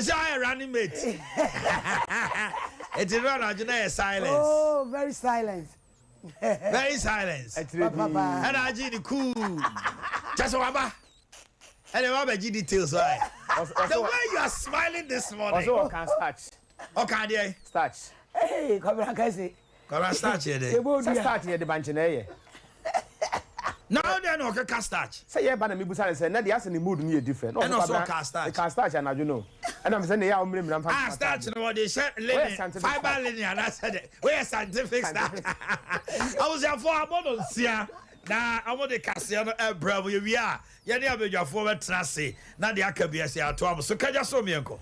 Miss I running mate. It is run on silence. Oh, very silent. Very silence. And I did the cool. Just waba. And I have details. Right? The way you are smiling this morning. Also, can start. Okay, dear. Start. Hey, come on, I say. Come on, start here. Start here, the bunch in here. Now they no can start. Say yeah, but me busa say na dey ask the mood me different. And also can start. Can start and you know. And I'm saying yeah, I'm start no what they said fiber linear and I said where scientific start. I was there for about here. Na amo de kase no bravo we are. Ye dey abedwafo we trase. Na de akabia say ato am. So kaja so me enko.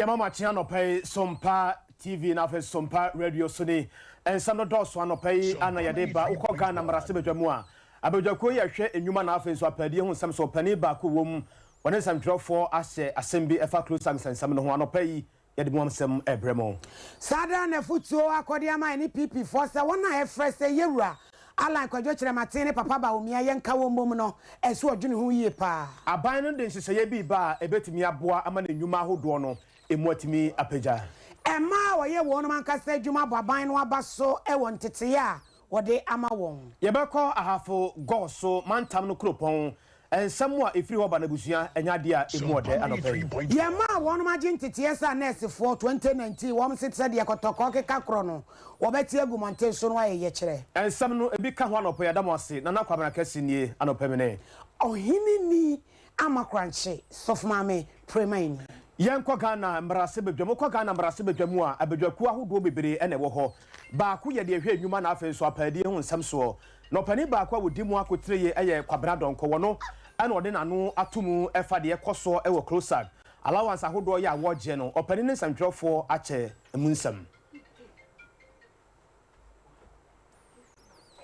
Mama Chiano pay Sompa TV na fe Sompa radio suni and some dos one pay ana yadeba uko Ghana marasebedwamu a abedwako ye hwe enwuma na afa so apade hu sam so pani ba ko wom wone sam drofo ase assembly efa close sam no ho anopai yede mo sam ebremo sada na futuo akode ama ni PP for se wona e fresh yewura Alan kwadwo kire matene papa ba omia ye nka wo mbom no eso odwene ho yie pa aban no de nhyehyeye bi ba ebetumi aboa ama na enwuma ahodo no emotimi apeja ema wo ye wo no man kasa adwuma baban no abaso e won tete ya wode ama won ye beko ahafo goso mantam no kropon ensam a efiri ho ba na busua enya de a emu ode anope ye ma wo no magin tete ya sa nurse for 2019 wo msetse de kotoko keka kro no wo beti agumante so no aye ye kire ensam no ebi ka ho anope ya damose na nakwabana kase nie anope mene ohini ni amakranche sofmame premain Yanko Ghana Mbrasebedwamu ko Ghana Mbrasebedwamu a abedwaku ahodo bebere ene wo ho ba ko ye de hwe enwuma na afa so apade hu nsam so no pani ba ko wodi mu akotre ye eye kwabra donko wono ana ode nanu atomu efa de ekoso e wo closer allowance ahodo ye awoje no opani ne nsantwofo ache emunsam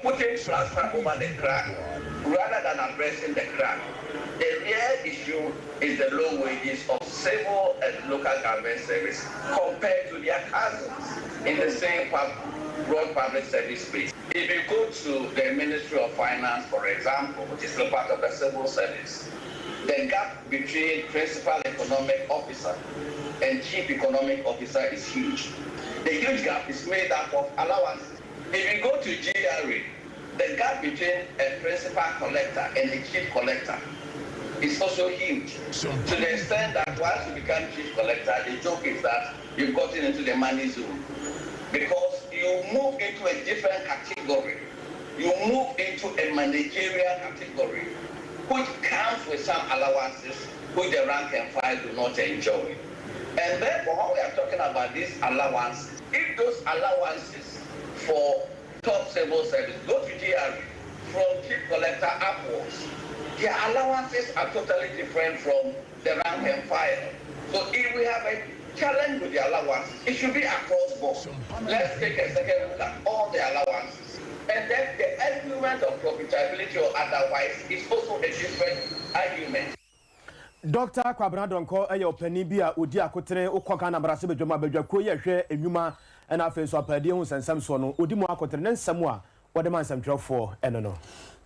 putting plaster over the crack rather than addressing the crack. The real issue is the low wages of civil and local government service compared to their cousins in the same broad public service space. If you go to the Ministry of Finance, for example, which is a part of the civil service, the gap between principal economic officer and chief economic officer is huge. The huge gap is made up of allowances. If you go to GRA, the gap between a principal collector and a chief collector is also huge. To the extent that once you become chief collector, the joke is that you've gotten into the money zone. Because you move into a different category. You move into a managerial category, which comes with some allowances which the rank and file do not enjoy. And therefore, when we are talking about these allowances, if those allowances for top civil service go to GRA from chief collector upwards, their allowances are totally different from the rank and file. So if we have a challenge with the allowances, it should be across board. Let's take a second look at all the allowances. And then the argument of profitability or otherwise is also a different argument. Dr. Kwabena Donko ayo pani bia odi akotere ukwa na brase bedwama bedwako ye hwe enwuma na afa so apade hu sansam so no odi mu akotere ne nsam a wode man samtwefo eno no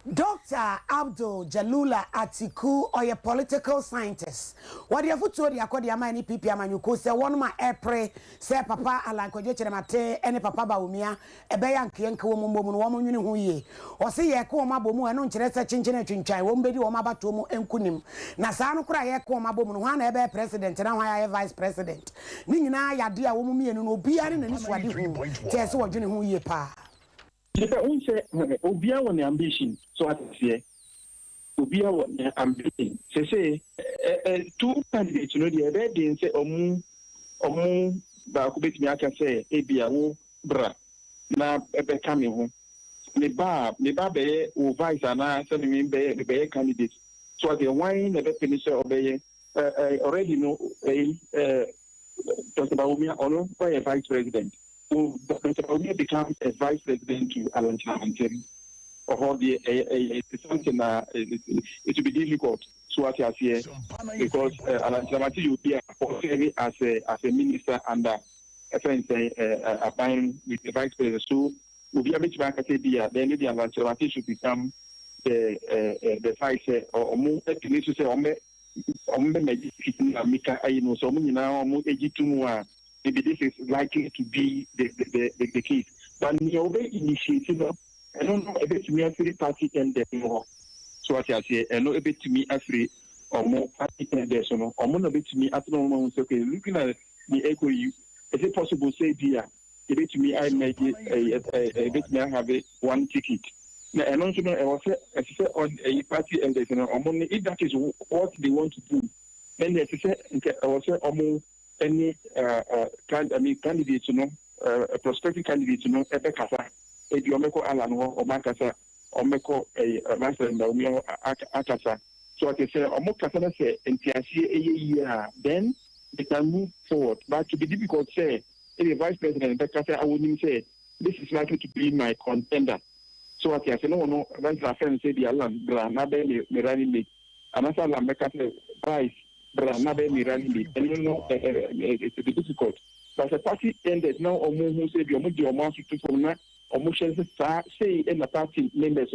Dr. Abdul Jalula Atiku or a political scientist. What you have to do, according to my PP, Amanyuko, say one my airpray, say Papa Alanko Jemate, any Papa Baumia, a bayan Kianko woman who ye, or say a coma bomu and uncheresa chinchin chinchai, won't be you mabatumu and kunim. Nasano cry a coma bomu, one ever president, and I have vice president. Nina, ya dear woman, and no be in this one. Tell us what you know ye pa. Obia won ambition, so I say Obia won ambition. Say two candidates, you know, the other day say omu ba kubet mi aka say ebia wo bra na ebe kame ho me ba be o vice ana say me be candidate so the wine na be finish obey already know Dr. Baumia ono by a vice president who Dr. Baumia becomes a vice president to Alan Chamantin or the something it will be difficult so what you here because Alan Chamantin will be as a minister under a friend say a buying with the vice president so will be a bit back at the then the Alan Chamantin should become the vice or more to say maybe this is likely to be the case. But the initiative, I don't know a bit to me every party and more. So what I say, I know a bit to me every or more party and there's no or more a bit to me at the moment. Okay, looking at the echo you, is it possible say dear? A bit to me, I make it a bit may have one ticket. Now, I don't know, I was on a party and there's no money. If that is what they want to do, then there's I was almost any candidate, a prospective candidate, Epe Kasa, a Diomeko Alan or Makasa, or Meko a master in the Akasa. So I can say, or Mokasa say, and TSC then they can move forward. But to be difficult, say, if the vice president, Kasa, I wouldn't say, this is likely to be my contender. So what I say, no, that's a friend say the alarm, Nabe Mirani me. And as I make a price, Nabe Mirani, and you know, it's a bit difficult. But the party ended now, or more who say, you're more to Fona, or motions say in the party members,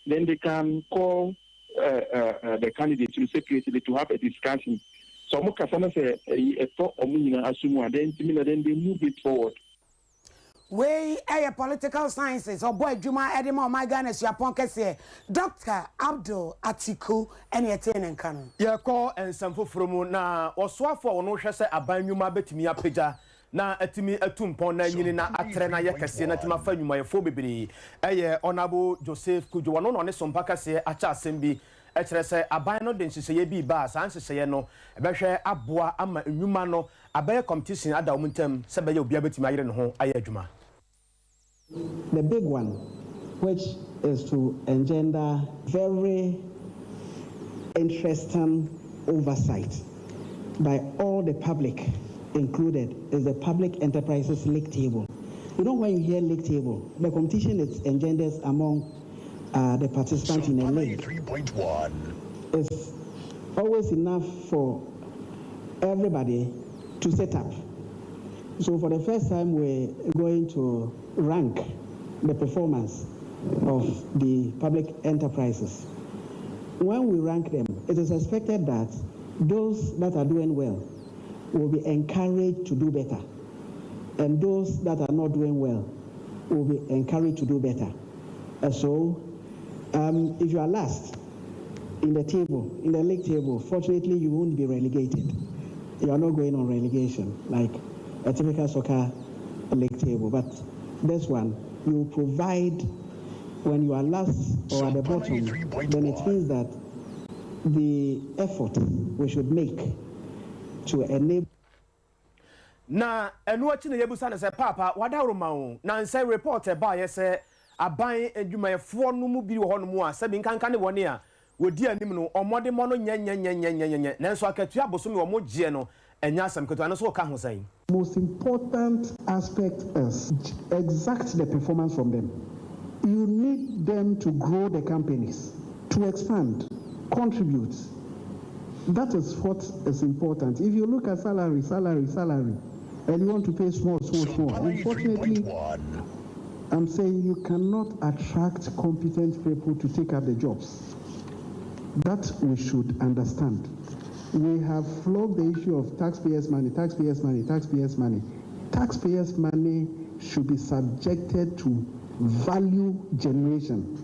then they can call the candidate to secretly to have a discussion. So Mokasana say, a thought of me, assume, then they move it forward. We a political sciences or boy Juma Edimo my Ghana's Yapon Kese Dr. Abdul Atiku any attaining canon. Ya call and some from na or swap for no shase abanyuma betimi apeja na atimi atumpon na nyini na atrena ya kase na tima fa nyuma yefo bebere eye honorable Joseph Kujo wano no ne Sompa kase acha asembi e kire se aban no de nhihye bi ba san nhihye no ebehwe aboa ama nyuma no abaye competition ada omuntem se be ye obia betimi ayire ne ho aye adwuma. The big one, which is to engender very interesting oversight by all the public included, is the Public Enterprises League Table. You know, when you hear league table, the competition it engenders among the participants in a league. 3.1 is always enough for everybody to set up. So for the first time, we're going to rank the performance of the public enterprises. When we rank them, it is expected that those that are doing well will be encouraged to do better, and those that are not doing well will be encouraged to do better. And so, if you are last in the table, in the league table, fortunately you won't be relegated. You are not going on relegation like a typical soccer league table, but this one, you provide when you are last or at the bottom, then it means that the effort we should make to enable. Na enu achi na yebusa na se papa wadawro ma wo na nse report e ba ye se aban adwumayefo no mu bi wo ho no mu a se bi nkanka ne woni a wodi anim no omode mo no nya na nso akatua boso me wo mo gie no enya asam ketua no so ka ho sai. Most important aspect is exact the performance from them. You need them to grow the companies, to expand, contribute. That is what is important. If you look at salary, and you want to pay small. Unfortunately, I'm saying you cannot attract competent people to take up the jobs. That we should understand. We have flogged the issue of taxpayers' money. Taxpayers' money should be subjected to value generation.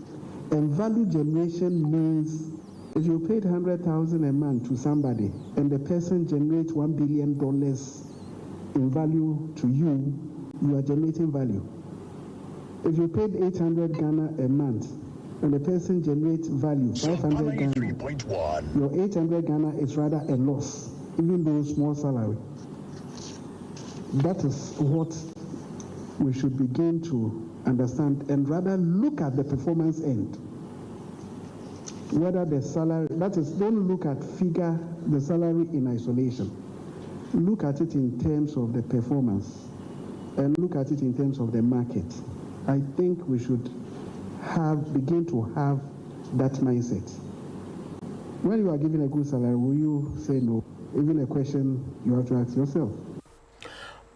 And value generation means if you paid $100,000 a month to somebody and the person generates $1 billion in value to you, you are generating value. If you paid 800 Ghana a month and the person generates value, 500 Ghana, your 800 Ghana is rather a loss, even though small salary. That is what we should begin to understand and rather look at the performance end. Whether the salary, that is, don't look at the salary in isolation. Look at it in terms of the performance and look at it in terms of the market. I think we should begin to have that mindset. When you are given a good salary, will you say no? Even a question you have to ask yourself.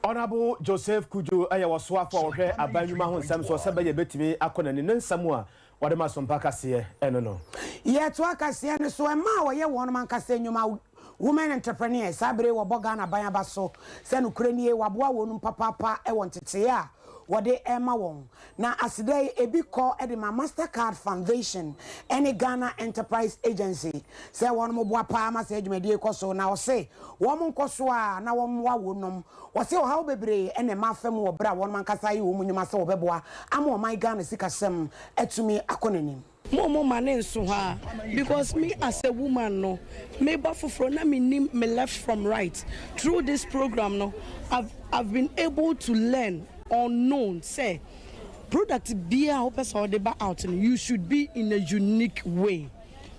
Honorable Joseph Kujo ayawaswa for he abanyuma ho nsam so sebe betimi akona ne nsam a wade ma Sompa kase eno no ye to akase ne so ma wo ye won man kase nyuma women entrepreneurs sabre wo boga na ban aba so se no kuranie waboa wonum papa e won tete a wode ema won na asidai ebi ko e de ma Mastercard Foundation any Ghana Enterprise Agency se won mo boa pa ma se adwumadi ko so na wo se wo mo nko so a na wo wa wonum wo se wo ha bebre ene ma fam wo bra won man kasa yi wo munyuma se wo beboa ama my Ghana sikasem etumi akonanim Momo mane nso ha because me as a woman no me ba foforo na me nim me left from right through this program no I've been able to learn unknown say product beer person or the ba out you should be in a unique way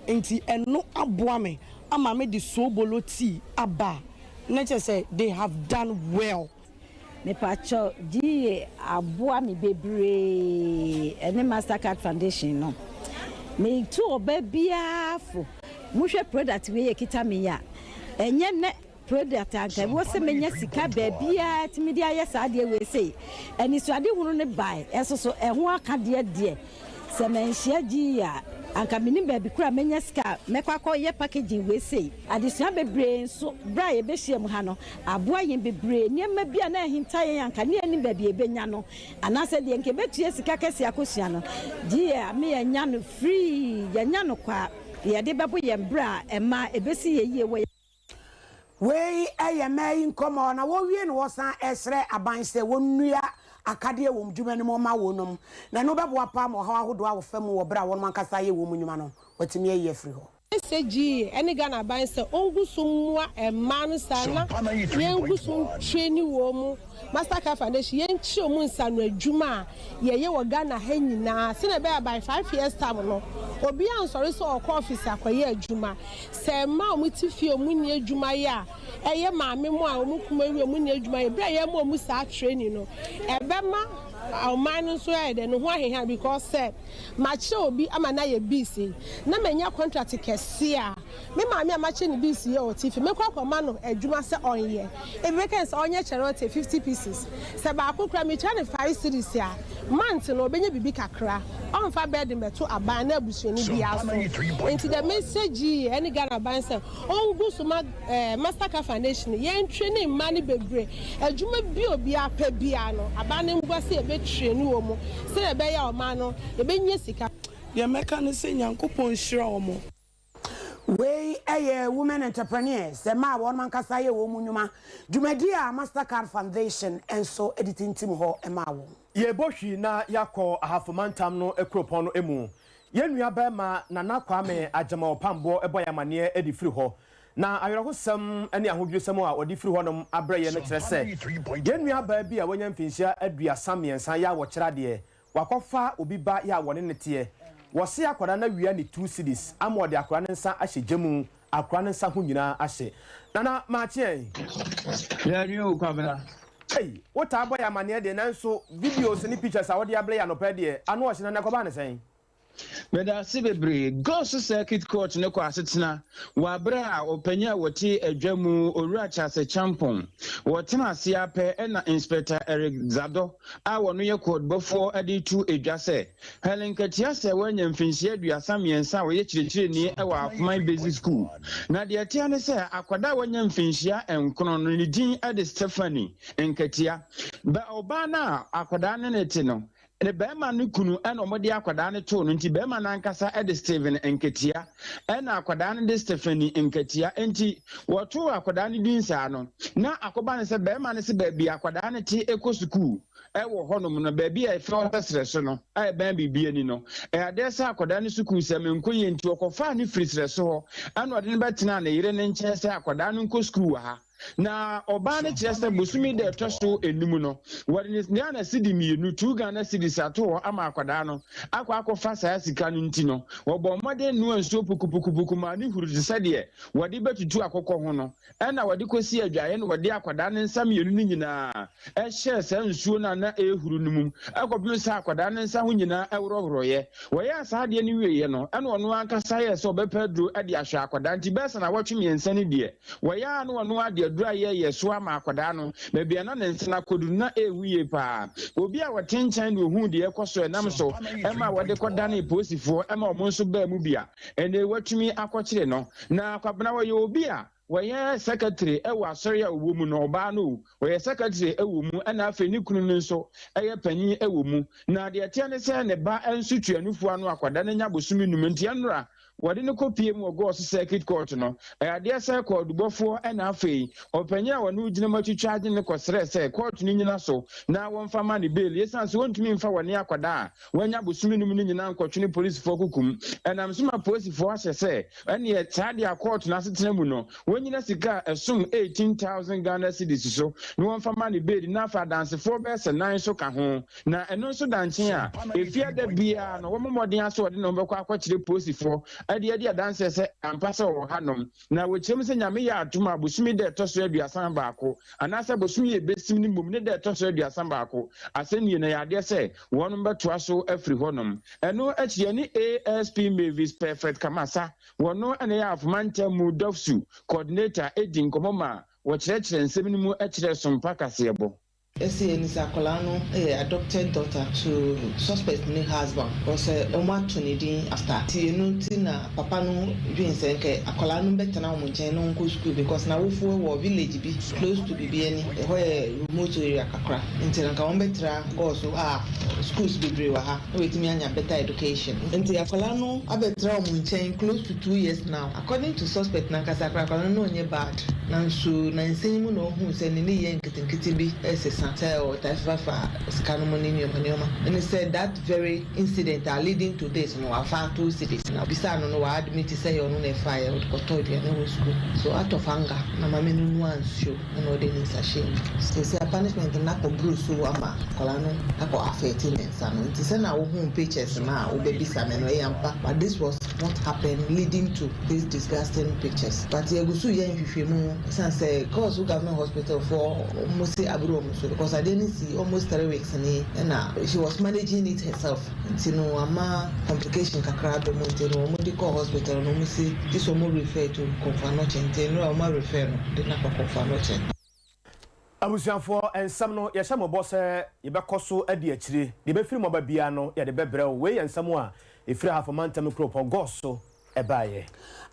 enti eno aboa me ama me the sobolo tea aba nature say they have done well me pacho di aboa me bebre ene Mastercard Foundation no me to obebia fo muhwe product we ekita me ya enye ne product anka wo se menya sika babia timi dia yesa de we sei eni so ade hunu ne bai eso so eho aka de se menhia gi ya anka minim baby kura menya sika mekwakọ ye packaging we sei adesua bebre so bra ye be hiem ha no aboa yen bebre niam bia na hinta yen anka ne ani baby ebenya no anase de nke betue sika kese akosua no gi ya me enya no free ya nya no kwa ye de bebo ye bra ema ebesi ye ye we wey ayemai nkomo na wo wie no wosan esre abanse wonnua akade wo mdwuma ne mo ma wonom na no bebo apa mo ha ahodo a wo fam wo bra won man kasa ye wo munyuma no watimi ye free ho SG any Ghana abanse ongusu mwa emanu sana yengusu training wo mu Mastercard Foundation yenchi omu nsanu adwuma ye wo Ghana ha nyina se na be by 5 years time no obi ansori so okọ office akoye adwuma se ma omu tifie omu ni adwuma ya eye maame mu a omu kuma wi omu ni adwuma ye bra ye ma omu sa training no ebema Omanhene so ya de no ho aheha because say mache obi amana ye BC na menya contract kese a me maame amache ni BC ye o tifi me kwa kwama no adwuma se onye e be kan se onye charity 50 pieces se ba akokra me try 5 series a month no obenye bibi kakra on fa bed meto aban na abusuani bia so into the message any Ghana ban say on go so Mastercard Foundation yen training money bebre adwuma bi obi apa bia no aban na ngwa se e training wo mo se e be ya o ma no e be nya sika ye meka no se nyankopon hira o mo wey women entrepreneurs the ma won man kasa ye wo munyuma dwumadi a Mastercard Foundation enso editing team ho e ma wo ye bohwi na yakọ ahafomantam no ekropon no emu ye nua ba ma na nakwame agema opambo ebo yamane edi firi ho na awerehosam ene ahodwesam a odi firi ho no abreye no kire se ye nua ba bi a wonya mfinhia aduasa miensa ya wo kira de wakofa obi ba ya wone nete wose akwada na wia ni 2 cities amode akwada nsa ahye gemu akwada nsa ho nyina ahye na maachie ya ni o kwabena hey what abo ya mane de nanso videos ni pictures awode ablay ya no pede anu o hye na ko ba ne sen Meda sibebre Ghost Circuit Court ne kwa asetena wabra opanya wote adwamu Owura se champon wotena ase ape na Inspector Eric Zado a wono ye code before ade tu edwase Helen Katia se wanya mfinhie aduasa miensa wo ye kirekire ni e wa Afman Basic School na de atia ne se akwada wanya mfinhia enkono no ni din ade Stephanie Nkatia ba obana akwada ne nete no ne bema ne kunu ena omode akwada ne to no nti bema na nkasa ede Steven Nketia ena akwada ne de Stephanie Nketia enti woto akwada ne dinsa no na akoba ne se bema ne se baabi akwada ne ti ekosukuu ewo honom no baabi a efe osesere so no ai ban bibie ni no ade se akwada ne sukuu se menkoye nti okofa ne frisre so ho ena ode ne betena na yire ne nche se akwada ne nkosukuu ha na oba ne kyerɛ sɛ bosumi de ɛtɔ so enum no wɔde ne Ghana cedi mienu 2 Ghana cedis ato ama akwadaa no akɔ saa sika no nti no wɔbɔ mmɔden no nsuo pukupukupuku ma ne huru de sɛdeɛ wɔde betutu akɔkɔ ho no ɛna wɔde kɔsi adwaeɛ no wɔde akwadaa ne nsa mienu no nyinaa ɛhyɛ saa nsuo na ehuru no mu akɔblu sa akwadaa ne nsa ho nyinaa ɛworɔworɔyɛ wɔyɛ asadeɛ no wieɛ no ɛna ɔno ankasa yɛ sɛ ɔbɛpɛ duro ɛde ahwɛ akwadaa nti bɛsa na wɔtwe mmiɛnsa no deɛ wɔyɛ ano ɔno ade aduro ayɛ so ama akwadaa no baabi ana ne nsa na kodu na ewie paa obi a wɔte nkyɛn na ohu deɛ ɛkɔ so ɛnam so ɛma wɔde kɔdane posifoɔ ɛma ɔmo nso baa mu bia ɛne wɔtumi akɔkyere no na kwabena wɔyɛ obi a wɔyɛ secretary ɛwɔ asɔre a ɔwɔ mu no ɔbaa no wɔyɛ secretary ɛwɔ mu ɛna afei ne kunu no nso ɛyɛ panyin ɛwɔ mu na deɛ teɛ ne sɛ ne ba nso tuanufoɔ ano akwadaa no nya bosome num nti ɛnora wɔde ne kɔpie mu wɔ circuit court no ɛyadeɛ sɛ kɔɔdubɔfoɔ ɛna afei ɔpanyin a wɔne gyina matwitwa agye ne kɔsrɛ sɛ court no nyina so na wɔmfa ma ne bail yɛsan sɛ wɔntumi mfa wɔne akwadaa a wɔanya bosome num no nyinaa nkɔtwe ne polisifoɔ kukum ɛnam so ma polisifoɔ ahyɛ sɛ ɛneɛ saa deɛ court no asetena mu no wɔnyina sika ɛsom 18,000 Ghana cedis so na wɔmfa ma ne bail na afa adansefoɔ bɛsɛ 9 so ka ho na ɛno nso dankyen a efia da biara no wɔn mmɔden aso wɔde na wɔbɛkɔ akɔkyerɛ polisifoɔ ɛde adanse sɛ ampasa wɔ hanom na wɔkyerɛm sɛ nyame yɛ atom a bosumi da ɛtɔ so 32 anaasɛ bosumi yɛ besim ne mmom ne da ɛtɔ so 32 asɛnnie na yɛadeɛ sɛ wɔnom bɛtoa so afiri hɔnom ɛno akyirɛ ne ASP Mavis Perfect Kamasa wɔno ɛna yɛ afomanta mu dɔfsu coordinator edi nkɔmmɔ ma wɔkyerɛkyerɛ nsɛm no mu ɛkyerɛ Sompa kaseɛ bɔ SCN is Akolano, a adopted daughter to suspect new husband. Was a Oma Tunidin after Tinutina, Papa no doing Senke, Akolano better now Munchano school because now we were village be close to BBN, where remote area Kakra. Until Kaombetra also schools be brewaha, waiting me a better education. Until Akolano, Abetra Munchain close to 2 years now. According to suspect Nakasakra, Akolano near bad. Nansu, Nansimu no who send any yank Kitibi, SSA. Or and he said that very incident are leading to this. No, I found 2 cities. Now, besides, no, I admit to say on a fire with Kotodia and school. So, out of anger, Mamma no show, no, they need a shame. So, say a punishment in Nako Bruce, who am Colano, Nako affecting and son. It is an our home pictures now, baby Sam and Yampa. But this was what happened leading to these disgusting pictures. But Yagusu Yan, if you know, say, cause who government hospital for almost Abrum. Because I didn't see almost 3 weeks and she was managing it herself. You know, ama complication kakra do mo medical hospital no see this one refer to Confanochen, no ama refer no de na Confanochen. Abusianfo ensam no ye hyamo bo se ye bekoso adi akire de be firi mo ba bia no ye de bebrɛ we ensam a efiri hafomantam kropon goso ebaye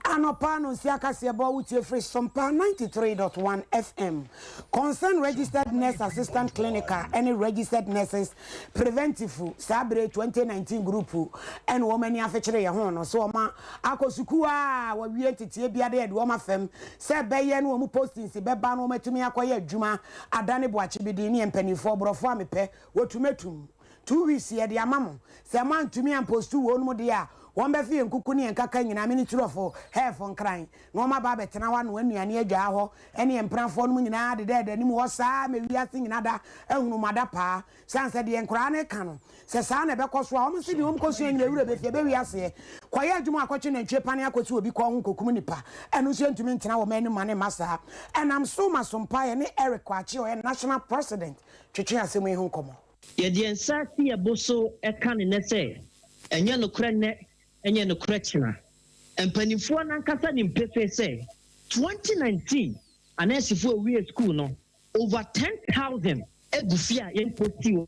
Anopano Siakase Bawutie Free Sompa 93.1 FM. Concern registered nurse assistant clinical, any registered nurses preventive Sabre 2019 group and woman afechere ya hono so ma akosukua wa wietiti bia de woma fem se beye no mu posting se beba no matumi akoye adwuma adane Boakye bidi ne empanifo brofo amepe wotumetum 2 weeks ye de amamo se man tumi ampostu wo no de a won be fie nkuku ne nkaka nyina mini turofo hair on crying no ma ba betena wa no anuane adwa ho ene empranfo no nyina de de ni mo saa me wiase nyina da ehunu mada pa sanse de enkura ne ka no se saa na be koso a o msi bi o mkoso nyina wure be fie be wiase kwaye adwuma akwache na ntwe pane akotu obi ko ho kokum nipa enu so ntumi ntena wo mani mane masa enam so masompa ye ne Eric Kwachi o national president twetwe asem ehun komo ye de ensa ti eboso eka ne ne se enye no kure ne enye no krechina empanifo na nkasa ni mpefe say 2019 anasifo we school no over 10,000 egufia yen poti wo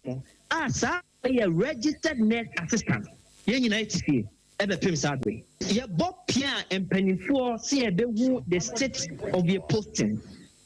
asa ye registered nurse assistant yen united fee ebe pem sadwe ye bopia empanifo se ebe hu the state of your posting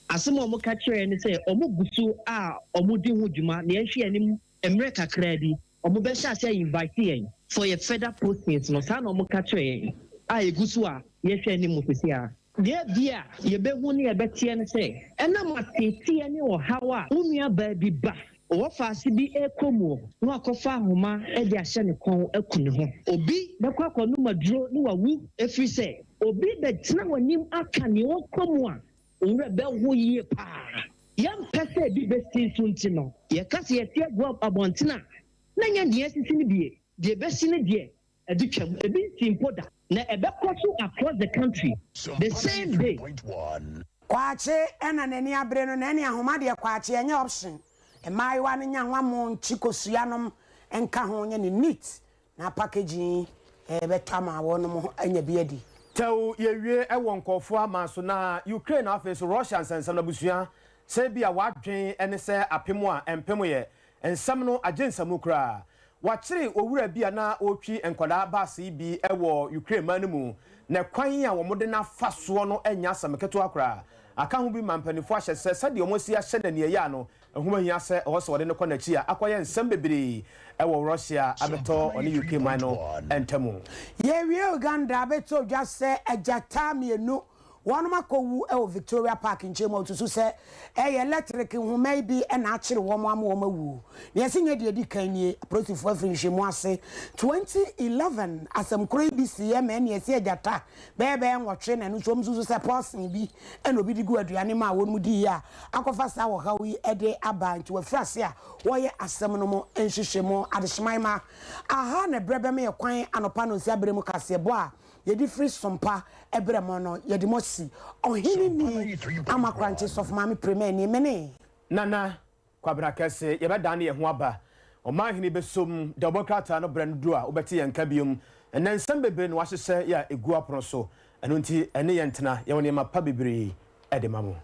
asemo mo ka kire ni say omugusu a omudi hu djuma na ehwe anim emre kakra di omo be sha say invite yen for your federal postings no sa no mo ka kire a egusu a ye hwe anim ofisi a de bia ye be hu ne ye betie ne say ena mo tetie ne o hawa unua ba bi ba o faase bi ekomu no akofa homa e de ahye ne kon akune ho obi be kwakọ no maduro no wawu efiri say obi be tena wanim aka ne okomu a owura bɛ ho yie paa yɛn pɛsɛ bi bɛsi so nti no yɛkasa yɛte agu abɔntena na nyɛ deɛ sisi ne bie deɛ bɛsi ne deɛ ɛde twam ebi nsi mpo da na ɛbɛkɔ so across the country the same day. Kwache ena nani abre no nani ahoma de kwache enye option emaiwa ne nya nwamo nchikosuanom enka ho nye ne neat na packaging betama wonom anya biadi tew yewie ewo nkofo amanso na Ukraine afeso so Russia nsensam na busua se bia wadwen ene se apemo a empemo ye ensam no agensam kura wachiri owura bia na otwi enkwada baase bi ewo Ukraine manumu na kwan a wo mode na faso no enya asameketo akura aka ho bi mampanifo ahye se sade omosi ahye na ne ya no ehuma hia se o so wode ne konachi a akoye nsam bebere ewo Russia abeto oni UK man no entamu ye wi Uganda abeto dwa se ajata mienu one makowu e Victoria Park in Chemo to say e electric hu maybe e na akire wo mo mawu ne asinye de di kanye proti for finish mu ase 2011 asem kro BC me ne ese ajata bebe nwotwe na no so mzuzu se person bi e no bi digu aduane ma won mu di ya akofa sa wo hawi e de abanti wa frase a wo ye asem no mo enhwehwemu adehman ma aha na brebe me kwan anopa no si abere mu kasebo a yedi free Sompa ebremo no yedi mosi ohini ni amakranche of mami premier ni mene nana kwabra kese yebeda na ye ho aba Omanhene besom democrata no brando a obeti yanka biom ensam bebre no wahyese ya egu apono so eno nti ene ye ntena ye woni ma pa bebre edemamo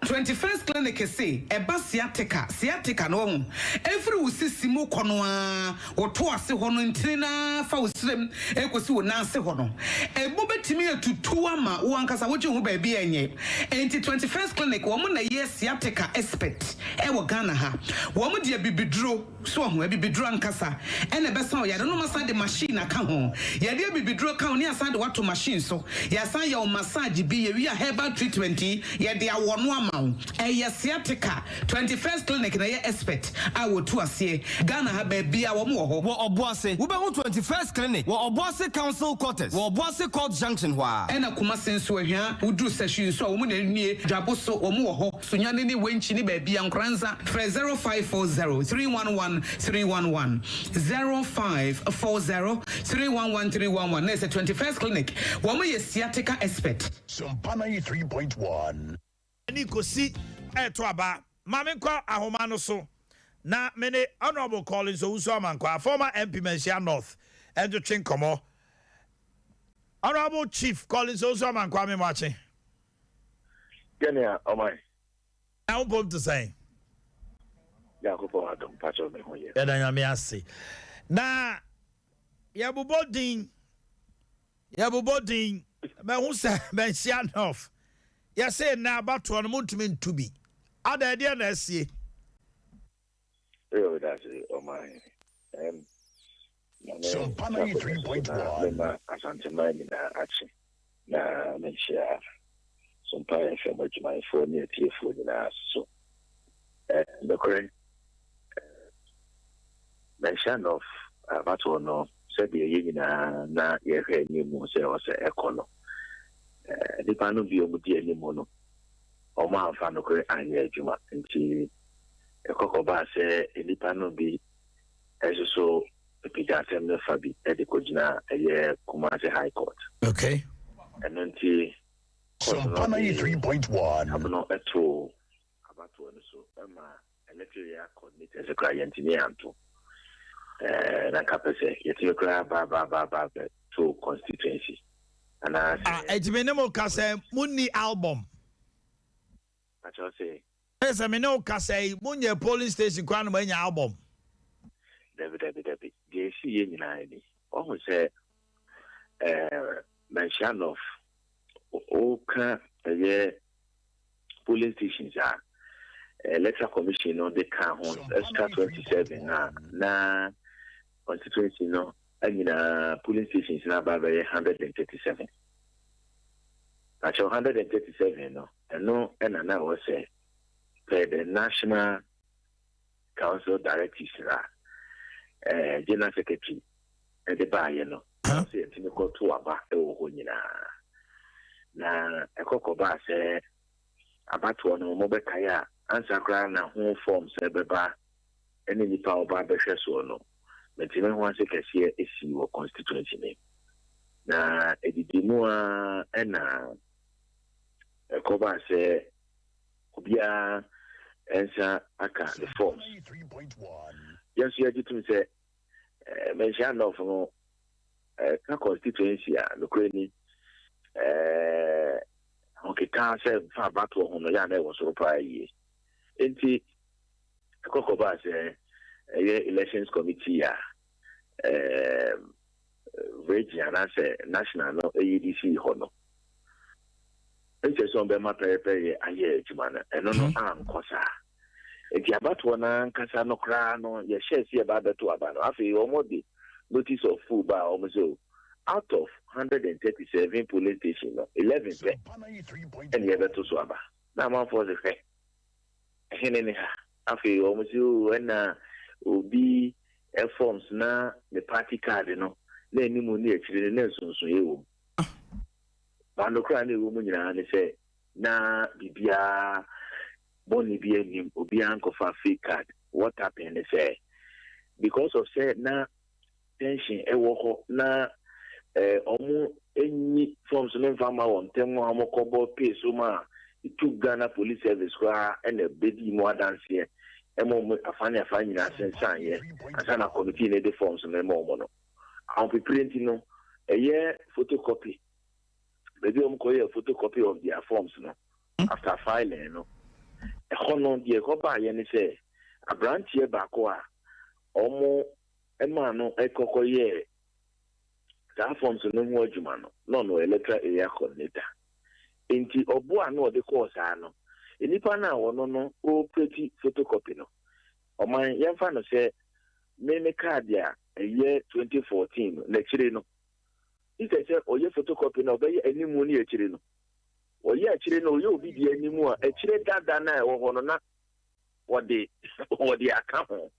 21st clinic say eba sciatica no ho every usisimu kono a woto ase ho no ntina fa usrem ekosi wo nanse ho no ebo betimi atutu ama wo ankasa wo ho ba bia enye enti 21st clinic wo mo na ye sciatica expert e wo Ghana ha wo mo de bibiduro so ho bibiduro ankasa ene besa o yade no masa de machine aka ho yade bibiduro ka ho ne asa de wato machine so ya san ya o massage bi ye wi a herbal treatment yade awo no ama sciatica 21st clinic na ye expert I will to ase Ghana ha ba bia wo mo ho wo oboase wo be ho 21st clinic wo oboase council quarters wo oboase court junction hwa ena kuma senso ahia udru session so wo mo na nie dwabo so wo mo ho sunyane ni wenchi ni ba bia nkranza 0540 311 311 0540 311 311 na 21st clinic wo mo ye sciatica expert Sompa 93.1 ni kosi eto aba mame kwa ahoma no so na mene honorable Collins Owusu Amankwa former MP Mensia North and to twin komo honorable Chief Collins Owusu Amankwa me mache Genia omai now bomb to say Yakobo Adam pacho me ho ye ya danya me ase na yabubodin me hu se Mensia North ya say na about one movement to be ada idea na sie that's omai so Panay 3.1 na asante mani na action na menshia Sompa FM my phone near phone na so the current mention of about no said the na ye ni mu se o se ekono the panu bi omudi animo no o ma fa no kore anya adwuma nti ekokoba se the panu bi eso pija tem no fa bi e de kojina ye Kumasi High Court okay and nti Sompa 93.1 abno eto abato no so ma electoral coordinator se kra yentini anto na kapese yeti kra ba to constituency and ejimene ka say munni album acho say esa me no ka say munye polling station kwa no manya album Debbie dey see ye nyina ni o say mention of oka ye polling stations electoral commission no they can on extra 27 na constituency no anyina polling stations na ba 137 actually 137 no no and na was say the national council directives general secretary and the buyer no say timi go to aba e wo nyina na ekokoba se abatoɔ no mo bɛkae answer kra na ho form se bɛba ene nipa oba bɛhwɛ so no metime ho ase kɛseɛ esi wɔ constituency ne na edidimu a ɛna ekoba se obia ensa aka the forms yes you agitum say mention of no ka constituency a lokreni okay ka say fa battle ho no ya na e wo so pa yi enti kokoba say elections committee a region and say national no ADC ho no enti so be ma pere aye adwuma na eno no am kosa enti abato na nkasa no kra no ye share see about beto aba no afi omodi notice of full ba omozo out of 137 police stations no 11 pe and ye beto so aba na man for the fair henene ha afi omozo na obi forms na the party card no na enimu ni ekire na sunsun yewo bando kra na ewo mu nyina ne se na bibia boni bi enim obi ankofa fake card what happened is because of say na tension ewo ho na omu enyi forms no fama won temo amokobo pay so ma itu Ghana police service kwa ene bedi mo adanse emo afanya na sensan ye asana committee ne de forms no mo no am print no eye photocopy maybe koye photocopy of their forms no after filing no ekono die ko ba ye ni se abrantie ba ko a omo ema no ekokoye that forms no ho adwuma no electoral area coordinator enti obo a no de course ano enipa na wono no o pretty photocopy no oman yemfa no se me card ya year 2014 na chire no ite se oye photocopy no be animu ni chire no oye chire no oye obi di animu a chire dada na e wo no na wode aka ho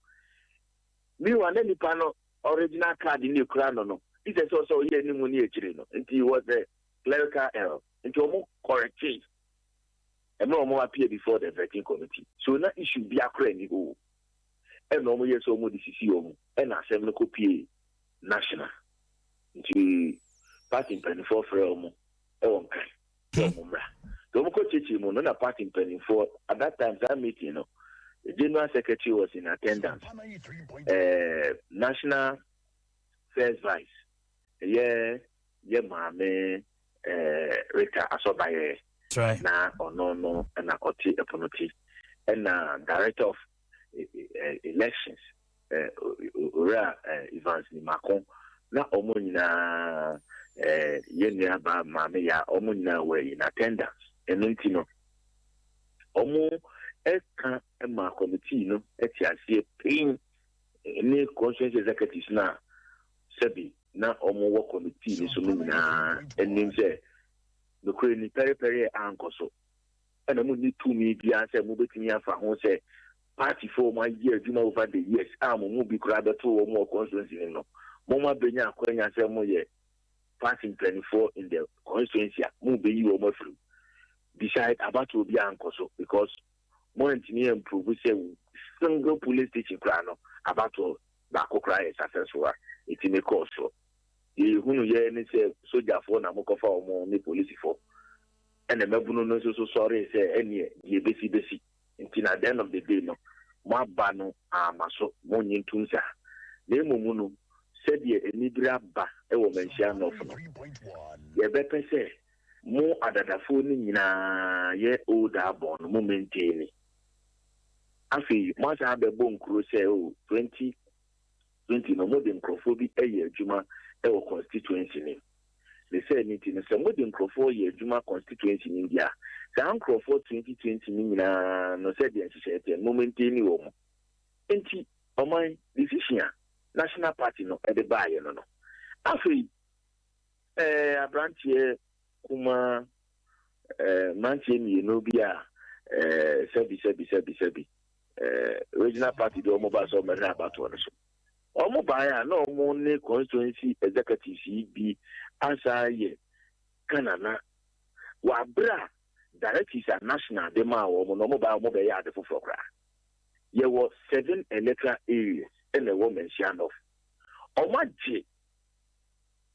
mi wa na nipa no original card ni kura no ite se so oye animu ni chire no nti was a clerical error nti omo correct it e mo appear before the vetting committee so na issue bi akra ni go e no mo yeso mo disisi omo e na asem no copy national nti party penny for omo e won kan omo bra so mo ko chichi mo no na party penny for at that time that meeting no the general secretary was in attendance national first vice ye mame Rita Asobaye na ono na oti eponoti and director of elections Evans ni Macron na omo nyina yenya ba mame ya omo nyina we in attendance enunti no omo eka ema committee no eti asie pin ni constituency executives na sebi na omo wo committee ni so nyina enim se no kure ni pere ankoso ena mu ni tumi bia se mu betimi afa ho se party for my year adwuma over the years mu bi kura beto wo mo constituency no mo ma benya akwanya se mo ye party 24 in the constituency mu be yi wo mo fru decide about obi ankoso because mo ntini improve say single police station kra no about ba ko kra is successful it make also hunu ye ni se soldier for na mo kofa omo ni police for and mebunu no so sorry say any ye besi until at the end of the day no mo aba no amaso mo nyintum sa na emumu no said ye enibira ba e wo mention no no ye be pese mo adadafo ni nyina ye older born mo maintain afi mo sa be bon kro say 2020 no mo de microphone e adwuma e wo constituency ni they say anything say mo de microphone ye adwuma constituency ni dia sa microphone 2020 ni nyina no say de nhyehyete mo maintain wo mo enti oman decision national party no e de baye no afi abrantie kuma manche mi no bia sebi regional party do mo ba so me na abato no so omo ba ya na omo ne constituency executive bi asa ye kanana Wabra directives are national dema or no mobile mobile yard for Fokra. There were 7 electoral areas in the woman Shanov. Omaji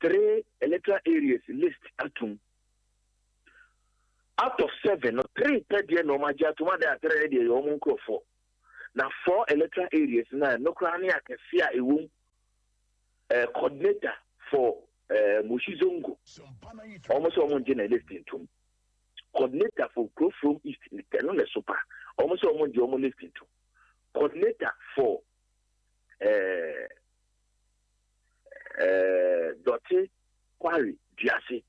3 electoral areas list atum. Out of 7 or 3 per year no maja to one that 3 area your 4. Now 4 electoral areas now no crania can fear a womb coordinator for Mushizongo. Almost all Omanhene listing to coordinator for Growth from East in the Sompa. Almost all Omanhene listing to coordinator for Dotte Quarry Diasi.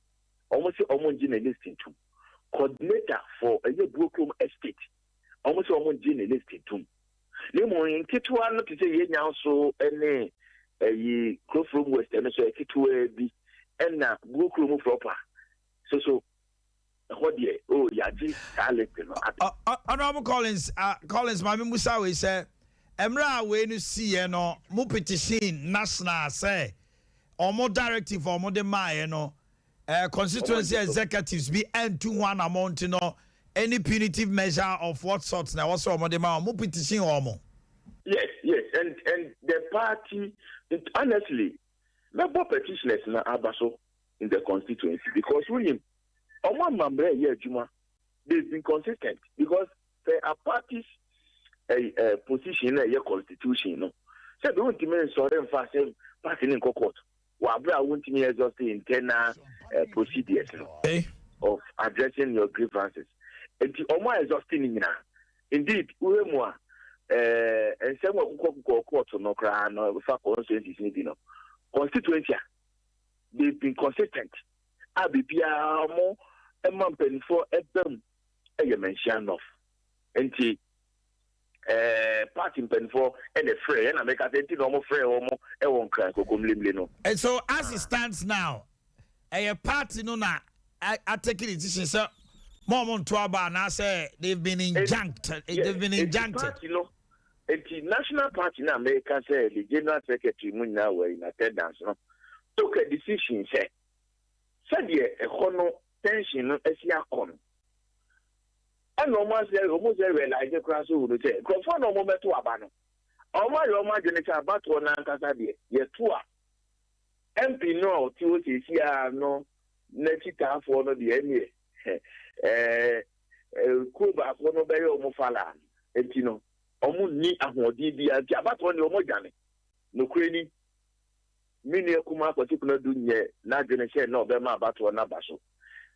Almost all Omanhene listing to coordinator for a Boakye estate. Almost all Omanhene listing to. Nemo in Kitua not to say now so any Growth from West and so Kitua be and now Boakye proper. So what the Yaji Honorable Collins, Mami Musawe said, Emra, when you see, no, more petition, national, say, or more directive or more demand, no, constituency executives be end to one amount, you know, any punitive measure of what sorts now, also more demand, more petition or more. Yes, and the party, honestly, the petitioners na abaso in the constituency because William. They've been consistent because there are parties position in your constitution. No, so they want to make sorry and fast passing in court. Wabra want to make just the internal procedures of addressing your grievances. And the Oma exhausting now. Indeed, we more and some of court no cry no constituency. They've been consistent. Abipia more a month for them a mention of anti party pen for and a free and I make a normal free or more a won't crack or come. And so as it stands now, a party no na I take it decision sir Momon Twaba and I say they've been injuncted. They've been injuncted. You know, the national party in America say the general secretary Munna were in attendance. No, took a decision say. Said a hono tension as ya con. And almost realize the cross would say, Confirm no moment to Abano. Oma Geneta Bato and Casadia, yet two. MP no, Tuesday here no, Netita for no the enemy. Kuba for no bay or Mofala, and Tino. Omu ni ahodi bia Jabato ni Omojane. No cranny. Many Kuma particular dunye na generation no be ma battle na baso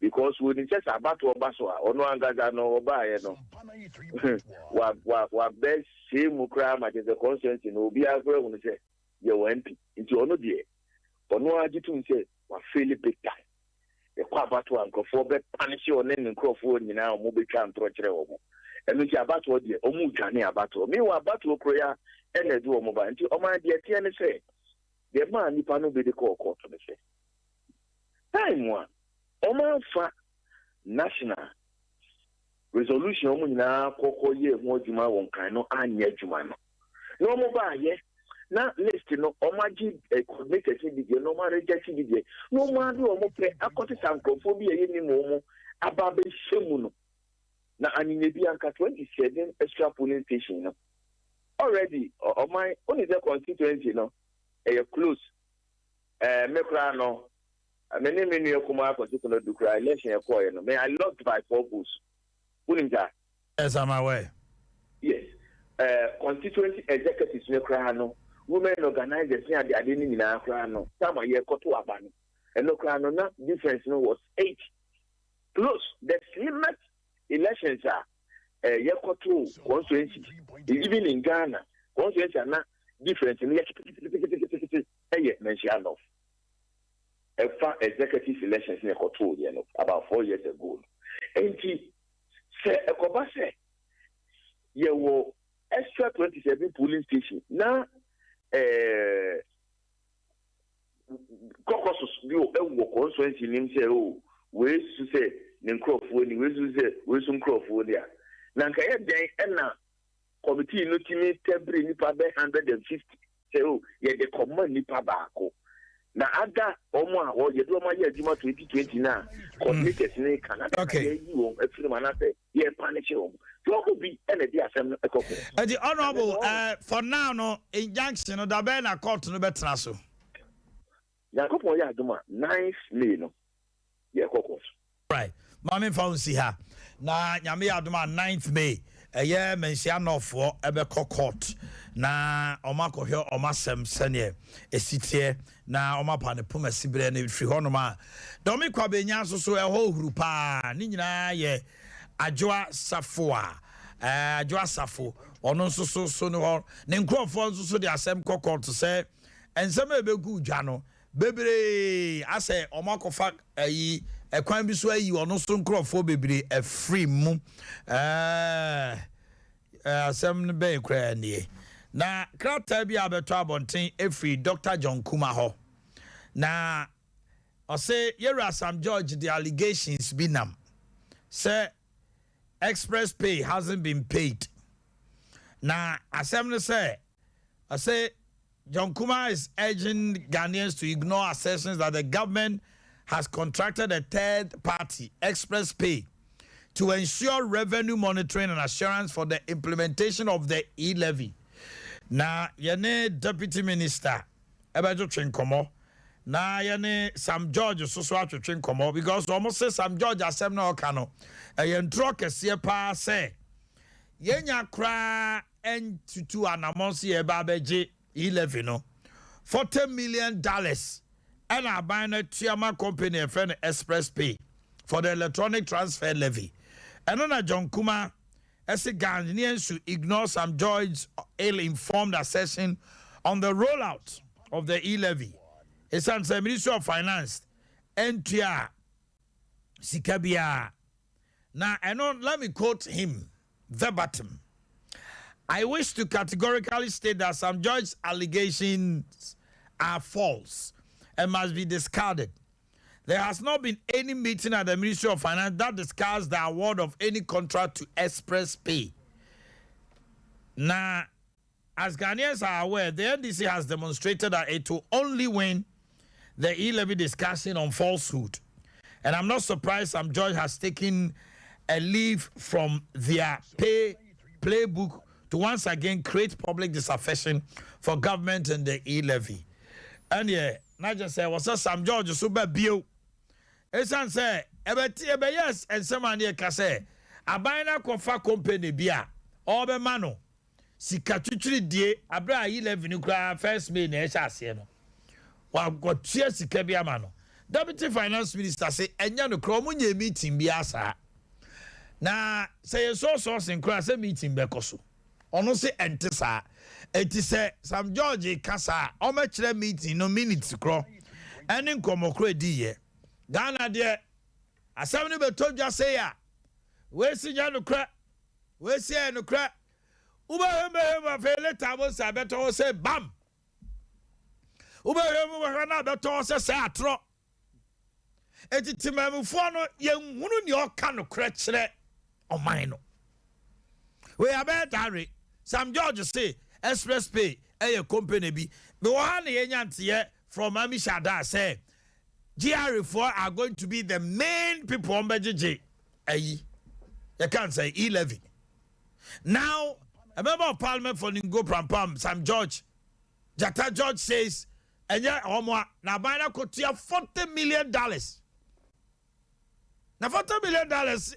because we need just battle baso or no angaza no oba no wa best same crime at the Constituency no be agre when say you MP into ono die ono agitu say wa fail big time e kwa battle ankofo be punish on ne nkofo nyina mo be twa ntro kire wo mo enu ti battle die omu dwane abattle me wa battle kroya ene du omo ba nti omo die tie ne say the man nipa no be the court to me say time one Oman fa national resolution omo nyina kokko ye ho adwuma won kan no anya adwuma no no mo ba ye na list no omaji coordinated the no ma reject the no ma do omo pre akoti sankrofo bi ye ni mo aba be shemu no na anine bi anka 27 extra polling station no already Oman only the constituency no close mekra no many kuma particular do cry election no may I lost by 4 votes. Yes, I'm aware. Yes. Constituency executives mekra no women organizers near the adeni na kra no some ye koto abano and no kra no na difference no was 8 close the slimmest elections are ye koto constituency even in Ghana constituency are not difference in mention of executive elections in about 4 years ago. And he said, a cobase, you were extra 27 polling stations. Now, caucuses, you constituency name say, oh, ways to say, Nincroftwood, ways to say, Wilson Crawford there. Nankaya day and now. Committee no timi temporary nipa be 150 say oh ye the common nipa baako na ada omo a wo ye do ma ye adwuma 2020 na coordinators ni Canada ye yi won afiri mana say ye panic won so go be and the assembly ekoko the honorable for now no injunction no da be na court no betra so yakopon ya adwuma 9th May no ye ekoko right mama fa si ha na nyame ya adwuma 9th May eye mensia nofo ebe court na omakohwe omasem sene esitie na omapa ne poma sibre na firi honoma domi kwa benya so eho huru pa ni nyina ye adwoa safoa adwoa safo ono so no ne nkrofo nso de asem court say ensem ebegu dwa no bebre ase omakofa ayi ekwan bi so ayi ono so nkrofo bebre free mu asem ne be kra nie na krata bi abeto abonten efri Dr. John Kuma ho na o say yera Sam George the allegations binam say express pay hasn't been paid na assembly say I say John Kuma is urging Ghanaians to ignore assertions that the government has contracted a third party express pay to ensure revenue monitoring and assurance for the implementation of the E-levy. Na yene deputy minister ebejo twenkomo na yene Sam George so atwetwenkomo because almost say Sam George asem na oka no yentro kese pa say yenya kra entutu anamonsi e ba beje E-levy no $40 million and a buying Tiama company a friend Express Pay for the electronic transfer levy. And on a John Kuma as a Ghanaians should ignore Sam George's ill-informed assessment on the rollout of the E-levy. It's on the Ministry of Finance, NTR, Sikabia. Now, let me quote him verbatim. I wish to categorically state that Sam George's allegations are false and must be discarded. There has not been any meeting at the Ministry of Finance that discussed the award of any contract to Express Pay. Now, as Ghanaians are aware, the NDC has demonstrated that it will only win the E-levy discussion on falsehood. And I'm not surprised Sam George has taken a leave from their playbook to once again create public disaffection for government and the E-levy. And yeah, not just say, what's Sam George super bio? Esan say, ebe yes, and someone here can say, a bina confa company bia, or be mano, si katuchri die, abra E-levy nuclear first main eshasieno. Wa got cheers si kebia mano. Deputy Finance Minister say, enya no kromunye meeting biasa. Na say so in class meeting bekoso. Ono se entesa eti se Sam George kasa o ma kire meeting no minutes kro eni nkomo kro di ye Ghana de asam ne betodwa say ya we si nya no kra we si e no kra uba hemba fe later bo sa beto say bam uba hemba na beto say atro eti timamfo no ye hunu ne o ka no kra kire o man no we abetare Sam George say Express Pay a company be the one yanyante from Amishada say GR4 are going to be the main people on BJJ. You can't say E-levy. Now a member of Parliament for Ningo Prampam, Sam George, Jata George says, and yeah, Omwa Nabana Kotia $40 million. Now $40 million is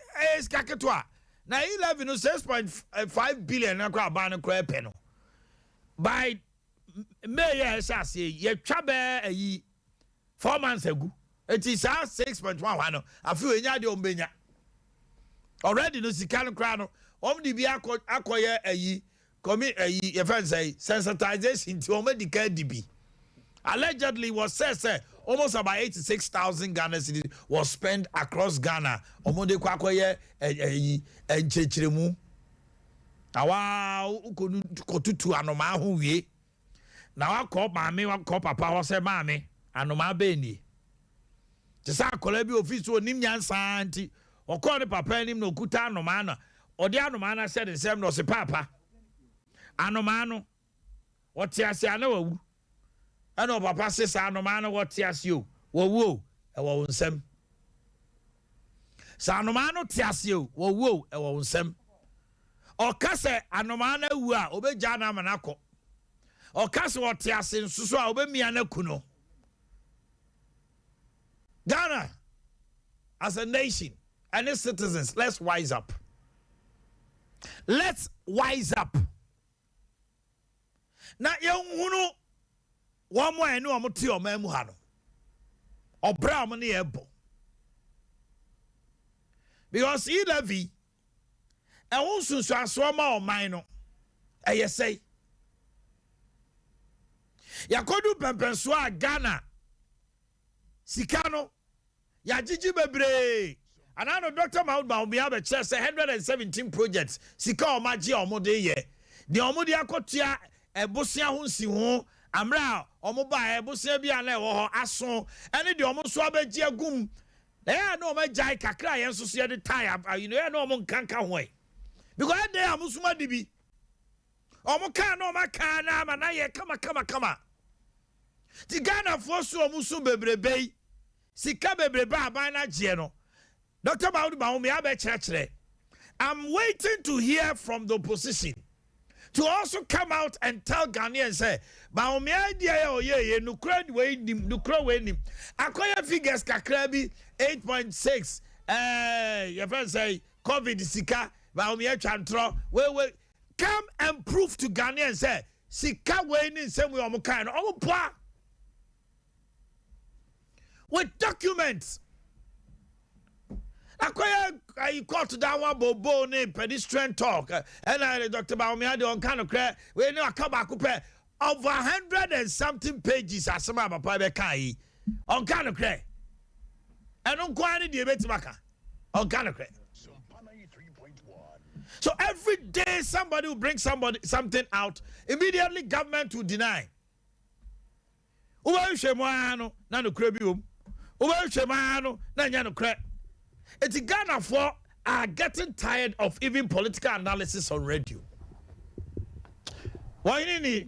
Kakatwa. Now E-levy no 6.5 billion na kwa ban kwa peno. By May say ye twabe 4 months ago. It is 6.1 I feel enya de ombenya. Already no sika no kra no. Di bi akoye ye fan say sensitization to medical DB. Allegedly was said almost about 86,000 Ghana cedis was spent across Ghana. Omode kwakoye enchechiremu. Awa kotutu anoma hu wie. Na wa ko maame wa ko papa wo se maame anoma be ni. Te sa kola bi office onim nyansa anti. Okọ ne papa nim no kuta anoma na. Ode anoma na se de sem no se papa. Anoma no. Wote ase ana wawu. ɛna papa se sa anoma no what tias you wo ɛwɔ nsɛm sa anoma no tias you wo ɛwɔ nsɛm ɔka sɛ anoma no awu a obegya na amanakɔ ɔka sɛ ɔtias nsuso a obemia na kuno Ghana as a nation and its citizens, let's wise up. Let's wise up. Na yehunu one more enu amuti o memu ha no. Obra mo ne ebo. Because E-levy e won sunsu aso ma o man no. Eye say. Yakodu pempenso a Ghana Sikano ya jiji bebre anano Dr. Mahmoud Baumia be say 117 projects sika o maji omode ye de omode akotua ebosia ho nsi ho amra omoba ebosia bia na ewo ho aso ene de omo so abaji agum na no majai kakra ye nso so ye de tie you know ya no omo nkanka ho e because they am so madi bi omo ka no maka na ma na ye kama ti Ghana for so omo so bebrebe sika bebrebe aban na je no Dr. Mahmoud Baumia be church. I'm waiting to hear from the opposition to also come out and tell Ghanaians say Baumia idea o ye nukra we nim akoya figures kakra bi 8.6 your friend say COVID sika Baumia chantro we come and prove to Ghanaians say sika we ni same we omo kan omo poa with documents. I caught that one bobo name pedestrian talk and I Dr. Baumia on kind of credit we know come back over 100 and something pages as some of my kai on kind of credit and on quantity debate maka on kind of credit. So every day somebody will bring something out, immediately government will deny. Uwe shemano na no krebium. Uwe shemano na nya no credit. It's Ghana for are getting tired of even political analysis on radio. Why ni?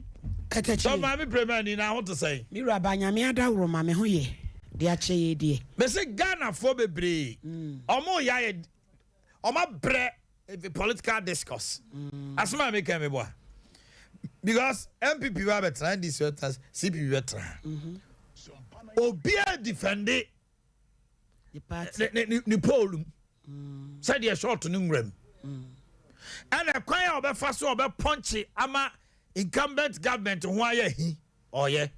So mami premier ni na want to say. Mi rabanya mi ada wuro ma me ho ye. De ache ye die. Me say Ghana for bebre. Omo ya ye omo bre political discourse. Asma me kan me boa. Because MPP wa betra this years CPP betra. Obia defend it. Ni polum said ye short to nungrem and a choir of a fast or a punchy ama incumbent government who are he or ye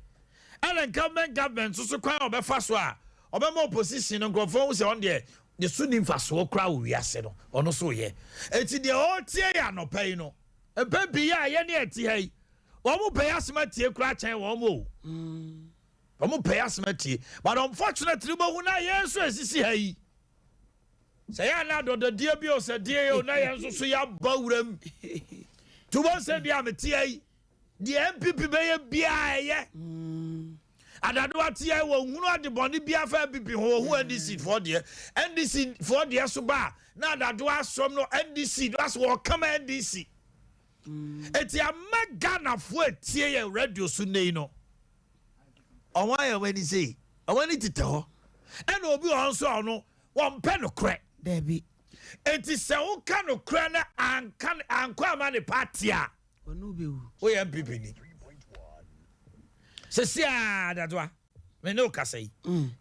and incumbent government so choir of a fast or a more position on graphones on the soon fast war crowd we are said or no so ye it's the old tea no pay no a baby ya any tea or more pay us my tea cratch and one more. Omo pay us meti but unfortunately bo hu na yenso asisi hayi say ya na do the dia bi o say dia o na yenso so ya bawuram to won say bia meti hayi the MPP be ye bia ye adado atia wo hunu ade boni bia fa MPP ho NDC for the so ba na adado asom no NDC that's what come NDC eti amagana fo etie ye radio so nei no on why when he say I want it to tell and obi on so no one pen no crack there be it is so kind of crana and can and kwama the party a onu be we MPP ni se that wa me no ka say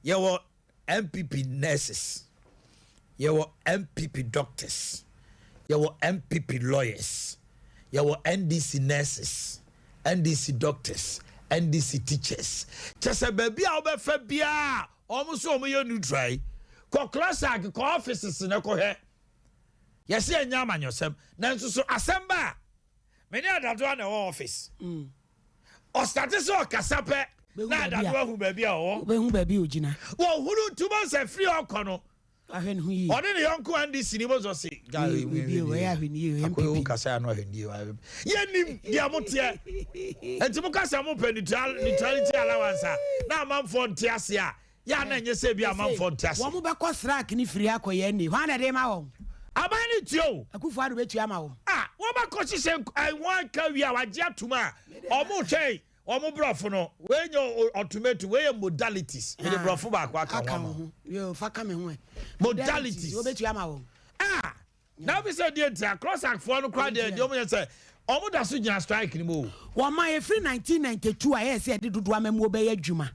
ye wo MPP nurses ye wo MPP doctors ye wo MPP lawyers ye wo NDC nurses NDC doctors NDC teachers. Chese baby a obefa bia almost so me neutral. Ko class ag ko offices na ko he. Yesi anya amanyosem. Nanso so asemba. Me ne adado na office. O start so kasape na adado hu baby a wo. Be hu baby ogina. Wo huru tubo se free okono. Ahwen hu yi. Oni ne yonko NDC ni bozo se. We ahwen yi MPP. Kasa no ahwen yi. Yenim dia motie. Enti mo kasa mo neutrality allowance na amamfo ntiase a ya na nye se bia amamfo ntiase. Wo mo be ko srak ni free akoye ni. Hwan na de ma wo? Abani tio. Akufo adu betu ama wo. Wo ba ko chise I want ka wi a waje atuma. Omo twei omo brofo no we nyo automate we modalities we the brofo ba kwa aka ho yo fa ka me ho modalities obetu ama wo now we say the cross act for no crowd there omo say omo da so gina strike ni mo wo ma ye free 1992 a ye say de dodo amamu obey adwuma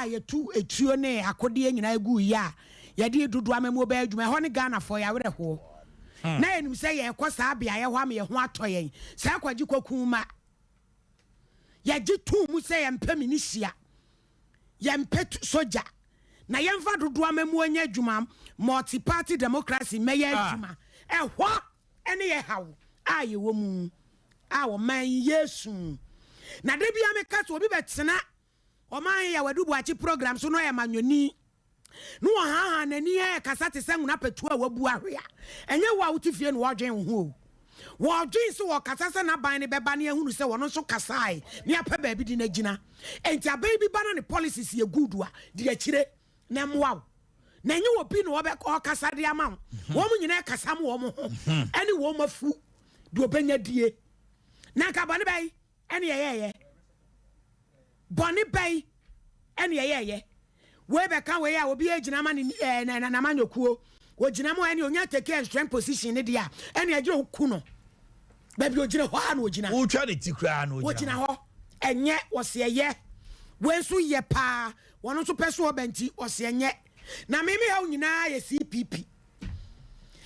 ye tu etuo ne akode nyina egu ya ye de dodo amamu obey adwuma ho ne Ghana for ya were ho na enim say ye kosa abia ye ho am ye ho atoyen say kwaji kokuma ye jitu mu say ye mpemi ni hia ye mpet soja na ye mfa dodo amamu anya adwuma multi party democracy meye adwuma ehwo ene ye hawo aye wo mu awo man Yesu na de bia me ka so obi betena o man ya wadu Boakye program so no ya manwoni no ha nani e kasa te se nguna petu a wabu ahwea enye wa wutifie no wodwen ho wodwen so wo kasa se na ban ne beba ne ehunu se wono so kasae ne apa ba bi di na gina enti abai bi bana ne policies ye good a di akire na mwa na enye obi no obe ko kasa de ama wo mu nyina kasa mo wo mo ho ene wo mafu do obenya die na ka bani bay ene ye boni bay ene ye we be kan we ya obi agina ma na manyokuo wo gina mo ene onya take a strength position ne dia ene agire ku no ba bi ogina ho a na ogina wo twa ne tikra na ogina ho enye wo se ye we nso ye pa wono so peso obenti wo se enye na mimi ha nyina ye CPP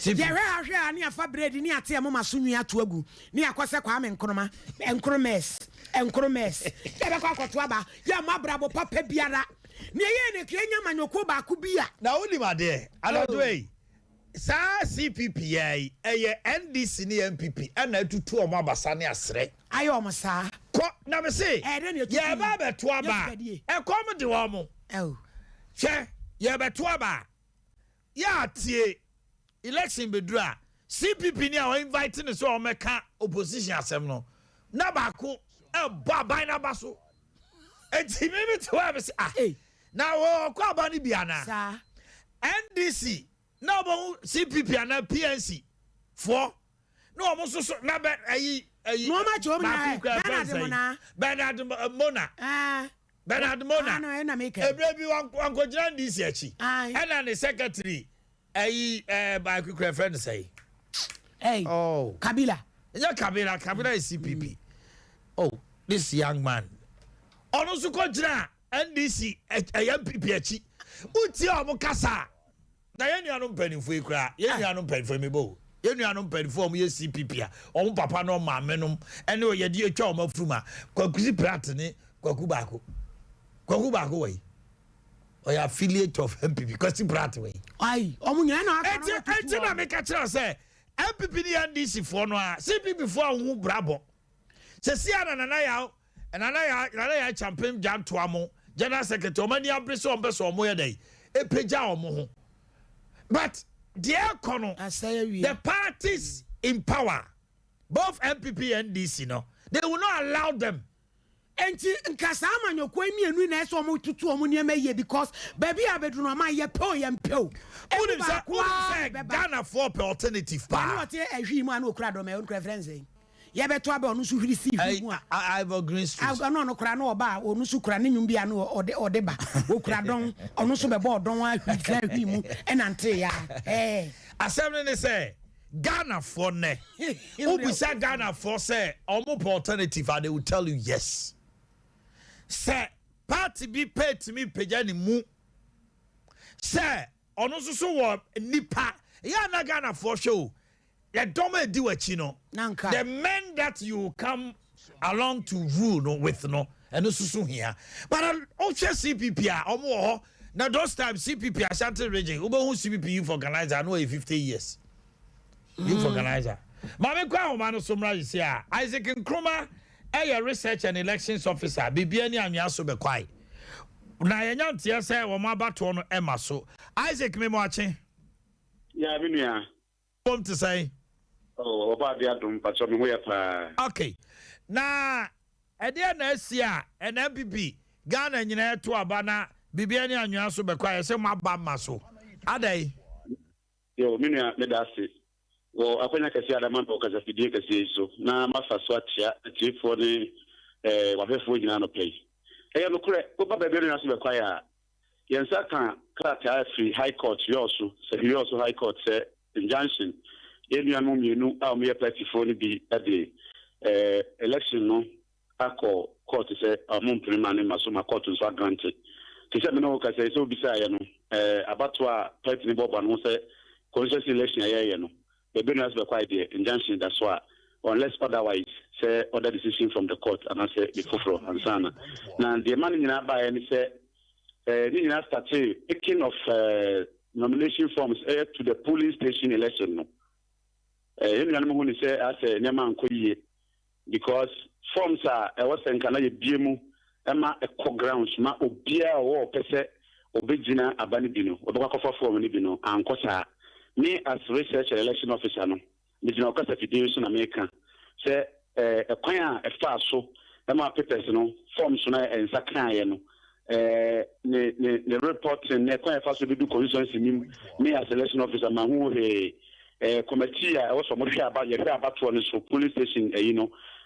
ye hwe ani afa bread ni ate am masonwu ato agu ni akose kwa me nkromes ye be kwa akoto aba ye mabrabo papa biara ni ye ne krenya manyoko ba ku bia na oni made aladoi sa CPP ye NDC ni MPP ana tutu o mabasa ne asre ayo mo sa ko na me se ye ba beto aba e kom de wo mo che ye beto aba ya tie election bedura CPP ni a invite ne so o meka opposition asem no na ba ko e ba na ba so enti me to am say na wo ko aba ni bia na sa NDC na bo CPP ana PNC for no mo so na be ayi no ma cho na Bernard Mona Bernard Mona no na make ebre bi wan ko jira NDC achi and the secretary by quick friend say Kabila Kabila is CPP. Oh, this young man ono su ko jira NDC MPP achi uti o mo kasa na ye nuanom panifo ikura ye nuanom panifo mebo ye nuanom panifo mo ye CPP a o papa no ma menom ene o ye de atwa o mafuruma kwakusi prat ne kwaku baako we o ya affiliate of MPP because prat we ai o mo nyana no aka no na make kira say MPP ni NDC for no a CPP for hu brabo se si anana ya champion jam to amo general secretary o mani abre so ombe so mo ye dai epeja o mo ho but dear kono the parties in power both MPP and NDC no they will not allow them enti nkasa amanyoko emienu na eso mo tutu omo niam ye because baby abedu no ma ye mpeo who say Ghana for alternative pa what ehwi mu ana okura do me okura friends ye beto aba onu su hiri si hu a I've green street no no kura no oba onu su kura ne nwum bia no ode ba okura don onu su be bo don wa hwi mu enante ya assembly ne say Ghana for ne who say Ghana for say omo alternative and they will tell you yes say party be paid to me pejani mu say ono so wo nipa ya na Ghana for show ya doma di wachi no the men that you come along to rule no with no and so here but CPP omo now those times CPP Ashanti region who CPP youth organizer no 50 years youth organizer mame kwa o mano somra you say Isaac Nkrumah research and elections officer bibia ni anwa so be kwai na yenya ntia say wo mabato no ema so Isaac memo ache ya binua come to say oba dia dum pacho me ho ya pa okay na Adea na asia NMPP Ghana nyina to aba na bibia ni anwa so be kwai say maba ma so adai yo minua me da se wo akwanya kasi adama ndo kaza fidie kasi so na mafa so atia atifo ne wabefo nyina no pay no kure oba bebe no aso be kwa ya yensa kan krata free high court yoso high court say injunction yenu anu mienu a me party fo ni bi ade election no akọ court say amon primane maso ma court so granted ti se me no ka say so bisa ya no abato a party ni boba no say constituency election ya no bebe no aso be kwa ide injunction that's why unless otherwise say other decision from the court and I say before and sana now the man in ba any say ni na start taking of nomination forms to the polling station election no you know mo ni say as nyama nkoyie because forms are was nkana ye biemu ema eco grounds ma obia wo pese obegina abani bi no obekwa form ni bi no ankosa me as research election officer no mijina okasa federation America say kwan a efa so ema papers no forms na ensa kan ye no ne reporting ne kwan efa so bi do constituency me as election officer ma hu committee a was mo hwe aba ye hwe aba to no so police station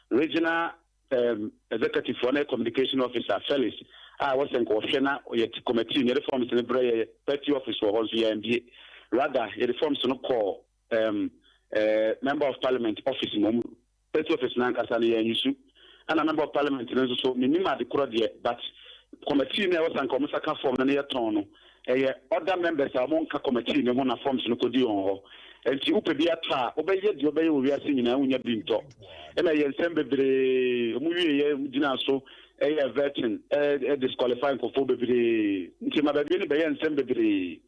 regional executive for communication officer Felix was en ko hwe na ye committee ne reforms ne bre party office for also ye MBA rather ye reforms no call member of parliament office mom party office na kasa na ye issue and a member of parliament no so minima de kro de but committee na was an ko musaka form na ye ton no other members are mon ka committee ne ho na forms no kodi on ho enti upe bi ata obeye de obeye wo wiase nyina unya bi nto e na ye nsem bebre mu wie ye gina so vetting disqualifying ko fo bebre nti ma bebre ne be ye nsem bebre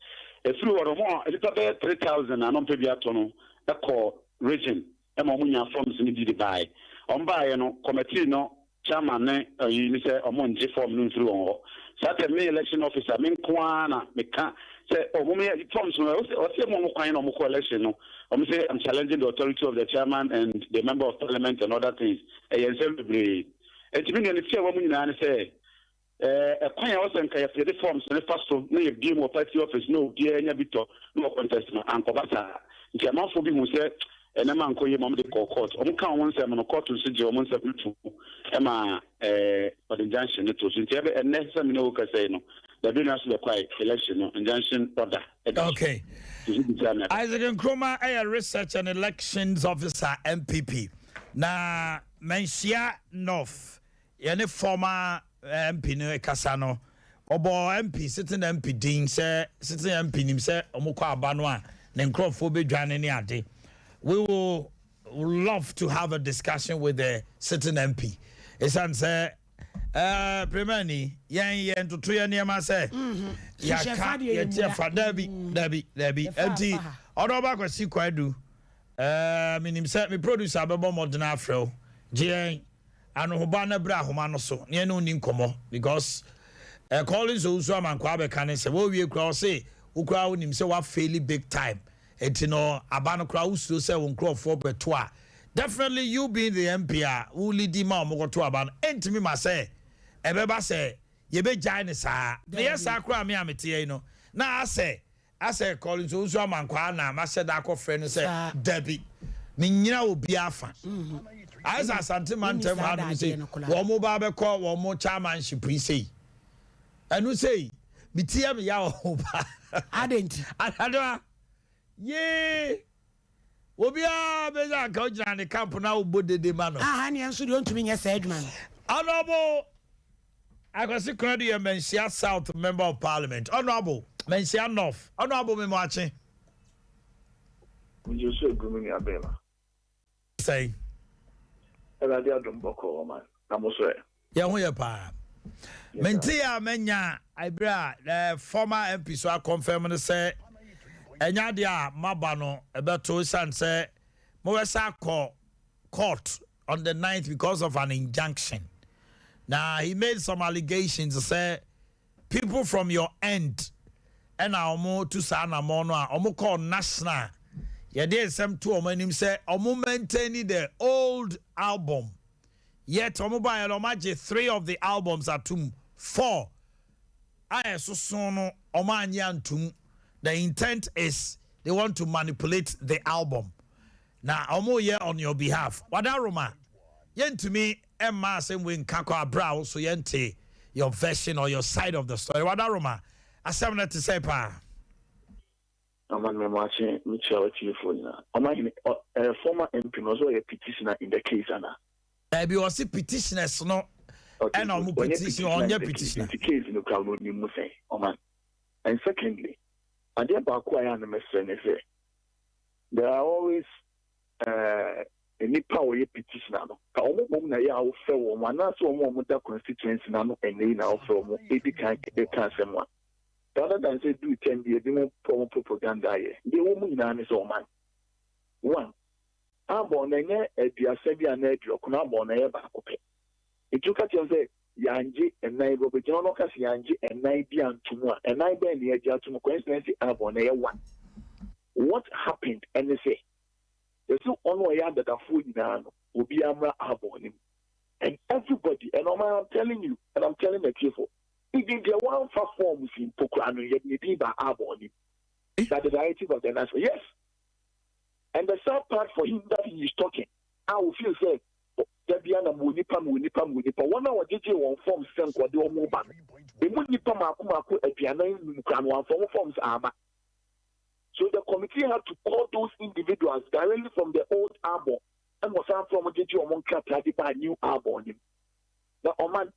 e furu woro mo e ta be 3000 na no pe bi ato no e ko region e mo munya forms ni di buy on buy no committee no chairman ne yi say omo nje form no through on sata me election officer me kwana me ka say omo me forms no o say mo kwan no mo election no omo say I'm challenging the authority of the chairman and the member of parliament and other things e yen say be e ti me ne tie wo mo nyina ne say kwan o say nka ye the forms ne fasto na ye bi mo party office no bi enya bito no contest no ankobasa nti amanfo bi hu say ene man ko ye mom de court o kan won say mo court so je o mo say bitu e ma for the injunction to so nti e ene say me no ka say no the business the quite election no injunction order okay Isaac Nkrumah a research and elections officer MPP na mensia north any former MP no kasa no obo MP sitting MP din say sitting MP nim say omukọ aba no a ne nkrofo bedwane ne ade. We will love to have a discussion with the sitting MP. It's answer Primani, yan to 2 years say, Debbie, empty. Odoba ko si kwadu. Minim set me producer abebo modern afro. Jien anu hoba na bra homa no so. Ne no nin komo because calling so man kwa be kan say wo wie kra say wo kra wo nim say wa fairly big time. Etino abano kra uso say won crofo beto a definitely you being the MP who lead ma mo to abano entimi ma say ebeba say ye be jai ne sa na yes akra me amete no na ase calling so uso man kwa na ma say da akọ friend say Debbie me nyina obi afa as asante man tem ha no say wo mo ba be call wo mo chairmanship say anu say bitia me ya o ba adenti adwa ye obia beja ka ojina ne camp na obodede ma no aha ne enso de ontumi nya sa adwuma no honorable akwasi kredi ye mensia south member of parliament honorable mensia north honorable me moache you so gumini abema say Adea Dumboko man namoso ye ho ye pa mentia menya ibra the former MP so confirm no say enya dia mabano ebeto san say mo wesa court on the 9th because of an injunction. Now he made some allegations to say people from your end and omo to sana mono omo call national ye dey some two omo say omo maintain the old album yet omo buy omaje 3 of the albums atum 4 aye so no omo anya antum. The intent is they want to manipulate the album. Now, omo here on your behalf. Wadaruma, yen to me Emma same when Kako brow so yente your version or your side of the story. What Roma? Asem na to say pa. I'm watching Michelle telephone now. Omanhene former MP was a petitioner in the case Anna. There be was petitioners no and on petition on your petitioner. The case in the crowd no you say Oman. And secondly, Adea Akye Abia there are always any power petitioner no. Ka omo mom na ya wo fe wo man na so omo da constituency na no ene na wo fe wo e bi kan asem wa. Rather than say do 10 years, they won't promote propaganda. They won't mean so man. One, I'm born a dear Sebi and Edio, Kunabon a bacope. It took at you say Yanji and Naibo, but you know, Yanji and Naibian to one, and I been the idea to coincidentally Arbon a one. What happened? And they say, there's no only that a food now will be Amra Arbon. And everybody, and I'm telling you, and I'm telling the people. Even the one for forms in Pokrano, yet maybe by Arboni. That the directive of the national. Yes. And the sad part for him that he is talking, I will feel say, Debiana Munipa. 1 hour DJ one form sent what the Omoba. The Munipa Makumaku at Piano one forms armor. So the committee had to call those individuals directly from the old Arbor and was out from a DJ Omonka Plati by new Arboni. Now, Oman.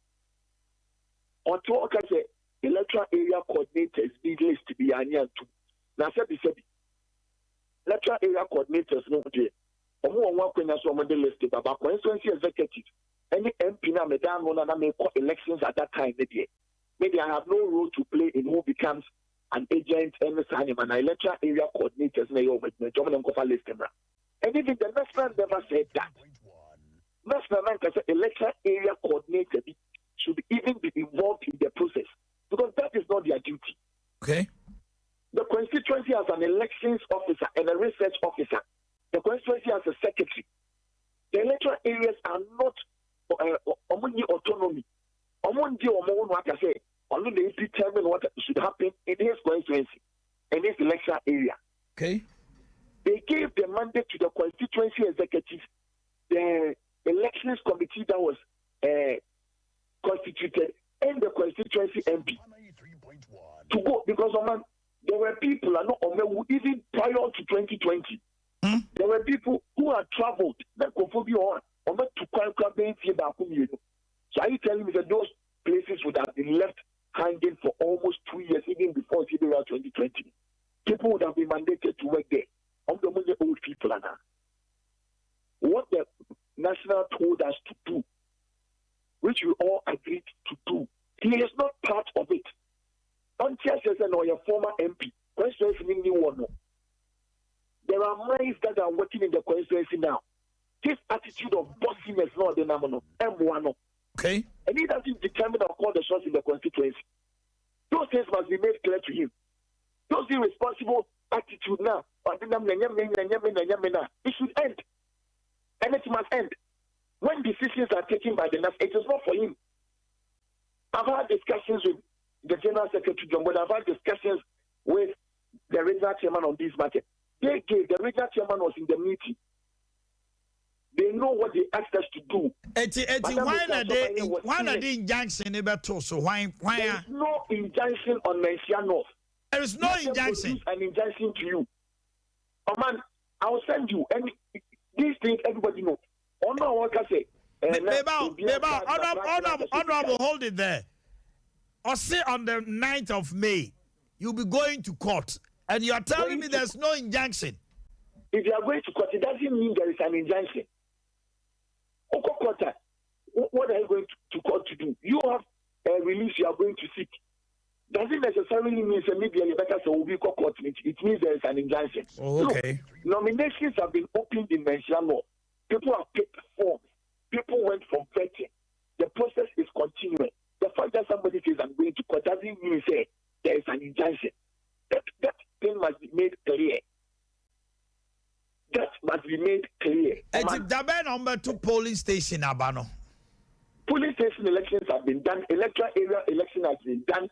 On talk as a electoral area coordinators need list to be anian to. Now said electoral area coordinators no day. Omo one when as one the list but constituency executive. Any MP na me down one and may call elections at that time maybe I have no role to play in who becomes an agent and an electoral area coordinators na yo me job them cover list them. And even the national never said that. National man can say electoral area coordinator should even be involved in the process because that is not their duty. Okay. The constituency has an elections officer and a research officer. The constituency has a secretary. The electoral areas are not autonomy. Only they determine what should happen in his constituency, in his election area. Okay. They gave the mandate to the constituency executive, the elections committee that was constituted and the constituency MP to go because there were people who even prior to 2020 there were people who had traveled that to so are you telling me that those places would have been left hanging for almost 2 years even before 2020? People would have been mandated to work there. The old people are now. What the national told us to do, which we all agreed to do. He is not part of it. Until your former MP, constituency one. There are minds that are working in the constituency now. This attitude of bossiness, not the number M1. Okay. And he doesn't determine or call the shots in the constituency. Those things must be made clear to him. Those irresponsible attitude now, it should end. And it must end. When decisions are taken by the NAF, it is not for him. I've had discussions with the General Secretary John, but I've had discussions with the regional chairman on this matter. The regional chairman was in the meeting. They know what they asked us to do. Why are they injunction so why there is no injunction on Nigeria North. There is no injunction. An injunction to you. Oh man, I will send you and these things everybody knows. Honorable, hold it there. Or say on the 9th of May, you'll be going to court, and you are telling me there's no injunction. If you are going to court, it doesn't mean there is an injunction. What are you going to court to do? You have a release you are going to seek. Doesn't necessarily mean maybe better so will be court. It means there is an injunction. Oh, okay. Look, nominations have been opened in Nigeria law. People have picked forms. People went for vetting. The process is continuing. The fact that somebody says I'm going to court doesn't mean say there is an injunction. That thing must be made clear. That must be made clear. Number 2 polling station, Abano. Polling station elections have been done. Electoral area election has been done.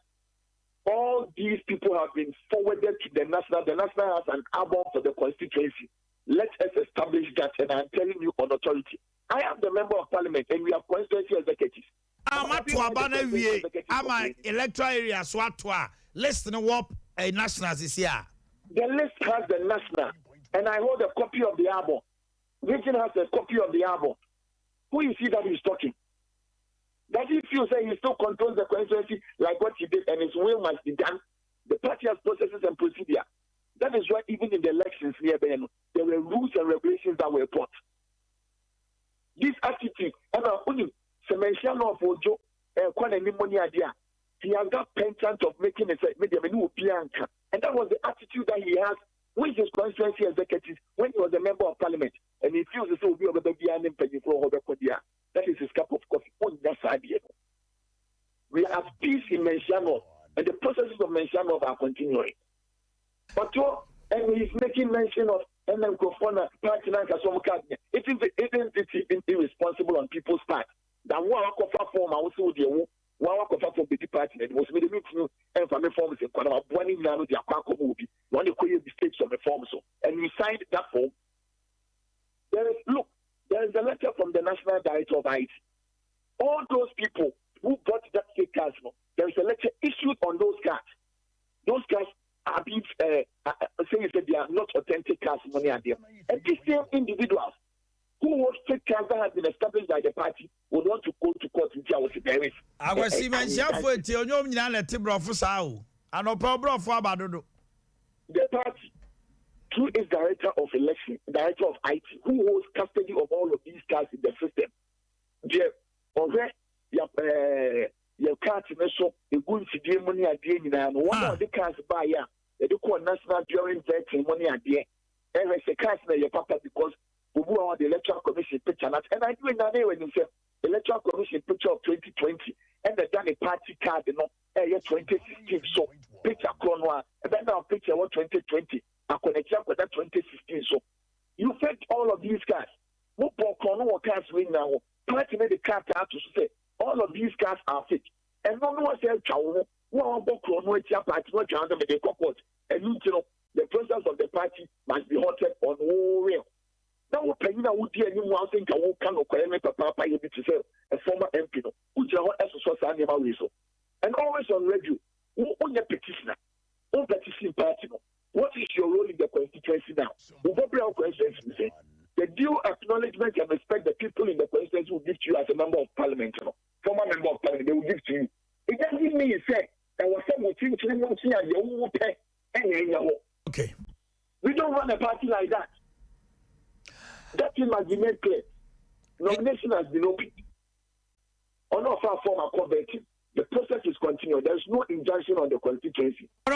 All these people have been forwarded to the national. The national has an album for the constituency. Let us establish that, and I'm telling you on authority. I am the member of parliament and we have constituency executives. I'm at Wabana Wie. I'm an electoral area Swatwa. List no wop a national this year. The list has the national, and I hold a copy of the album. Region has a copy of the album. Who is he that he's talking? Does he feel say he still controls the constituency like what he did and his will must be done? The party has processes and procedure. That is why even in the elections near Beno, there were rules and regulations that were put. This attitude, and only Sementia law for Joe, money idea. He has that penchant of making a new pianka. And that was the attitude that he has with his constituency executive when he was a member of parliament. And he feels as though we are going to be an impediment for Hobekodia. That is his cup of coffee. We have peace in Mensiano, and the processes of Mensiano are continuing. But and he's making mention of Microphone, Platinum, isn't it irresponsible on people's part? That one form also the one for the party and was made a meeting and from reforms in Quana, one in Nano, the Aquaco movie, one of the mistakes of reforms. And we signed that form. There is a letter from the National Director of IT. All those people who bought that fake cards, there is a letter issued on those cards. Those cards are being saying that they are not authentic cards, money are there. And these same individuals who was fake cards that has been established by the party would want to go to court and tell us there is. I was even for it, you know, Tibro for Sao. I know problem for Abadodo. The party, through its director of election, director of IT, who holds custody of all of these cards in the system, your cards in the shop, a good to money again, and one of the cards by ya, the national during vetting money again. And it's a card your papa because we want the electoral commission picture. And I do it now when you say electoral commission picture of 2020, and they done a party card, you know, 2016. So picture Cronwa, and then now picture what 2020. I connect up with that 2016. So you fed all of these cards. What Crono cards win now? Party made the card out to say all of these cards are fake. And no one says, Chow, one Crono, party, what you under the court. And you know, the process of the party must be halted on all real. Now, Penina would be anyone think I won't come to Papa to say a former MP, which are also animal reason. And always on radio, who on your petitioner, who petition party. What is your role in the constituency now? The due acknowledgement and respect the people in the constituency will give to you as a member of parliament, former member of parliament, they will give to you. It doesn't mean say there was some thing to them and you won't pay any. Okay. We don't run a party like that. That thing must be made clear. Nomination has been opened. On our former convention. The process is continuing. There is no injunction on the constituency. The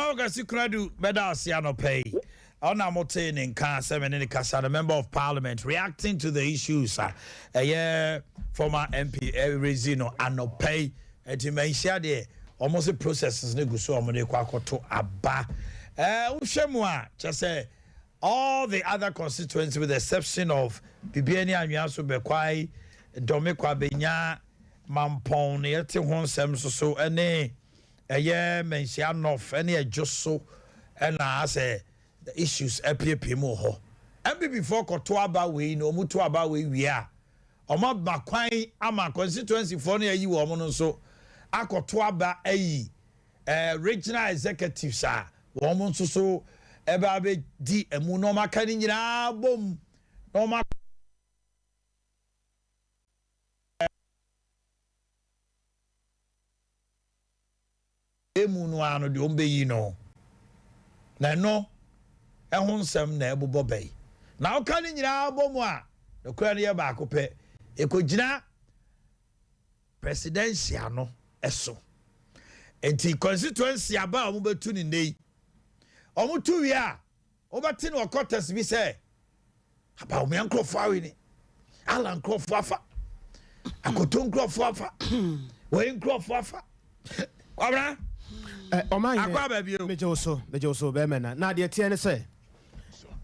member of parliament reacting to the issues. Former MP Rezino Anopay Etimensia de almost processes neguso amone kwakoto aba. Ushemwa just say all the other constituencies with the exception of Bibiani Anyaso Bekwai, Domekwa Benya. Mampon yete ho nsem so ene mensia nof ene adwoso na ase the issues appear mo ho and before koto aba we no muto aba we wia omo bakwan ama constituency for na yi wo mo no so akoto aba ayi regional executives a wo mo so eba be di emu no maka ni nyina bom no maka emu no ano de ombe yi no na no ehun nsem na ebubo bai na oka ni nyina abomu a no kura ne ba akopɛ ekogina presidential no eso enti constituency aba omu betu ni nei omu tu wi a obati no quarters bi sɛ aba omu yankrofo awi ni ala nkrofo afa akoto nkrofo afa we nkrofo afa obra Omanhene meje so be mena na de tie ne se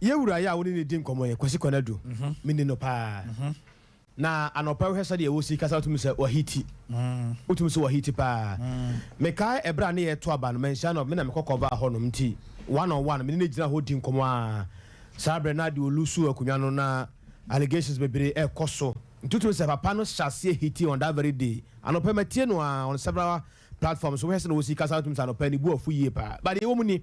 yewura ya woni ne din komo ye kwasi konadu mini no pa na anopa we hwese de wosi kasa tumi se wahiti utumi se wahiti pa me kai ebra ne ye to aba no mention of me na me kokoba ho no mti one on one me ne gina ho din komo a sabre na de olusu akunwa no na allegations bebere e koso Tutu se papa no shase hiti on that very day. Anope metie no on several platforms so we say no si kasa tum sa no pa ni bu afu yie pa. But e wo mu ni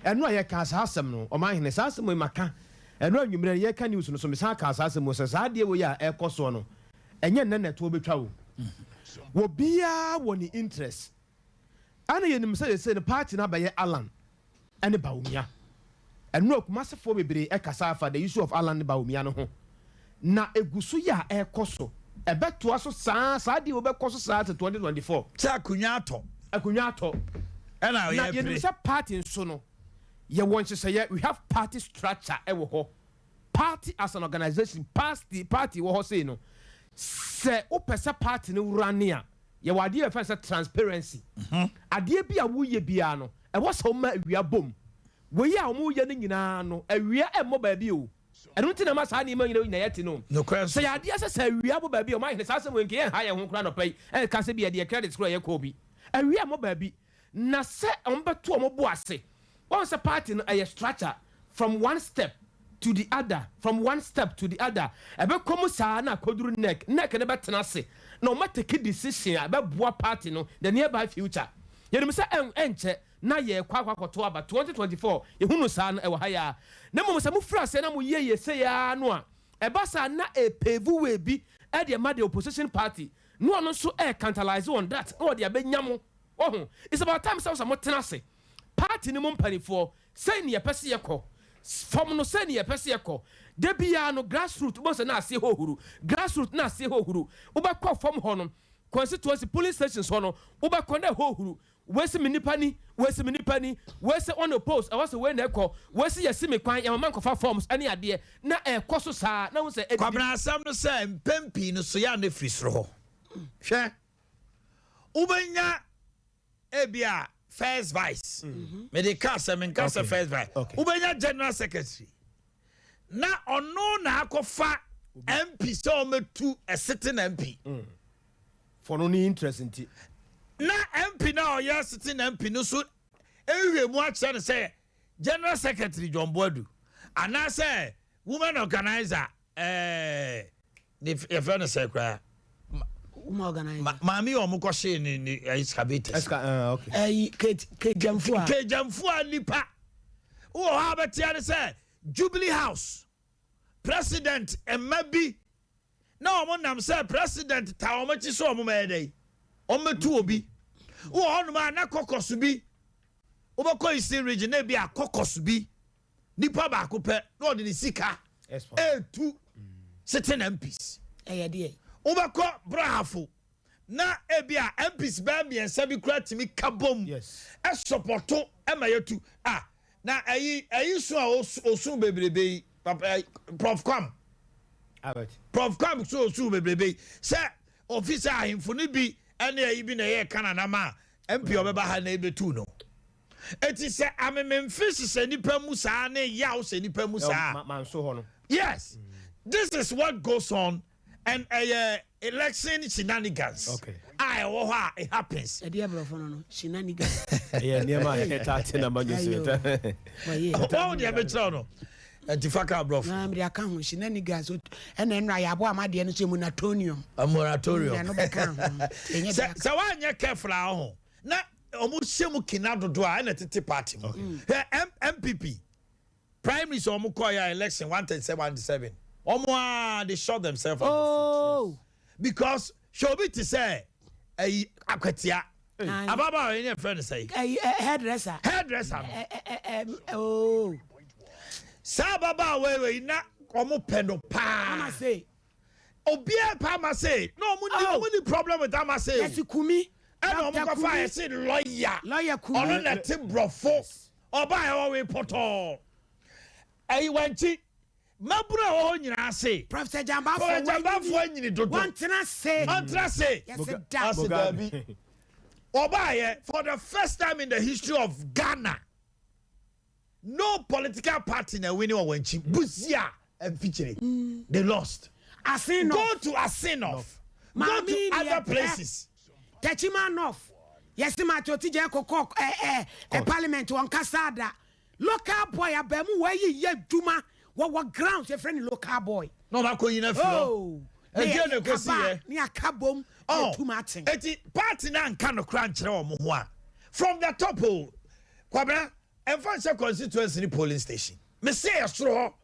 eno ye ka sa asem no Omanhene sa asem e maka. Eno anwumre ye ka news no so me sa ka sa asem mo se sa de wo ya e koso no. Enye nne to betwa wo. Wo bia wo ni interest. Ana ye nim say the party na ba ye Alan ene Baumia. Eno akumasefo bebre e kasa afa the issue of Alan Baumia no ho. Na egusu ya ekoso ebeto aso saa de obekoso saa 2024 sa akunya ato na ye ni say party nso no ye won say we have party structure e wo ho party as an organization party wo ho say no se opesa party no urania ye wade e fa say transparency ade bia wo ye bia no e wo so ma awia bom wo ye a wo ye no nyina no awia e mo ba bi o eno ntina ma saa ni ma nyina yeti no so ya de asa sa awia bo ba bi o ma hene saa se wenke ye ha ye ho kra no pai e ka se bia de credit score ye ko bi awia mo ba bi na se ombeto mo bo ase one say party no a structure from one step to the other ebe komu saa na koduru neck ne be tena se na o ma take decision ebe boa party no the nearby future ye nim se enche na ye kwakwakoto aba 2024 ye hunu saa no e wo ha ya na mo se mo fra se na mo ye se ya no a eba sa na e pevu we bi e de ma the opposition party no no so e capitalize on that o de abanyamo oh it's about time so mo tena se party ni mo mpanifo say ne ye pese ye ko from no say ne ye pese ye ko de bia no grassroots bo se na ase hohuru grassroots na ase hohuru wo ba ko from ho no constituency police stations ho no wo ba ko na hohuru wesi minipani wesi on the post I was when they call wesi yesi me kwan ya man kofa forms ani ade na e koso saa na wo se kwabra asam no se mpempi no so ya na frisro ho hwe ubenya ebia first vice medical first vice ubenya general secretary na ono na akofa MP so metu a sitting MP for no interest in it. Na MP na oya sitting MP no so ewe mu acha ne say general secretary John Boadu and I say woman organizer if you say kra woman organizer mami o mu ko she ni excavators okay kejamfu anipa wo ha betia ne say Jubilee House president emabi na o mo nam say president ta o mo chi so o mo medai o metu obi wo honuma na kokosu bi wo be ko Eastern region na bi akokosu bi nipa ba ko pe na o de sika e2 sitting MPs de wo be ko brahafo na e bi MPs ba mi ensa bi kura timi kabom e supporto e ma yetu na ayi so a osun bebrebe prof com so osun bebrebe say officer ahimfo ni bi ene ayi bi na ye Canada ma MP obeba ha na ebetu no eti se amememfis se nipa musa na yaw se nipa musa man so ho no yes this is what goes on and election shenanigans okay it happens Adea brofo no shenanigans niema hetati na manuseta oh dia betra no antifaka brofo na me aka ho shenanigans ene nra ya abo amade no so moratorium no be kan se wanye careful ho na omo shemu kina dodo a na tete party mo MPP primaries omo koya election 137 omo they shot themselves because shobi to say akwatia ababa any friend say hairdresser sa baba we na omo pendo pa ama say obia pa ma say no omo ni problem with that ma say yes kumi and omo ko fa say lawyer kumi ono na te brofo oba e we poto wanchi mabura ho nyina ase Professor Jambafo nyini dodo wantena say yes dabi oba for the first time in the history of Ghana no political party na winning or wanchi busia and featuring they lost go to Asinof go to other places Techimanof yes ma choti je kokok parliament won kasada local boy abemu we ye duma what grounds your friend local boy no ma ko yina filo Again no kwesi ye. Ni akabom too much. Eti party na nka no kra nkyere omo ho a. From the top Kwabra Enfanse constituency ni polling station. Me say esoro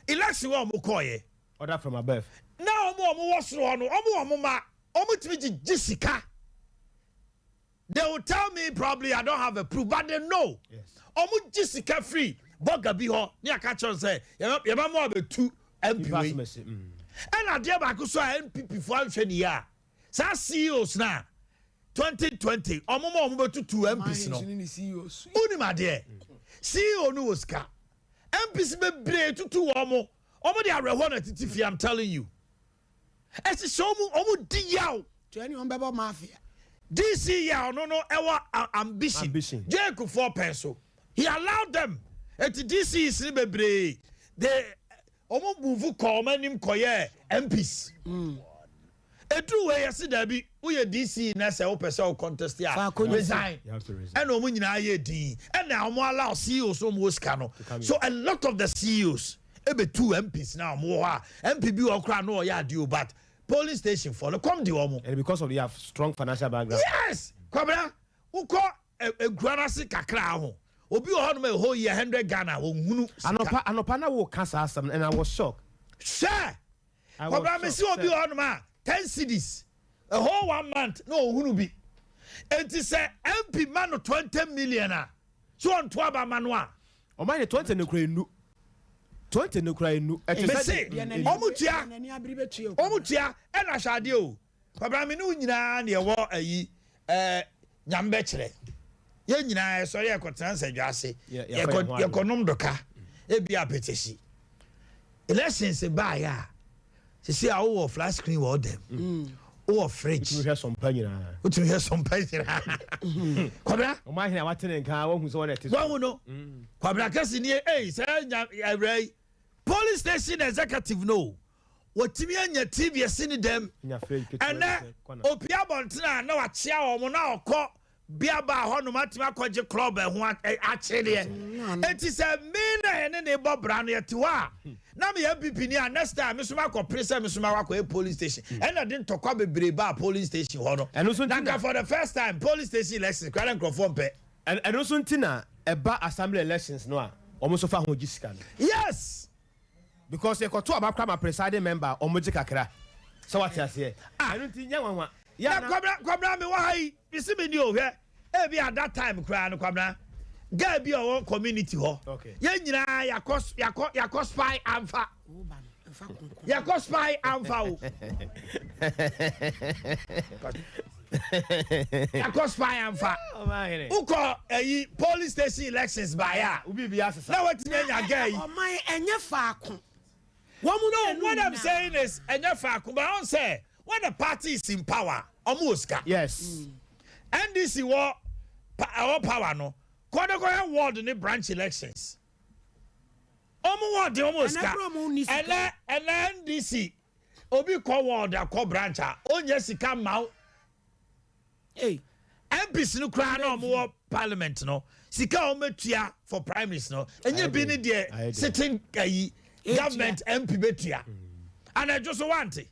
election wa omo koye. Order from above. Now omo wasoro no omo ma omo timi jisika. They will tell me probably I don't have a proof, but they know. Yes. Omo jisika free. Boga bi ho. Ni aka chon say ye ma mo be 2 MP. And Adea Akye so MPP for anhwe ya. Sa CEOs na 2020 omo be 2 MPs no. Uni ma de. CEO no Oscar. MPs be bre tutu omo de areho na titifi, I'm telling you. Esi so omo di yaw. To anyone beba mafia. DC yaw no ewa ambition. Jake 4 peso. He allowed them. At DC is ni bebre. They omo move call manim koye MPs. Etu we yesi dabi uye DC na se opese contest ya resign. You have to resign. And omo nyina ye din. And now omo allow CEOs omo Oscar no. So a lot of the CEOs ebe 2 MPs now mo ha. MP bi okra no ya dio, but polling station for no come di omo. And because of they have strong financial background. Yes. Kwabra uko egranasi kakra ho. Obi o no me ho ye 100 Ghana wo hunu. Anopa na wo kasa asam, and I was shocked. Sure. Kwabra me si obi o no ma 10 cedis. A whole 1 month no hunu bi. And it say MP man 20 million ah. So on to aba manwa. O man 20 no kra nu. 20 no kra nu. Omutia e na hwade o. Kwabra me no nyina na ye wo ayi nyambe kire. Ye nyina so ye kwotran sadwase. Ye konom doka. E bia petesi. Elections ba ya. Se see our flat screen with them. Oh, fridge. We hear some nyina. We hear some nyina. Kwabra? Omanhene watene nka wo hu so na teso. Wo no. Kwabra kasi ni say nya police station executive no. Wotimi anya TV sini dem. And opia bontina na wa chia wo na okọ biaba ho no matima kwaje club ho achede. It is a me na ene ne bobra no yete wa. Na me MPP ni next time me so makọ pressure me so makọ police station. And I didn't talk about bebreba police station ho no. Na for the first time police station elections kwara nkrofo mpe. And also ntina eba assembly elections no a omo so fa ho gisika no. Yes. Because they got two about my presiding member or Mojika Kra. So what I say? I don't think one. Yeah, Kwabra me why you see me new here. Be at that time cry no Kwabra. Get be your own community ho. Okay. Ye nyina ya cost spy amfa. Ya cost spy amfa. Ya cost spy amfa. Uko police station elections by ya. Ubi bi asesa. Na what nya guy. O man enye faako. No, what I'm saying is, and but I don't say when the party is in power, almost. Yes. NDC war power no. Kodokoya ward in the branch elections. Almost. And NDC obi ko ward a branch. Onye sika mau. Hey. MPs no cry no more parliament no. Sika ometua for primaries no. And you be in there sitting government MP betia. And I just want it.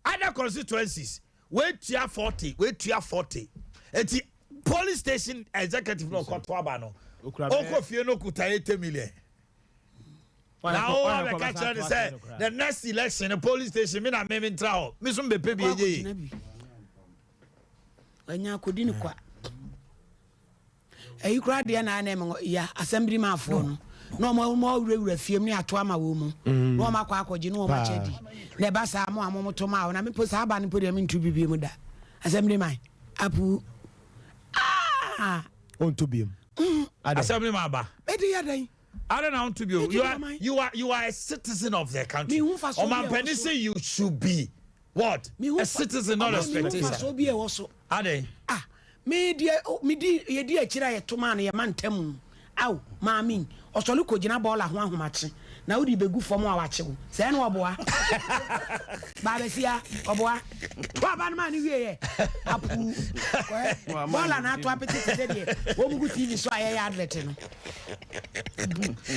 Other constituencies, wait tier 40. And the police station executive no Kotwaba no. Oko fie no kuta 80 million. Now the catcher say the next election the police station me na me ntra. Me so be pay bi eje. Anya kodini kwa. Eyi kura de na na ya assembly man fo no. No more fiem ni ato ama wo mu no ma kwa akwaji no ma chedi na ba sa mo amomoto ma na me po sa aba ni po de me ntu bibie mu da assembly man apu on to be assembly man ba e de ya dan I don't know to be you are a citizen of the country. O man penny say you should be what a citizen not a spectator. So be e wo so ade me di ye di akira ye to ma na ye mantam aw maami osolu ko gina bola ho ahomache na wodi begu fom a wachewo se na oboa ba besia oboa to aba na ma ni wie ye apu bola na to apete te de wo mugu TV so aye ya advert no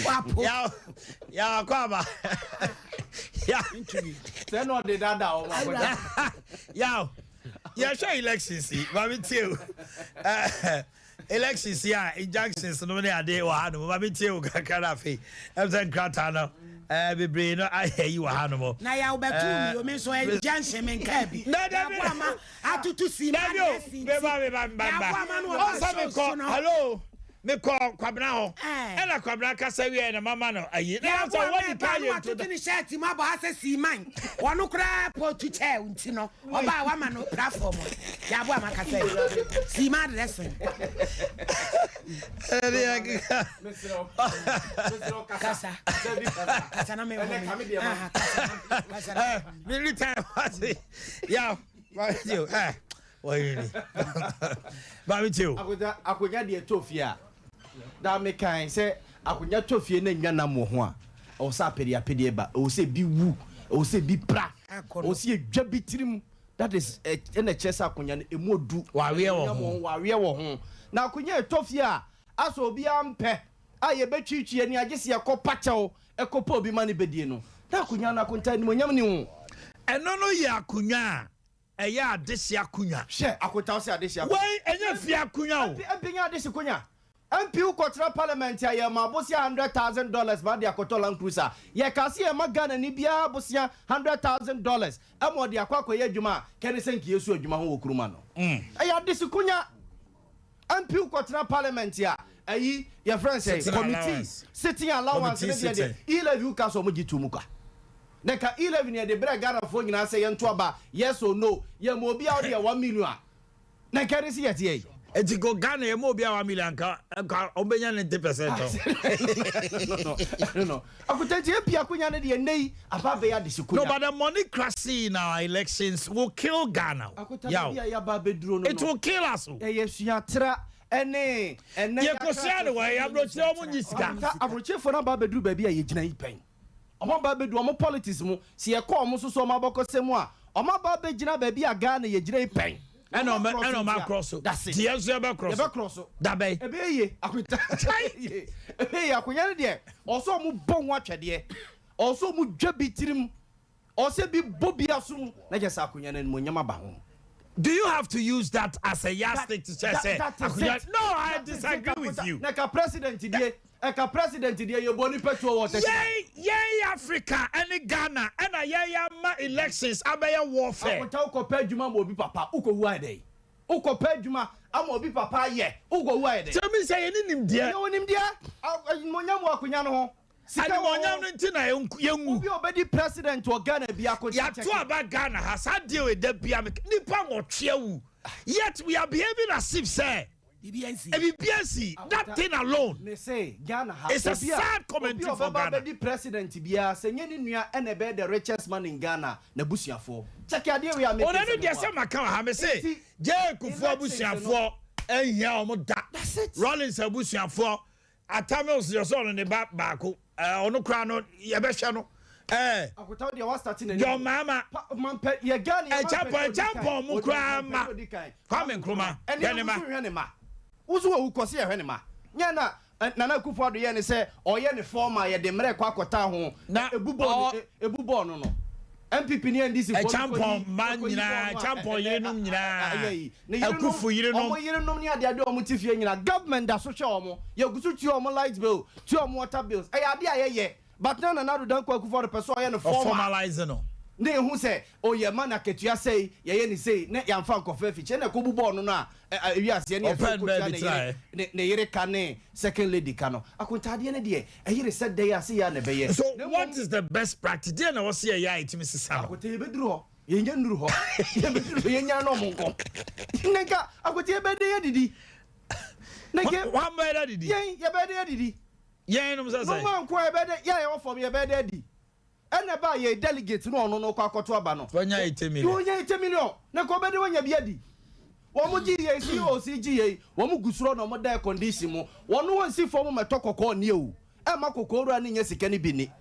apu ya kwaba Yeah. Say no the dada o ma. Yeah. Yeah, sure elections see. Mami tell. Elections yeah, injunctions no dey ade wa ha no. Mami tell kakara fe. Em say krata no. Bebre no I hear you ha no mo. Na ya obetu mi o me so injunction men ka bi. Na ama atutu si ma na si. Hello. Me call kwabna ho e na kwabna kasa wi na mama no ayi na so wadi ka ye to the shirt ma ba ha si man wono kra po tu chair unti no oba wa ma no platform ya bo amakasa si ma dressing kasa kasa na me kasa really time yeah right you why you Mami too akonya de tofia da me kan say akonya tofie na nwa na mo ho a o sa pedi ba o se bi wu o se bi pra o se edwa bi tirim that is na chesa akonya na emodu wawe wo ho na akonya tofia aso obi ampe a ye betwitwie ni agese ekopachew ekopa obi mane bedie no na akonya na akonta ni monyam ni ho eno no ye akonya eya adesi akonya she akota o se adesi akonya wai enya fi akonya o empenya adesi akonya MP Ukotra Parliament ya mabosia $100,000 ba dia koto Land Cruiser ye kasi e magana ni bia bosia $100,000 amo dia kwakwa ye adwuma kene senki yesu adwuma ho wokuruma no ya disikunya MP Ukotra Parliament ya ayi your friends say committee sitting allowance ne dia E-levy ukaso mo gitu muka neka E-levy ne de brega na fo nyina say ye nto aba yes or no ye mo bia o de 1 million na kere si ye tie eti go Ghana e mo bia 1 million ka obenya 90%. No. Akutanti epia kunya ne de nei ababe ya disikunya. No, but the money crashing in our elections will kill Ghana. Akutanti ya babe duro no. It will kill us. Yesuatra ene ye kosia de wa ya broche omo nyisika. Abroche fo na babe duro ba bia ye gina ipen. Omo babe duro omo politics mu si ye ko omo soso omo abokosemu a omo babe gina ba bia Ghana ye gina ipen. Eno ma cross. That's it. Yes, you be cross. You be cross. Dabe. Ebeye akuta. Ebeye akunya ne de. Also mu bon wa twede. Also mu dwabi tirim. Also bi bobia sum na je sa akunya ne mo nyama ba ho. Do you have to use that as a yardstick to just say? No, I disagree with you. Neka president die. Eka president die ye boni petrol water. Yay Africa and Ghana and a ma elections abaya warfare. Akuta ukopa adwuma mo obi papa uko wu ade. Ukopa adwuma ama obi papa ye uko wu ade. Tell me say nim dia. Yo nim dia. Monyam akunya no ho. Sika monyam no ntina yengu. Obi obedi president o Ghana bia ko. Ya to aba Ghana has had deal with the bia nipa mo twewu. Yet we are behaving as if say BBNC, that thing alone. Me say Ghana it's a sad commentary for Ghana. The president bia say nyeni nua ene be the richest man in Ghana na busuafo. Check ade we are making. Onanu dey say maka ha me say je kufu busuafo ehia omo da. Rollins abusuafo Atamils your son in the back ono kra no ye be hwe no akuta dey was starting your mama man pe ye Ghana champion mu kra ma kwame nkruma hwe ne ma uzu wo kwose ye hwe ne ma nya na nana kufu ado ye ne say oye ne former ye de mre kwa akota ho na ebubo no MPP ni NDC champion man nyina champion yerenum nyina akufu yerenum omo yerenum ni ade omo tifie nyina government da so hwe omo ye gusu tu omo light bill tu omo water bills ade ayeye but na do dan kwa akufu person ye no formalize no ne hu se o ye man aketua sei ye ni sei ne ya mfa nkofa fiche na kobu ball no na wi ase ne ne yere kane second lady kano akontade ne de yere said dey ase ya ne beye. So what is the best practice dey na wo se ya itimi sisa akote ye beduru ho ye nya nduru ho ye beduru ye nya no monko nka akote ye bede ye didi nka wa bede didi ye bede ye didi ye no say no man ko ye bede ye form ye bede di ene ba ye delegate no ono no kwa akoto aba no wonya 80 million wonya 80 million na ko bede wonya bia di wo mu gi ye si o si gi ye wo mu gusuro no mo da condition mu wo no won si form meto kokko ne o e ma kokko ru ani nya sika ni bi ni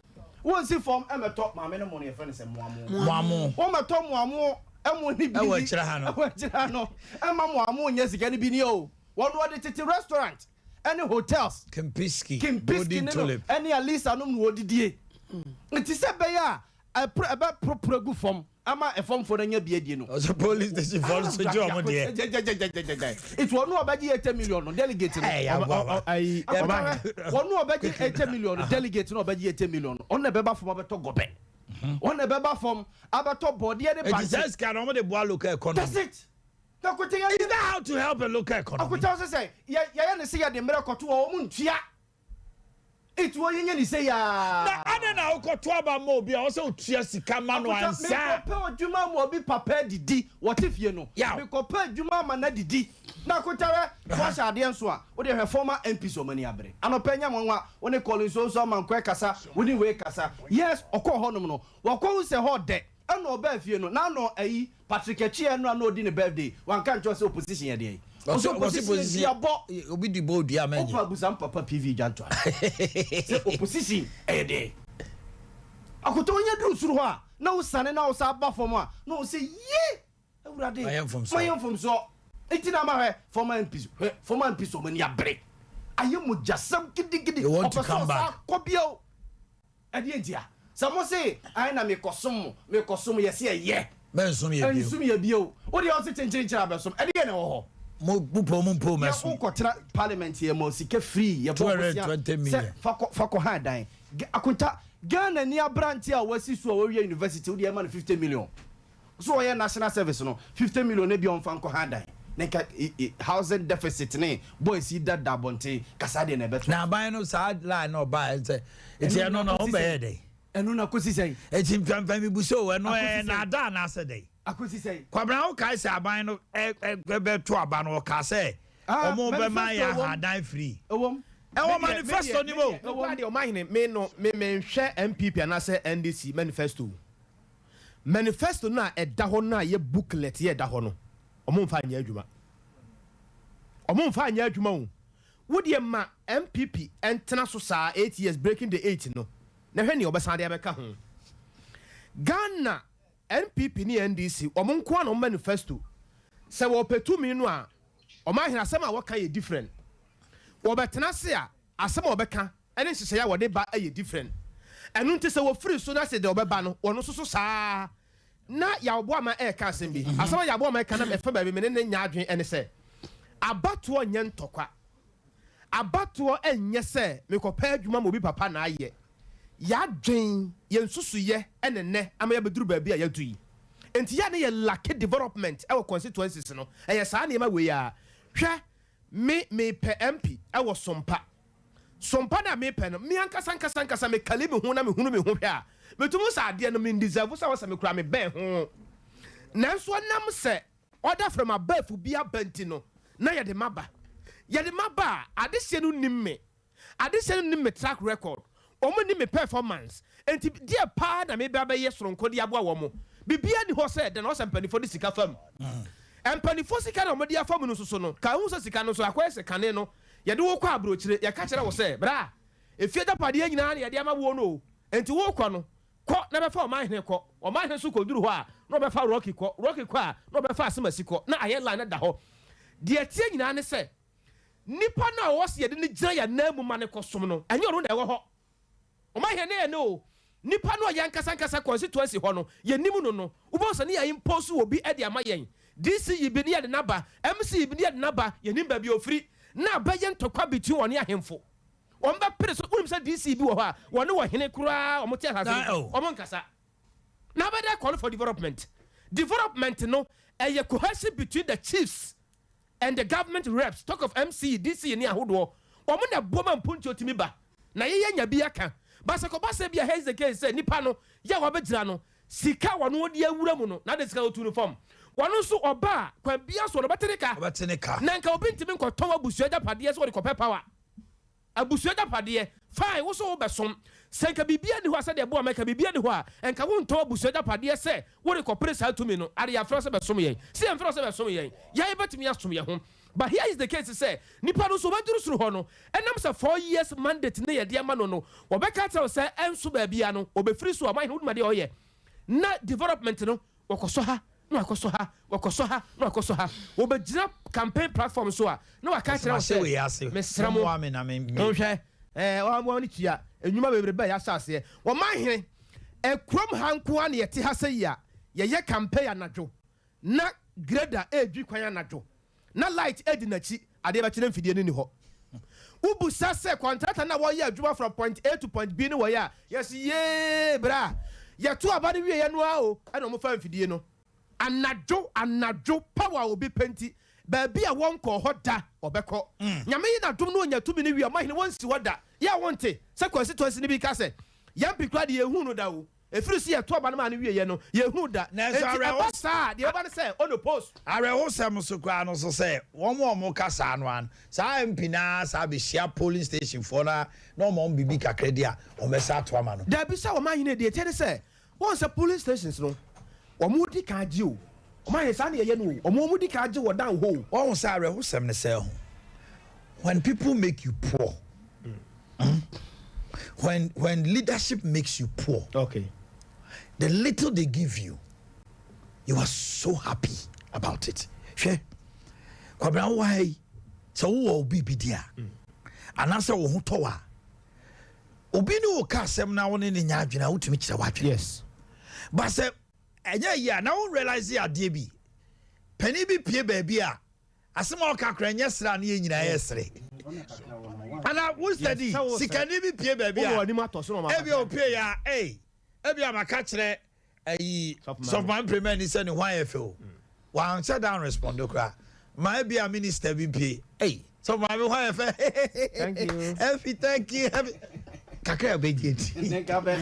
won si form e meto ma me no mo ne fe ne se moamo wo meto moamo e mo ni bi e wa kira ha no e ma moamo nya sika ni bi ni o wo no de tete restaurant any hotels Kimpiski Golden Tulip any at least anum no odidie nti se be ya aba progu form ama a form for the BD no. The police station for the job. It was no about 80 million delegate. One no about 80 million delegate no about 80 million. On the beba from Abato Gobe. On the beba from Abato body and the just can only the boy local economy. That's it. Is that how to help a local economy? I could also say, yeah, see the miracle to a woman. It was you say, I don't know, got to about mobile also just come on and say, Juma will be prepared. Didi, what if you know? Yeah, we compare Juma man Didi. Now, Kotara, wash our dear Swa, or their former MP so many abre. And opinion when they call in so some and Quakasa, when you wake us. Yes, or call Honomo, what calls a hot day. I know Bev, you know, now no a Patrick Chia no dinner birthday. One can't just opposition a day. Also, opposition about be the board, dear man. Papa PV Jantua. Opposition a day. I could only do through her. No son and now Saba for more. No, say, ye. I am from so. 18 hours for my piece, so many a break. I am just some giddy. You want to come back? Copio. At the end, someone say, I am a cosum, yes, yeah. Ben, some a bio. What do you also change about some? At the end, oh. Parliament here, Mosika free, 220 million. Fako had dying. Akuta Ghana near Brantia was University, the man 50 million. So I national service, no 50 million, maybe on Fanco had dying. Housing deficit, boys see that Dabonte, Casadi and a better. Now, buy no side line or buy it's here no bad. And no, could say, it's in family Busso and no, done as a day. I could say, Quabrao Kaisa buying a Tuaban or Casse, or more by my die free. Oh, manifesto anymore. Nobody of mine may share MPP and I say NDC manifesto. Manifesto na a dahona ye booklet ye dahono. Omon fine yajuma. Omon fine yajuma. Would ye ma MPP and Tenasosa 8 years breaking the 8 no? Never knew about Sunday America. Ghana MPP ni NDC omon kwa no manifesto. Se wo petu mi no a Omanhene asema waka ye different. Wo betena se a asema obeka ene hyehyɛ ya wode ba ye different. Enu nte se wo free so na se de obeba no wono so saa na ya obo ama e ka asem bi. Asema ya obo ama e ka na me fa ba bi me ne nya adwen ene se abato nye ntokwa. Abato enye se me kopa adwuma mo bi papa na aye. Ya dwen ye nsusu ye ene ne ama ya beduru ba bi a ya dui. Enti ya ne ye lack development e wo constituencies no. E ye saa ne ma we ya hwɛ me pe MP e wo Sompa na me pe no me ankasa me kale me hu na me hunu me hu hwɛ a metumu sa ade no me deserve sa wasa me kura me ben ho nanso nam se order from above bi abanti no na ye de maba ade se no nim me track record omo ni me performance enti dia pa na me ba ye soronko dia bo awo mo bibia ni ho se de no sempanifo di sika fam empanifo sika na mo dia fam no so no ka hu so sika no so akwese kane no ye de wo kwa abrochire ye ka kire wo se bra efie da pade nyina na ye de ama wo no enti wo kwa no ko na be fa Omanhene ko Omanhene so ko duru ho a no be fa rocky ko a no be fa asemasi ko na aye line da ho de tie nyina ne se nipa na wo se ye de ne gira ya na mu ma ne kosom no enye ro na ewo ho Omanhene ye no nipa no ya nkasa constituency ho no ye nim no wo bo se ne ya impose obi e de ama yen DC yi bi ne ye de naba MC yi bi ne ye de naba ye nim ba bi ofri na ba ye ntokwa bitu woni ahemfo on ba pere so unim se DC bi wo ha woni wo hene kura omo ti asase omo nkasa na ba dey call for development no a cohesion between the chiefs and the government reps talk of MC DC ni ahodo omo na boma mpunti otimi ba na ye nya bi aka ba se ko ba se bia heze ke se nipa no ya wo begira no sika wono odi awura mu no na de sika otu uniform wono so oba kwa bia so no beteneka na nka obi ntimi nkoton abusu agapade so wo de ko power abusu agapade fine wo so wo besom senka bibia ni ho ase de bo ameka bibia ni ho a enka wo nton abusu agapade se wo de ko press out me no are ya fro se besom yen se en fro se besom yen ya betimi asom ye ho. But here is the case say nipa no so baduru suru ho no enam say 4 years mandate ne ye de ama no obeka tell say enso ba bia no obefiri so Omanhene wuduma de oye na development no wakoso ha no wakoso ha obegira campaign platform so a no waka kire say mesramo no hwe woni tia enwuma bebre ba ya sase Omanhene ekrom hanko an yete ha sɛ ya ye campaign anadwo na grader edwi kwan anadwo na light edi nachi ade ba kire mfidie ni ho ubu sase contractor na wo ye adwuma from point A to point B ni wo ya yes ye bra ye to aba ni wie ye no a o ana mo fa mfidie no anadwo power obi penti baabi a won ko hoda obekọ nyame yi na dum no nya tumi ni wi amahene won si hoda ya wonte se constituency ni bi ka se yam pikra de ehunu no da o efiri si ye to aba no ma ni wi ye no ye hu da na so are sa de aba no se on the post are ho sam so kwa no so se won mo kasa no an sa MP na sa be share polling station for na mo bibi kakra dia o me sa to ama no da bi sa o mahene de tede se won se polling stations no o mu di ka ji o my son, you know, Omomudi Kajo or down hole. Oh, Sarah, who's 7 when people make you poor, when leadership makes you poor, okay, the little they give you, you are so happy about it. Sure. Kwabra why so wo be there. And answer wo towa. Obi no o ka sem na woni ne nya adwena wotumi kire wadwena. Yes. But say yeah, now realize the idea be penny be pie baby a asema oka kra nya sra na nyina yesre ana wo study sikani be pie baby a ebi o pie ya ebi amaka kire ayi softman premier ni say ni hwan efo wan shut down respond okra my be a minister be pie so my hwan efo thank you thank you kakra be get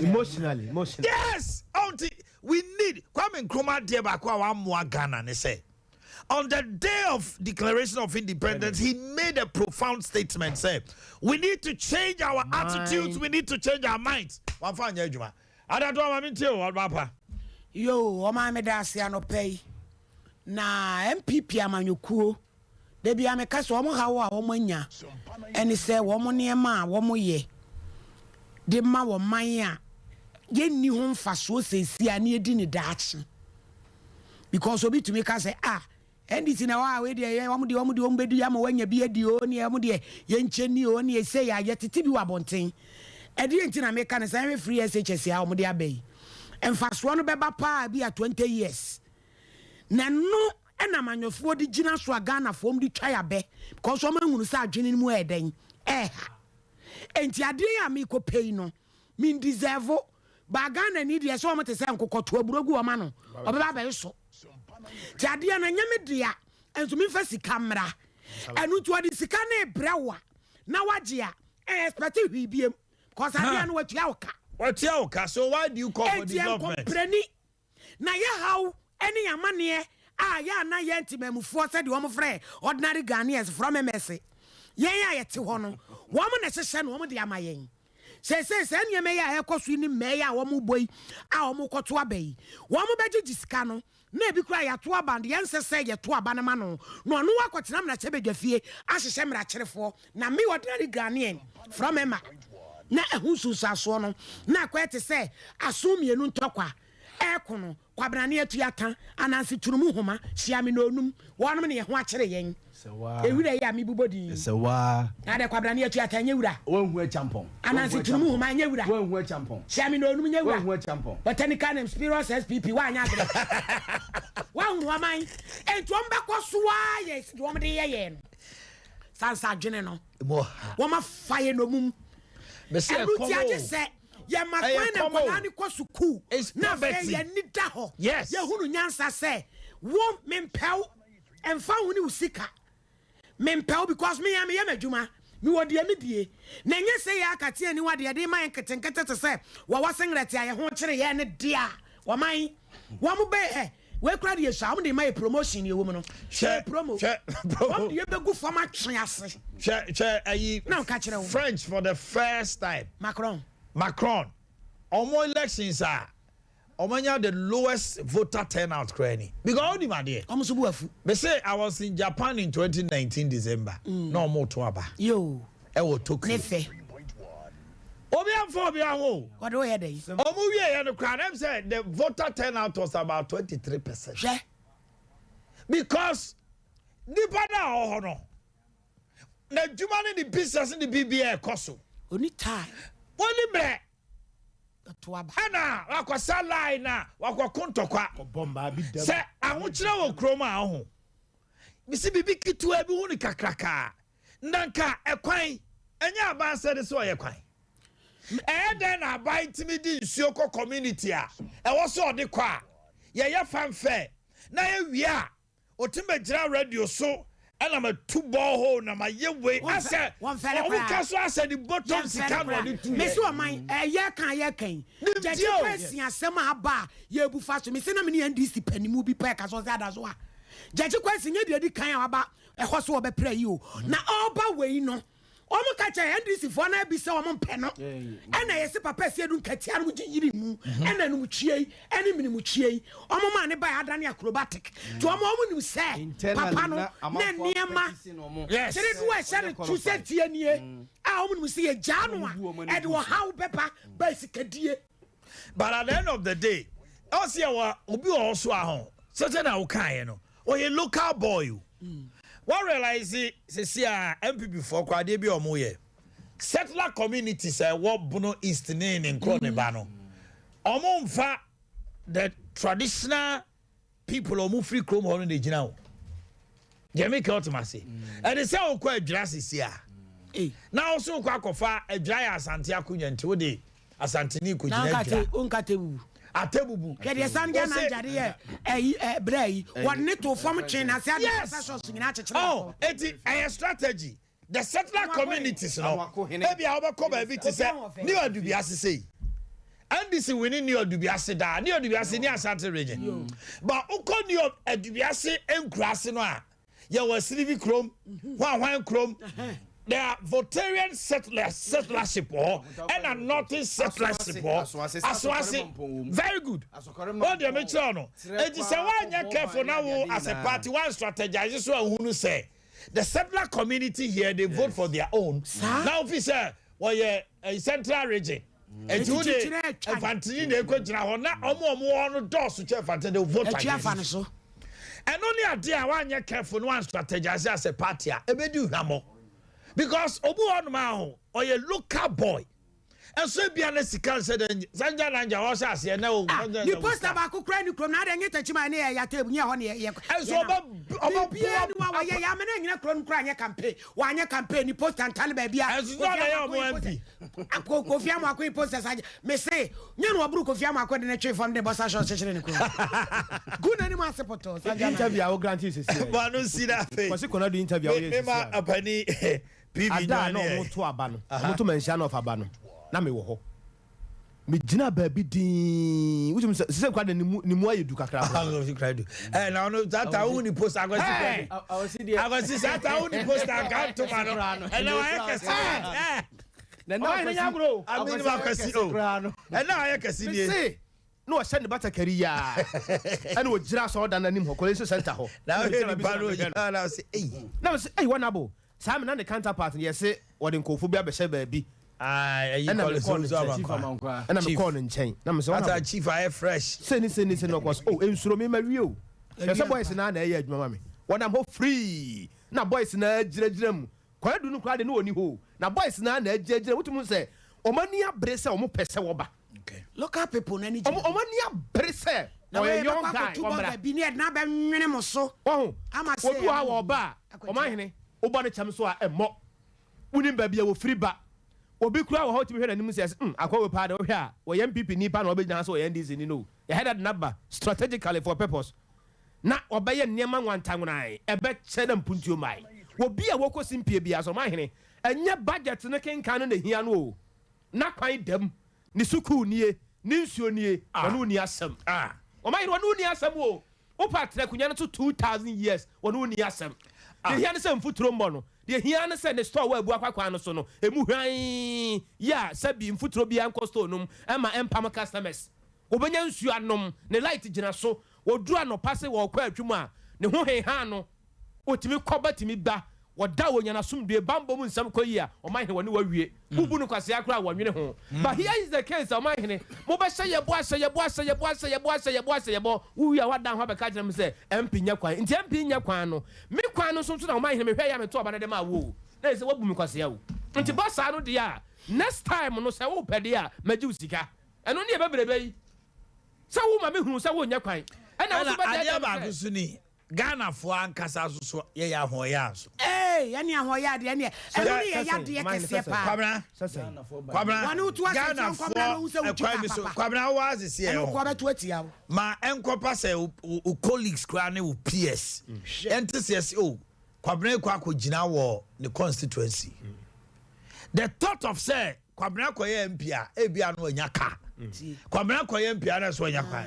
emotionally yes auntie. We need Kwame Nkrumah dear bakwa wa mwa Ghana ne say on the day of declaration of independence he made a profound statement say we need to change our attitudes, we need to change our minds. Wa fa anya adwuma ada do ma mintie o papa yo o ma me da ase anopei na MPP amanyokuo de bia me ka so o mo hawo a o mo anya eni say wo mo ne ma wo mo ye de ma wo man a yenni ho mfaso sesi ani edi ni daachi because obi tumi ka say ndc na wa we de wam bedu ya ma wanya bi edi o ne am de ye ncheni o ne say ya yetiti bi wabonten edi enti na me ka ne say free SHS ya wam de abai mfaso no beba pa bi a 20 years na no ena manyofo di gina so Ghana fom di twa ya be because o ma hunu sa adwene mu eden enti ade ya me ko pay no min deserve Bagana need ya so mate say nkokoto aburogu o ma no obeba ba so tiade na nyame dia enso mi fa sika mra enu to adi sika na ebrewa na waje a expect hwi biem cause ade na watua oka so why do you call for development na ye how any amane ya na ye ntimamufo se de wo mfre ordinary Ghanaians from MSC yen ya yete ho no wo mo na hyehyɛ no wo mo de amayen say nyeme ya ekosu ni meya wo mu boy a wo mu koto abai wo mu beji disika no na ebi kura ya to aband yen sese ye to aba na ma no no no akotena na chebedwafie ahyehye mra kyerefo na me ordinary Ghanaian from Emma na ehusu saso no na kwete say asomienu ntokwa ekono kwabrane atu yatan anansi turumu homa hia me no onum wonom ne ye ho akyere yen ewura ya mi bubodi sewa ade kwabrane atu yatan nyewura wonhu champon anansi turumu homa nyewura wonhu champon hia me no onum nyewura wonhu champon botanical name spirus SPP wa anya agre wonhu aman entu ombekọ soa yes do omde ye no sansa dwene no wo ma faye no mum be se komo ye ma kwena kwani kwa suku na fe ye nida ho yes ye hunu nyansa se wo mempew emfa huni usika mempew because me am ye madwuma me wodi me die na nye se ya akate ani wade de man ketenkete te se wa wasengrete aye ho kire ye ne dia wa man wa mu be we kra de sha am de my promotion ye wo mu no share promo am de be gu fama twen ase share ayi na ka kire wo French for the first time Macron almost elections are omanya the lowest voter turnout cranny because all the money omusubu afu they say I was in Japan in 2019 December no more to aba yo e wo Tokyo nefe obi amfo obi aho what do you dey omu wie ye no cry them say the voter turnout was about 23%. Yeah. Because nipa na ho no na djuma ne the business ne BBA koso oni time Only bre. ana wakwasa line na wakwakontokwa se ahokyere wo kroma ho bisi bibi kitu abi hu ni kakraka ndanka ekwan enya abanse de so yekwan den na abai timidi nsuoko community a ewo so de kwa ye fanfe na ye wi a otimagira radio so ana ma tu borehole na ma yewe ase o ka so ase the bottom sika no the two me so man ye kan jeje kwesi asem aba ye bufa so me se na me NDC panimu bi pa ka so ada so a jeje kwesi nye de kan aba ehwo so obepra yi o na oba we no omo ka cha NDC fo na bi se omo mpe no ena yesi papa se edu nkatia no yiri mu ena no mutwie eni mini mutwie omo ma ne ba adane acrobatic to omo nim se papa no na niema yes se do we share to se tie nie a omo nim se ye jano a e de wo how pepper basically. But at the end of the day also wa obi also ahon certain na wo kan no o ye local boy. What realize see MPP for kwade bi omo ye settler communities what Bono East in Kroneba no omo mfa the traditional people omo free chrome hono de gina o Jamaica ultimately and they say o kwa adwira sisia now also kwa kofa adwira ya asante akonya nti wo de asante ni ko gina adwira onkatebu atebubu kede sanja na njare brai wonne to form chain as ya association nyina chechira oh eti a strategy the settler communities no maybe a obako ba bi ti say ni odubi asese and this winning ni odubi ase da ni odubi ase ni Asante region but uko ni odubi ase enkurase no a ye was Sylvie Chrome wan Chrome there are Voltarian settlership and a northern settlership Aswase very good. What do you make sure no? It is a one year careful now as a party one strategy so who say the settler community here they vote for their own. Now if you say well yeah a central region and you dey infantry na ko jira ho na omo no do so che infantry they vote against. And only a day one year careful one strategy as a party e be do hamo. Because obu on ma or a local boy and so be an esikan said Sanja Nanja was as ye na you post about cry ni krom na de nyeta chima na ya tabu nya ho ne ye and so oba bia ni wa ye ya me na nyina krom kra nya campaign wa nya campaign ni post and tell bia and so na ya mo MP Kofi Amako post Sanja me say nya no oburu Kofi Amako de na twe from the boss shot chechere ni krom good any man support Sanja interview I will grant you but no see that face was it do interview me ma apani PV no to abano to mention of abano na me wo ho me gina baabi din wutum se kwa ni mu ayedu kakra na no that I ni post agosi that I ni post account to man and now I can see na na nya bro I mean ma kasi o and now I can see say no o send bata kariya and o gira so da nanim ho college center ho now he be baro na say eh na say eh wanabo Sam na the counterpart yes what in kofu bia be she baabi you call it so and I'm calling chain na me say that chief I fresh say ni no cause oh ensuro me mawie o say boys na na e adwuma me when I'm free na boys na gira mu kwa du no kwa de no oni ho na boys na gira wutum say omani abre say omo pese wo ba okay local people na ni omani abre say na we young guy omra bi ni na ba nwene mo so oh ama say odu ha wo ba Omanhene obo ne cham so a emmo wunim ba bia wo free ba obi kura wo hot me hwe na nim says akwa we pa da wo hwe a wo MPP ni pa na obi gina so wo NDC ni no you headed number strategically for purpose na obeye niema nwantangwan ebe chede mpuntuo mai wo bia wo kosimpie bia so Omanhene enye budget ne kenkan no na hia no o na kwan dam ni suku nie ni nsuo nie wono ni asem Omanhene wono ni asem o opatra kunya no to 2000 years wono ni asem the here say mfuturo mbo no the here say the store wa bu akwakwa no so no emu hwan ya sabi mfuturo bia nko store num ema empam customers obenya nsuo anom ne light gina so woduru anopa se wo kwa atwum a ne ho heha no otimi koba timi ba woda wonyana somdue bambo mu nsam koyi a Omanhene woni wawie bubu no kwase akra wonwene ho but here is the case Omanhene mo be say yebo wuya wada ho be ka jira me say MP nya kwan nti MP nya kwan no me kwan no so na Omanhene me hwe ya me to oba de ma wo na say wabu me kwase ya wo nti bossa no de ya next time no say wo pede a magi usika eno ne bebrebe yi sa wo ma me hunu sa wo nya kwan ena wo ba Adea ba ko suni Ghana fo ankasa so ye ya ho ya so ya ni ho ya de ne eno ne ya de kese pa kwabra wanu tu Ghana fo kwabra wa asese e ho ko ba tu atia ma enkopa se o colleagues kra ne o PS entes o kwabra kwa akogina wo the constituency the thought of say kwabra koye MP a ebia no anya ka kwabra koye MP a na so anya ka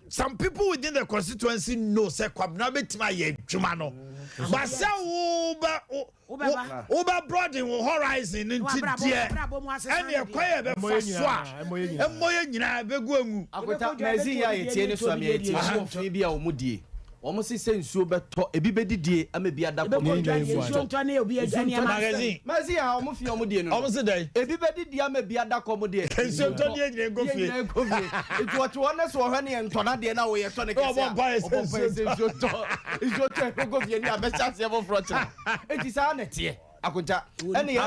some people within the constituency know say kwabra betima ye dwuma no but say Uber broaden horizon into there and ye koye be fa so a emoye nyina begu anu akota mezi ya yetie ne so am yetie so fi bia omudie omo si se nsuo beto ebi bedidie ama bia da ko nsuo nto na obi adwane magazine mezi ya omo fi omudie no omo se dai ebi bedidie ama bia da ko omudie nsuo nto die nyine go fie etu otu one so hwe ne nto na de na wo ye to ne kese nsuo to go fie ni abecha se bo front eti sa na tie akonta ene ya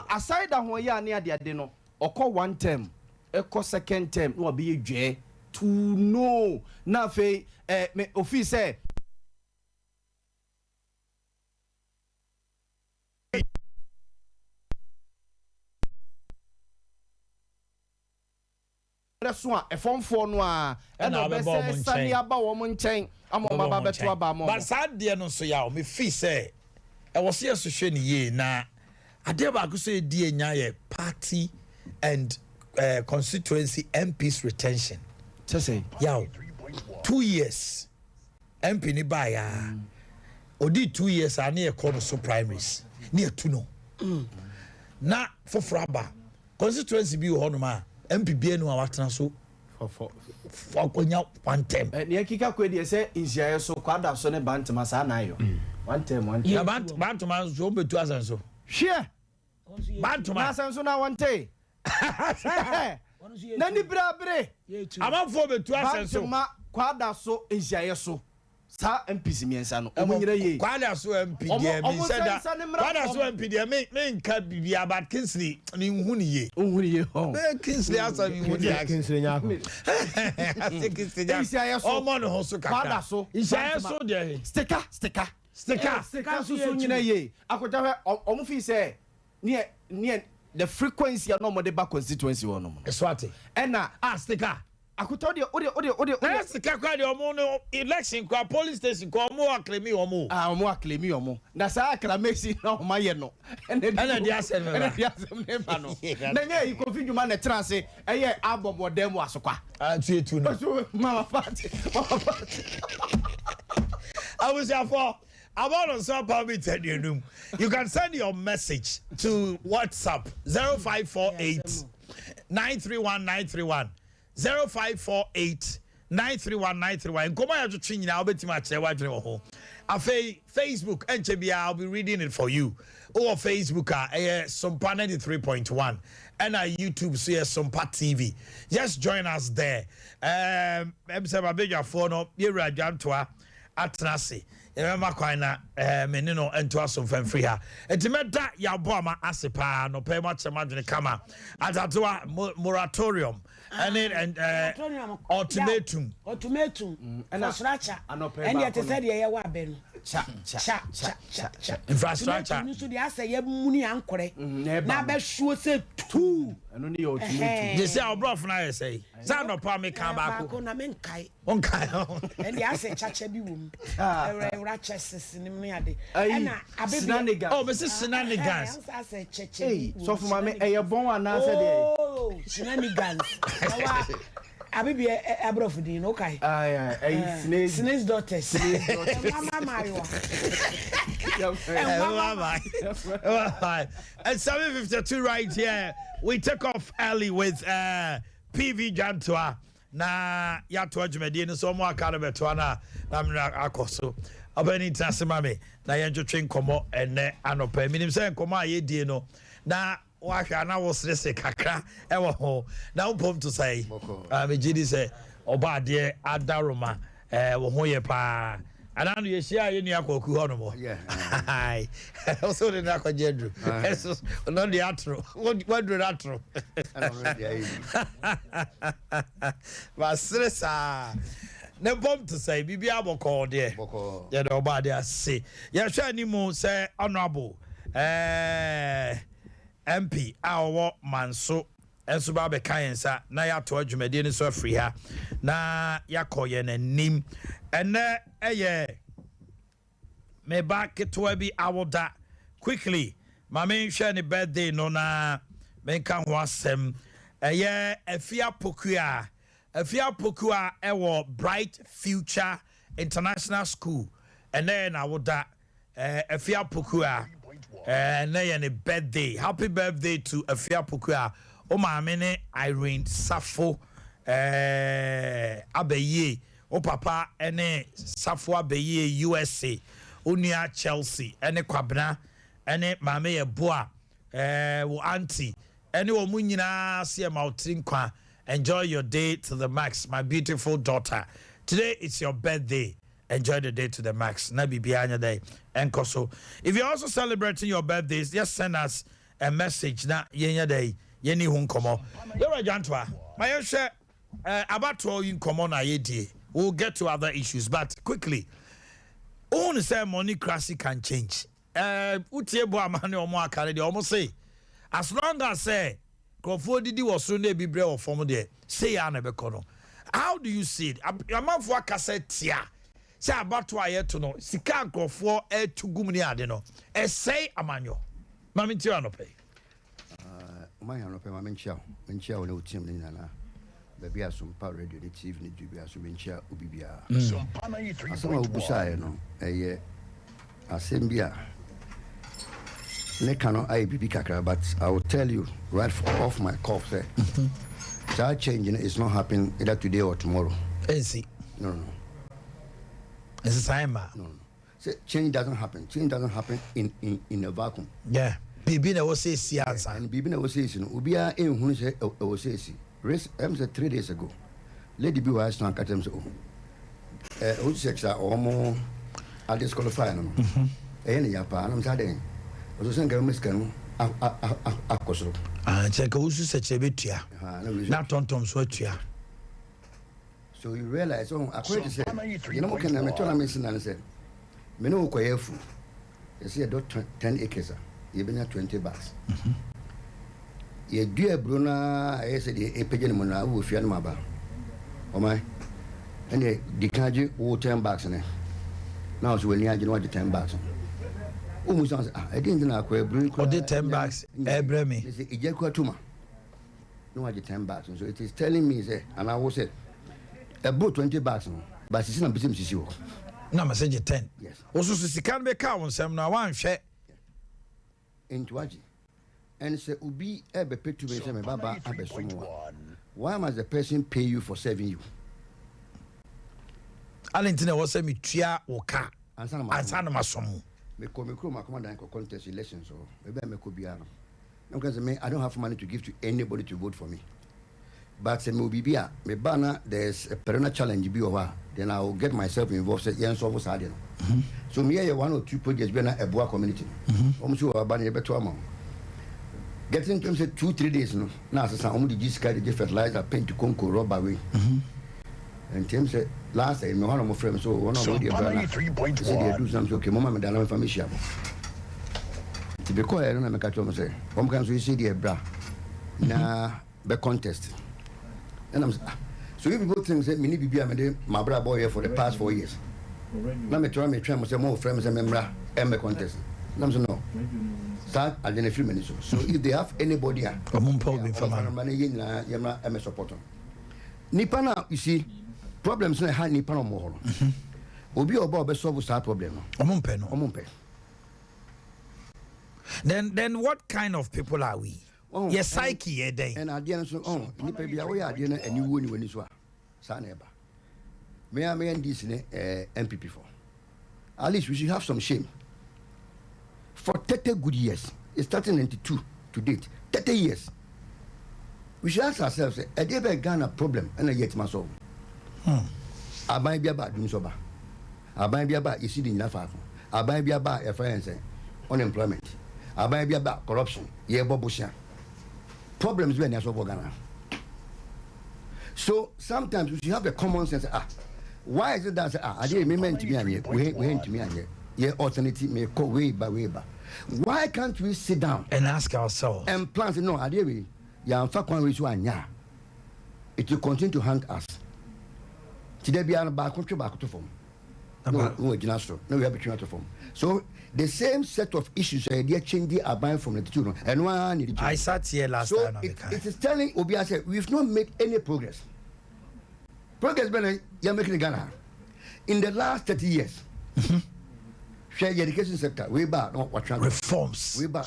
aside ho ya ne ade no okọ one term ekọ second term no be dwe to know na fe me office so a efomfo no a na be say sani aba wo mo nchen amoma ba beto aba mo but sad de no so ya o me fi say e wo se so hwe ne ye na ade ba ko so di enya ye party and constituency MPs retention say yaw 2 years MP ni ba ya odi 2 years ani e kono so primaries ni etu no na fofraba constituency bi ho no ma MP bi enu a watena so for konya one term ne akika ko de say insiaye so kwada so ne bantama sa na ayo one term ya bantama so betu asan so hwe bantama asan so na one term nani brabre amanfo betu asan so bantama kwada so insiaye so sa MPs miensa no omunyira ye kwada so MP de mi seda kwada so MP de me nka bibia but Kingsley ni nhuni ye ho Kingsley asa mi nhuni Kingsley nya ko Kingsley omo no ho so kaka kwada so insiaye so de sticker so nyina ye akota hwe omu fi say ne the frequency no mo de ba constituency wo no mo swate ena sticker akuta ode sticker kwa de omo no election kwa police station kwa omo aklemi omo na sa aklamesi na omo ye no ena dia asem ne ba no na nya yi kofi dwuma na transe eye abobodem asokwa tuetu no mama party I was here for about on Sompa meeting. You can send your message to WhatsApp 0548 931 931 0548 931 931. Come on to train now, bet much. Facebook and I'll be reading it for you. Or Facebook Sompa 93.1 and our YouTube Sompa TV. Just join us there. I'm saying phone up Atrasi. Remember kwana menino ento asomfan free ha. Etimeda ya boama asepa no pay much imagine kama. Atatoa moratorium and ultimatum. Infrastructure. And yet said ye wa benu. Cha. Infrastructure. So dey say ye muni ankore. Na be sure say 2. Eno ni ultimatum. They say obrof na say. Say no pa me kan ba ko. Na men kai. On kai. And dey say chacha bi wom. Ratches nim ne ade. Na abebi. Oh, Mrs. Shenanigans. I say cheche. So for mama e bon ana say dey. Oh, Shenanigans. Abibi abrofudi no kai. Snake's daughters. Mama Mario. At 7:52 right here, we took off early with PV Jantua. Na ya to adwumadi no so mo aka no beto na na akoso abani tasemame na ye ntwetwe nkomo ene anopa minim se nkomo ayedie no na wahwa na wo srese kakra e wo ho na upom to say me gidi say oba ade adaroma wo ho ye pa Anan you share you near Koku Honomo. Yeah. Also the Nako Jedru. Not the atro. What do atro? But Sresa. Ne bomb to say, Bibi Aboko there. Yeah, the Obadia say. Yeah, shiny mo say honorable. MP, our manso. And so Babe Kayensa, na ya to adwumade so free ha. Na yakoye nanim. Ene me back to be awoda quickly. My main share ni birthday no na men kan ho asem. Afia Pokua ewo Bright Future International School. And then awoda Afia Pokua na birthday. Happy birthday to Afia Pokua. Omanhene Irene Safo Abeye. O papa ene Safo Abeye USA. Unia Chelsea ene Kwabena ene mame ye boa wo auntie ene wo munyina se mautinkwa. Enjoy your day to the max, my beautiful daughter. Today it's your birthday. Enjoy the day to the max. Na bibianya day enkoso. If you're also celebrating your birthdays, just send us a message na yenya day yeni hu nkomo. Yora jantwa. My share about all in common ayedie. We'll get to other issues, but quickly. Only say money classic can change. Utie bo amane omo akare de omo say as long as say Krofo didi was so ne bibre or form there say ya na beko no. How do you see it? Amanfo akase tia. Say about to ayeto no sika Krofo etugum ni ade no. Say amanyo. Mami ti anope. My anope mami nchia. Nchia wo ne utim ni nana. Baby a Sompa radio the TV ni dubia so benchia obibia. Sompa 93.1. Asama obusa no asembia. Ne cannot I be kakra, but I will tell you right off my cuff say that changing is not happening either today or tomorrow. Easy. No. It's a time. No. Say change doesn't happen. Change doesn't happen in a vacuum. Yeah. Bibi na wo say si answer. And bibi na wo say si no. Obia ehunu say wo say si. Race said 3 days ago. Lady B was not catem so. Who sex are almost I disqualify no. Any yapa and I'm saying. Was saying go miscan akosro. Check who such a bit ya. Not tontom so tia. So you realize according to say you know can I tell me and said me no kwayefu. You see 10 acres. You been 20 bucks. Ye dua bruna I said e pagene mo na wo fia no maba o mai ene dikaje wo 10 bucks ne now so wani age no 10 bucks o mu san I didn't na akwa brun o de 10 bucks ebre me say ije kwa tuma no age 10 bucks so it is telling me say and I was said about 20 bucks no but sisi na bisim sisi wo na message 10 yes o so sisi kan be ka won sem na wan hwe into age. And say ubi ebe petu be say me baba abesomo. Why must the person pay you for serving you? Alentina was say me tua wo ka ansa na masomo. Me ko ma command contest elections so maybe me ko bia no. Because me I don't have money to give to anybody to vote for me. But say me obi bia me bana there's a perennial challenge bi over then I will get myself involved say yen so for sade no. So me here 1 or 2 projects be na Eboa community. Omo so bana e beto am. Getting to say 2-3 days no. Now say some the discard the fertilizer paint to conco rubber away. And Tim said last time me one of my friends so one of the brother say they do something okay mama me da na family share. To be quiet na me catch am say come can so you see the bra na be contest. And I'm so you people think say me ni bibia me dey my bra boy here for the past 4 years. Na me try say more friends say me bra me contest. Na me say no. Start at the few minutes. So if they have anybody, support. Nipana, you see, problems na ha Nipana more. Obi oba be solve that problem. Then what kind of people are we? Yes, psyche a day. And at the end so nipa bia we are there and you woni woni so a sa na eba. Me and this MPP for. At least we should have some shame. For 30 good years, it's starting 92 to date, 30 years. We should ask ourselves, a day by Ghana problem, and I yet must solve. I might be about doing so. aban bi aba yesi di nyina faafo aban bi aba e friends unemployment aban bi aba corruption ye bobusia problems we na so for Ghana. So sometimes we should have the common sense. Why is it that I didn't mean to me and we to me and yeah alternative may go way by. Why can't we sit down and ask ourselves and plan? No, I did. Yeah, in fact, one reason why it will continue to haunt us. Today, we are back to form. No, we have between to form. So the same set of issues they are changing our mind from the two. And one I sat here last time. It is telling Obia said we've not made any progress. Progress been you're making Ghana in the last 30 years. Share the education sector way back no what reforms way back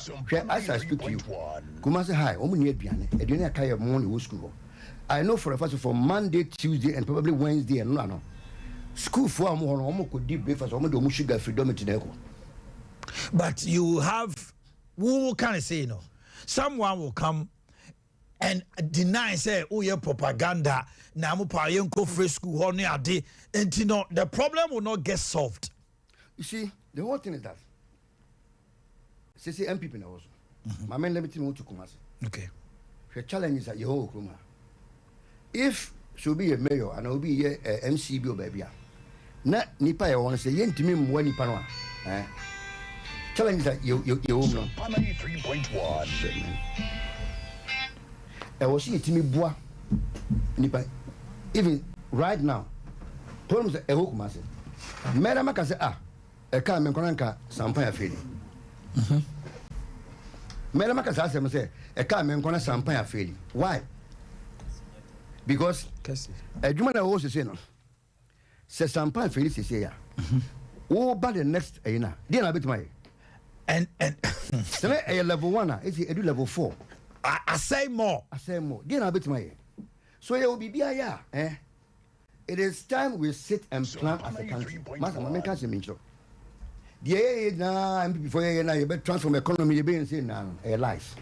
as I speak to you Kumasi High omu aduane aduane akaya mo no school. I know for a fact from Monday, Tuesday and probably Wednesday and no school for omo could deep breakfast omo do sugar free dormitory. But you have who can I say someone will come and deny say oh yeah propaganda na mo pa yenko free school ho ne ade and the problem will not get solved. You see, the whole thing is that CC MPP now also. My man, let me tell you what to come. Okay. The challenge is that you hold Kuma. If she'll be a mayor and I'll be a MCB or baby, not Nipa, I want to say, yen to me, one Nipa. Challenge is that you know. 3.1. I was seeing Timmy Bois Nipa. Even right now, problems at Ehokuma. Madam, I can say, a car menkonanka Sompa ya feli. Madam Makasa say a car menkona Sompa ya feli. Why? Because a Jumana also say no. Say Sompa ya feli say ya. Oh, but the next ayina. Dear bit my and say a level 1 is a level 4. I say more. Dear bit my so you will be ya It is time we sit and plan as a country. The na before you better transform economy, you be saying now a life.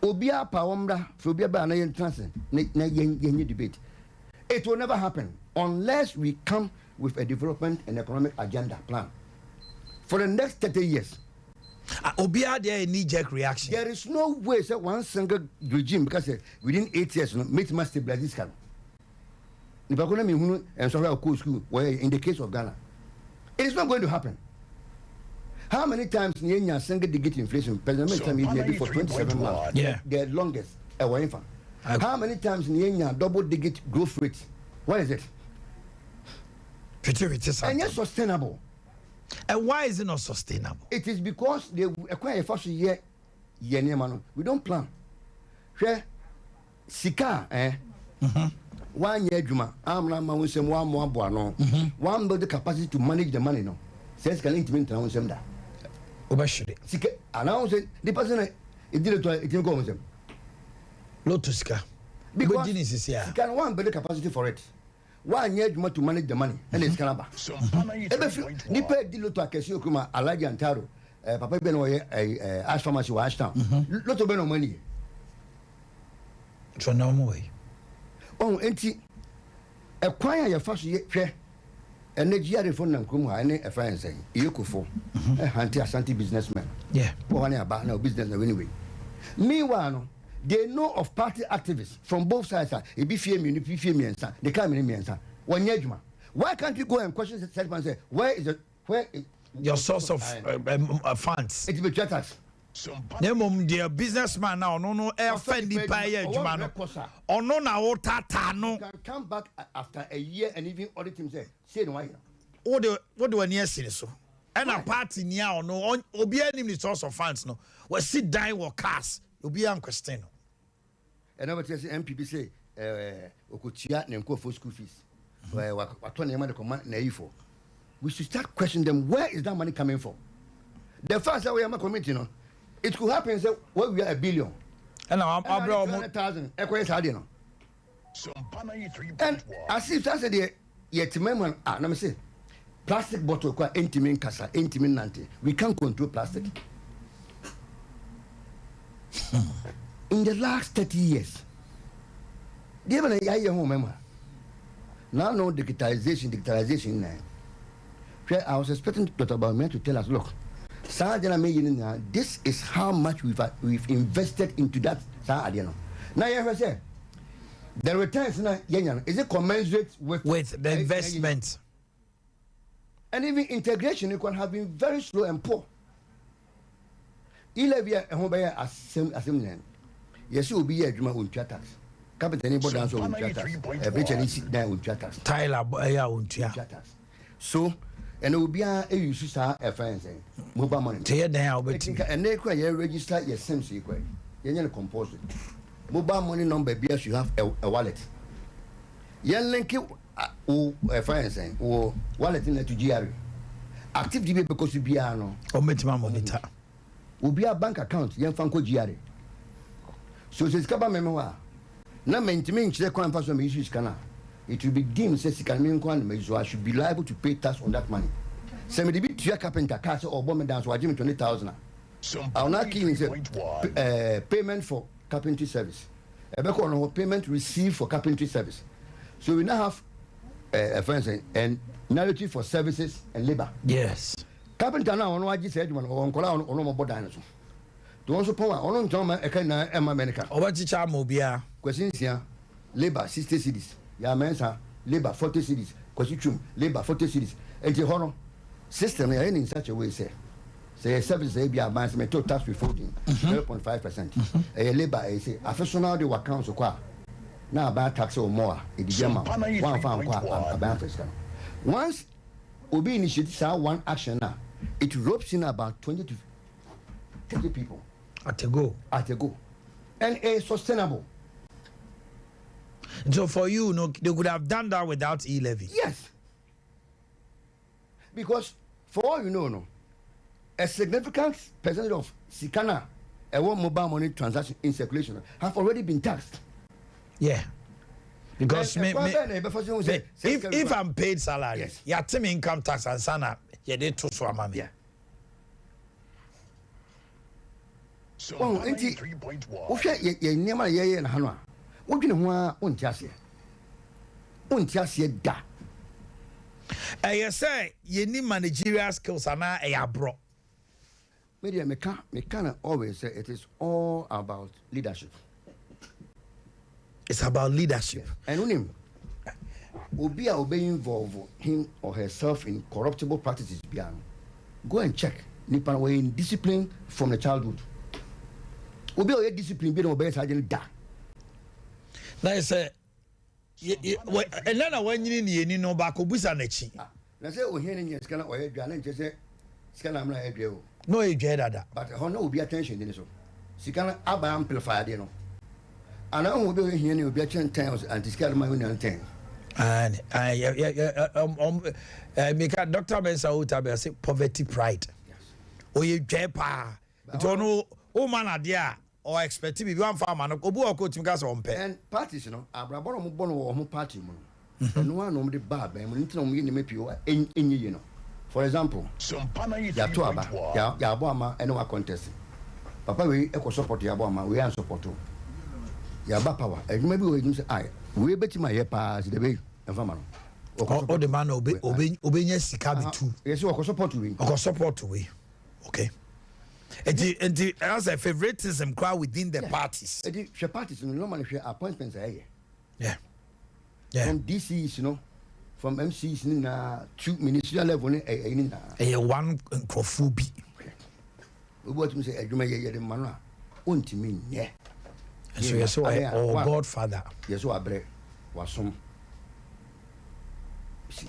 Obia Pawamda, Phobia Bana transfer, debate. It will never happen unless we come with a development and economic agenda plan for the next 30 years. Obia, there a knee-jerk reaction. There is no way that one single regime because within 8 years, make must stabilize this country. And so school where in the case of Ghana, it is not going to happen. How many times Nyenya single digit inflation? President Time for 27 months. Yeah, the longest ever. How many times Nyenya double digit growth rate? What is it? And yet sustainable. And why is it not sustainable? It is because they acquire a first year. We don't plan. Sika, 1 year juma amna ma wonsem wa mo abo ano one build the capacity to manage the money no says can intimate na wonsem da obashire sika announce the person it did it go wonsem lotus sika because sika can one build the capacity for it 1 year juma to manage the money and it's kanaba ni pe di loto akesi okuma alaji antaro papa be no ye ash pharmacy wa ashtown loto be no money so no more. Oh, enti a choir your first year energy reform and come any a friend saying you could for a handy Ashanti businessman. Yeah, one about no business anyway. Meanwhile, they know of party activists from both sides. It be fear me, they come in me answer. 1 year, why can't you go and question the and say, where is your source of funds? It be chatters. Dear businessman now, no air fendi pay jumano. Oh no, now tatano can come back after a year and even audit him say why? What do I near so? And a party now no obi any source of funds no. We sit down or cast. Obi an question. And I tell MPP say okuchia nenko for school fees. What money command naifo. We should start questioning them. Where is that money coming from? The first that we are committing on. It could happen say well, we are 1 billion. And now I'm 100,000. And as if that's the yet remember let me say plastic bottle kwa intimate kasa intimate nante. We can't control plastic. In the last 30 years, they have a home member. Now no digitalization I was expecting Dr. Baumia to tell us, look, this is how much we've invested into that. Now you say the returns is it commensurate with the investment? And even integration, it can have been very slow and poor. E-levy assembly. Yes, you will be a Juma tax. Capital anybody dance on tax. Every Chinese sit down with tax. Tyler, tax. So, and it will be a use a friend mobile money. And they can register your SIM secret. You're compose it. Mobile money number because you have a wallet. You link it a friend saying, or wallet in the GRE. Active DB because you be no. Or metima monitor. Will be a bank account, young Fanco GRE. So it's Kaba Memoir. Now, maintaining the crime person issues canal. It will be deemed says he can mean so I should be liable to pay tax on that money. Send me the bit to your carpenter, castle or bomb down, so I give him 20,000. I'll not give him payment for carpentry service. A back on payment received for carpentry service. So we now have friends and narrative for services and labor. Yes. Carpenter now on what you said on Kola on more dinosaur. To also power on Tom America. Or what teacher mobile? Questions here labor 60 cities. Ya mensa labor 40 cities. Question labor 40 cities. And the honor system in such a way say service they be advancement to tax withholding 0.5%. A labor I say official the accounts of qua now about tax or more. It is one farm about once Obi initiates one action now, it ropes in about 20 to 30 people at a go. And a sustainable. So for you, no, they could have done that without E-levy. Yes. Because for all you know, a significant percentage of Sikana, a one mobile money transaction in circulation, have already been taxed. Yeah. Because if I'm paid salary, yes, yeah, team income tax and sana, yeah, they too so amami. Yeah. Oh, enti. Okay, ye nema ye na hano. Wodwene ho a ontiase. Ontiase da. You say you need managerial skills and abro. Media meka always say it is all about leadership. It's about leadership. And unim Obi a obey involve him or herself in corruptible practices piano. Go and check nipa way in discipline from the childhood. Obi o discipline be no obey sergeant da. That is and then when you need no back obusa na chi. Na say ohia ni skana o yedwa na nche say skana am na yedwa o. No yedwa dada. But hono obi attention dey so. Sikana aba amplify dey no. And I will be here in the 10 times and discard my own 10. And make a Dr. Mensa Utabe say poverty pride. Yes. Oh, you jepa. Don't know, oh man, Adea or expect to be one farmer. Obu or coaching gas on pay. And parties, you know, Abrabon Bono or home party. No one on the bar, and we need to make you in you know. For example, Sompa Yabuama and no contest. Papa, we echo support Yabuama, we are support. Yaba power. And maybe we say, we bet my pass the way and family. Or the man obey Sikabi too. Yes, you support we. Support we. Okay. And as a favoritism crowd within the parties. The parties normally share appointments. Yeah. From DCs, you know, from MCs to ministerial level, one crofoobi. We want to say, I do my year in Mana. Unti mean, yeah. And so yes, or Godfather. Yes, so I break was some. See,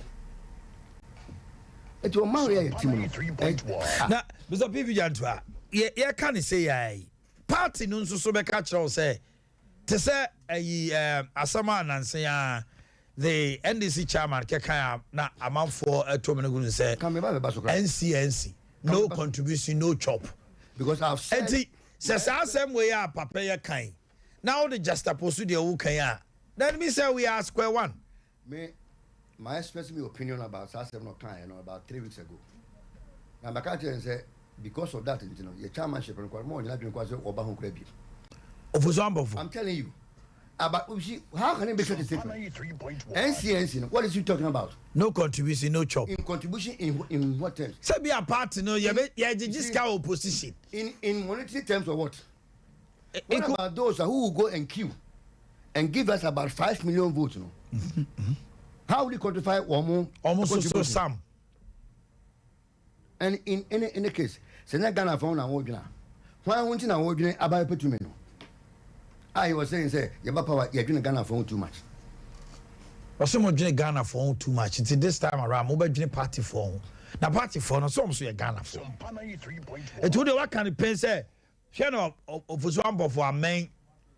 it will marry a team. Now, Mr. P. Jantua, yeah, can say I party no so be catch or say to say Asama and say the NDC chairman Kekaya na amount for a 2 minutes say NCNC no contribution, no chop. Because I've said says same way papa kind. Now the just supposed to do okay. Let me say we are square one. My expressing my opinion about Sassem no kind, about 3 weeks ago. Now my country say because of that, you know, your chairmanship and more than that because of Oba Hunkrabi. Of example, I'm telling you, About how can it be such a statement? NCNC, what is he talking about? No contribution, no chop. In contribution in what terms? Say be a party, no, yeah, just kind of opposition. In monetary terms or what? What about those who will go and queue and give us about 5 million votes? No? How will you quantify almost so some? And in any case, Senator Ghana found a word. Why won't you know about Petumeno? I was saying, say, your power, you're doing Ghana for too much. Or someone doing Ghana for too much. It's this time around, mobile doing party for. Now, party for no, some say Ghana for. And today, what can the pen say? Share of one for our main.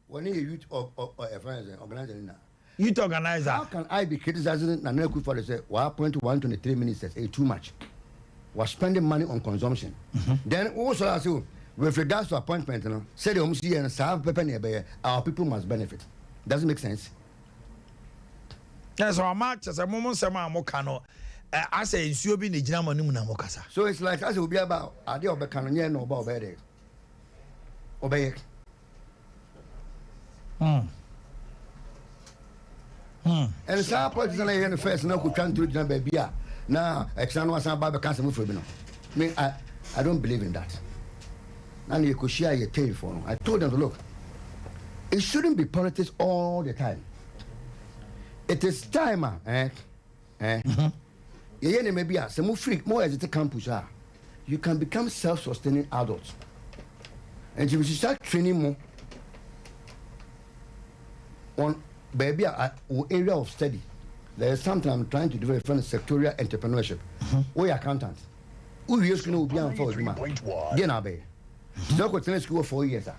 When you youth or a friend organizing now. Youth organizer. How can I be criticizing Naneku for the say, 1.123 minutes, too much? We're spending money on consumption. Then also, I say, with regards to appointment, say the OMC and serve paper, our people must benefit. Doesn't make sense. Yes, our match as a moment, some Mokano. I say, you be the German Mokasa. So it's like, as it will be about, are they over Canonian or about Obey? Obey. And some politicians in the first no could come to the baby. Now, exam was about the cancer move. Me, I don't believe in that. And you could share your tail for them. I told them to look. It shouldn't be politics all the time. It is time, maybe some freak more as it campus are. You can become self-sustaining adults. And you should start training more on baby area of study. There is something I'm trying to develop from sectorial entrepreneurship. We accountants. Who is going to be on for you? So go to school 4 years.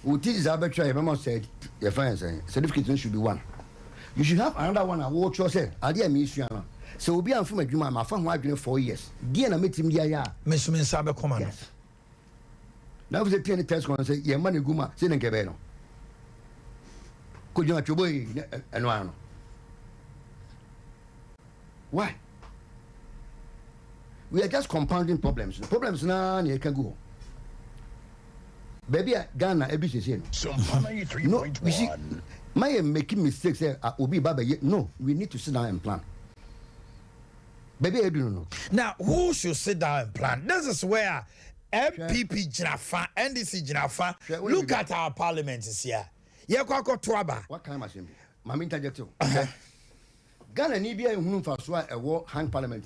We teach arbitrary. Mama said, your friends certificate should be one. You should have another one. I watch yourself. Idea mission. So we be on from a dream. My family doing 4 years. Again, I met him there. Miss Sabe command. Yes. Now was a penny test going to say, yeah, money guma, sitting cabeno. Could you not your boy and one? Why? We are just compounding problems. The problems now you can go. Baby, Ghana, ABC. No, you see, my making mistakes there will be Baba. No, we need to sit down and plan. Baby, I don't know. Now, who should sit down and plan? This is where MPP Jinafa, NDC Jinafa, look at our parliament this year. What kind of assembly? Mami interjecto. Ghana need be a woman for a war hang parliament.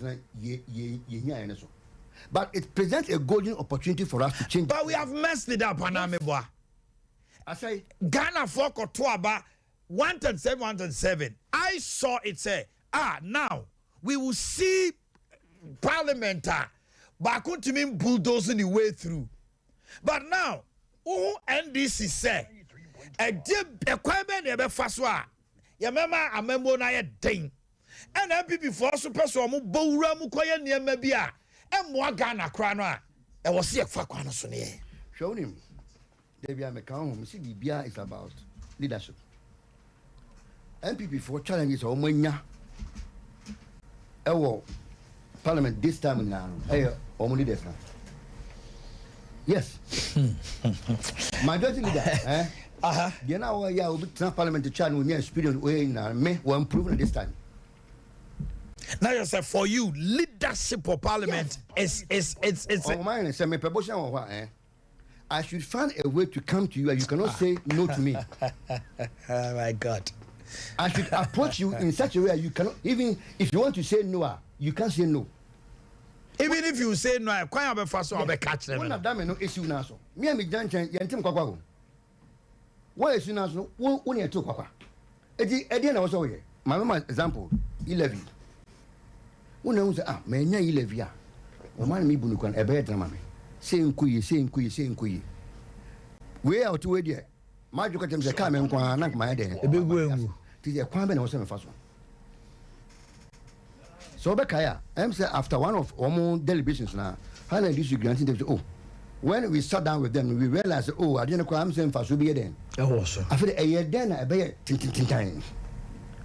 But it presents a golden opportunity for us to change. But we have messed it up, Anameboa. I say Ghana for Kotuaba 107. I saw it say, now we will see parliament but continue bulldozing the way through. But now, who NDC say a equipment ebe faswa. Ya mema amembo na ye den. And MPP for super so mu bowura mu koye niema bia. Emwa Ghana kra no a e wo se ekfa kwa no so ne. Show him. Debbie American see Bibia is about leadership. MPP for challenges o manya. Ewo parliament this time now. O mo leaders now. Yes. Majority leader, you know, yeah, we be parliament to challenge with me experience way in me will improve this time. Now you say for you, leadership of parliament is oh mine say me promotion or what I should find a way to come to you and you cannot say no to me. Oh my God. I should approach you in such a way you cannot, even if you want to say no, you can't say no. Even if you say no, I can't have a first one catch them. One of them no issue now so. Me and me Janchen yentim kwakwa. What is now so one year to kwakwa. Edi na also here. My mama example, E-levy. One knows me nya E-levy a. O man mi bunu kwan e be drama me. Say nkuyi. We out to we there. My joke them say ka me nkwan na ma dey. E be gu engu. Ti dey kwan be na wo se me fa so. So Bekaya, I'm say after one of our deliberations now, how did you granting them? Oh, when we sat down with them, we realized, oh, I didn't know I'm saying for Subi then. I feel a year then I bear tin.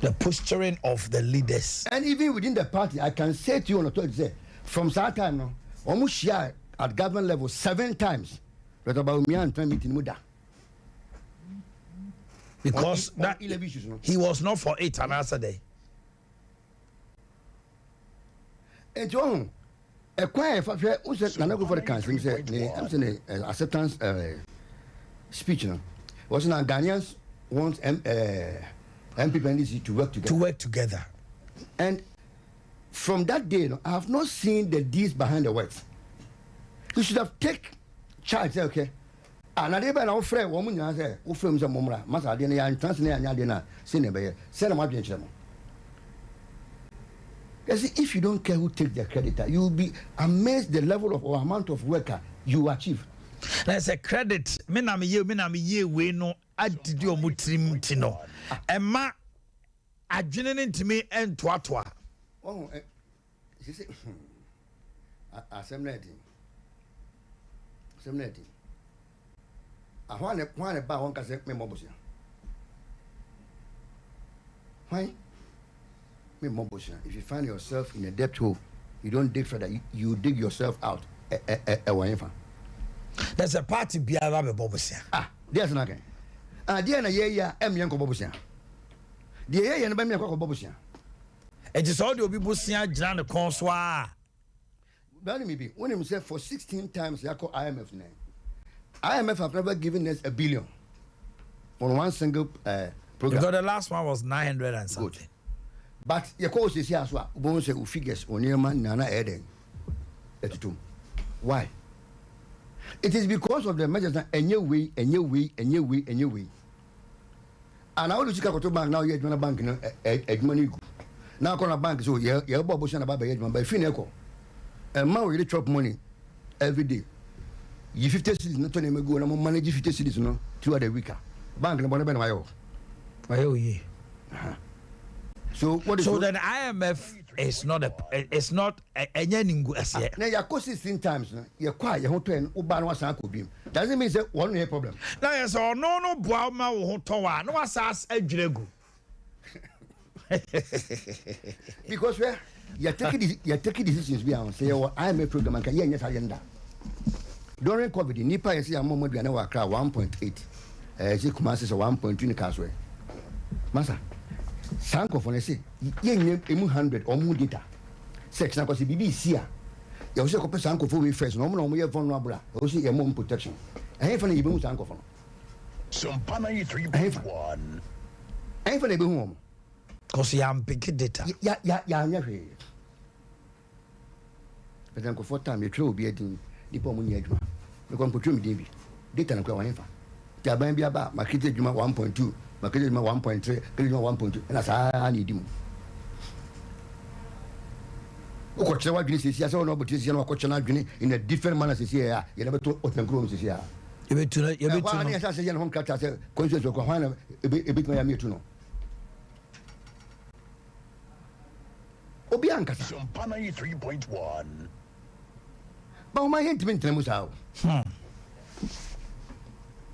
The posturing of the leaders. And even within the party, I can say to you on the say, from that time now, almost share at government level 7 times. But about me and meeting Muda. because that E-levy issues, no? he was not for it another day. And John, a quiet for who said Nana for the council said acceptance speech, no? Was not Ghanaians want MP NDC to work together. To work together. And from that day, no, I have not seen the deeds behind the words. You should have taken charge, say, okay. And I didn't know friend, woman, I say, who films a mumra, Massa, Dina, and Tanzania, Dina, Cinema, send them up in Chemo. If you don't care who takes the credit, you will be amazed the level of or amount of worker you achieve. There's a credit. Minami ye, we no, I did your mutrim tino. And ma, I didn't to me and twatwa. Oh, she said, assembly. I want to buy one cassette, me mobosia. Why? Me mobosia. If you find yourself in a debt hole, you don't dig further, you dig yourself out. There's a party biara be bobosia. There's nothing. Dear na yeah, yanko bobosia. Dear yeah, and by me bobosia. It is all the Obibusia Jan the Conswa. But maybe when him said for 16 times, Yako IMF name. IMF have never given us $1 billion for one single program. Because the last one was 900 and something. Good. But your course is here as well. We say figures on your man Nana Eden. Why? It is because of the measures that a new way. And I want to see a bank now. You're going to bank money. Now, going to bank so you're about to about by Fineco. And now we really chop money every day. You 50 cities, not to name go, and I'm managing 50 cities, no, throughout the week. Bank and Bonnet, my own. So what is so then IMF is not a yeningu as yet. Now you cost 16 times, you're quiet, your hotel, Ubano Sanko beam. Doesn't mean that one year problem. Now, yes, or no, Boama Hotoa, no assas a Grego. Because you're taking decisions beyond say, IMF program and can yes, agenda. During COVID, Nipa is a moment we are now 1.8. Kumasi is 1.2 in the Casway. Massa, Sanko for say, yen 100 or more data. Section because BBC here. You also copy Sanko for we first, no more vulnerable. Also, a more protection. I have an even Sanko for Sompa 3.1. I have an even home. Because you have big data. Yeah. But then, for time, you throw be a thing. The poor money, you can put me data and go. Jaban be about market 1.2, market 1.3, 1.2, and as I need him. What you say, I saw no, but you know, coach in a different manner this year. You never told open rooms this year. You bet to you bet to say, young home cat, conscious of Kohana, a bit my to know. Obianca, Sompa 3.1. But my intimate Tremusao.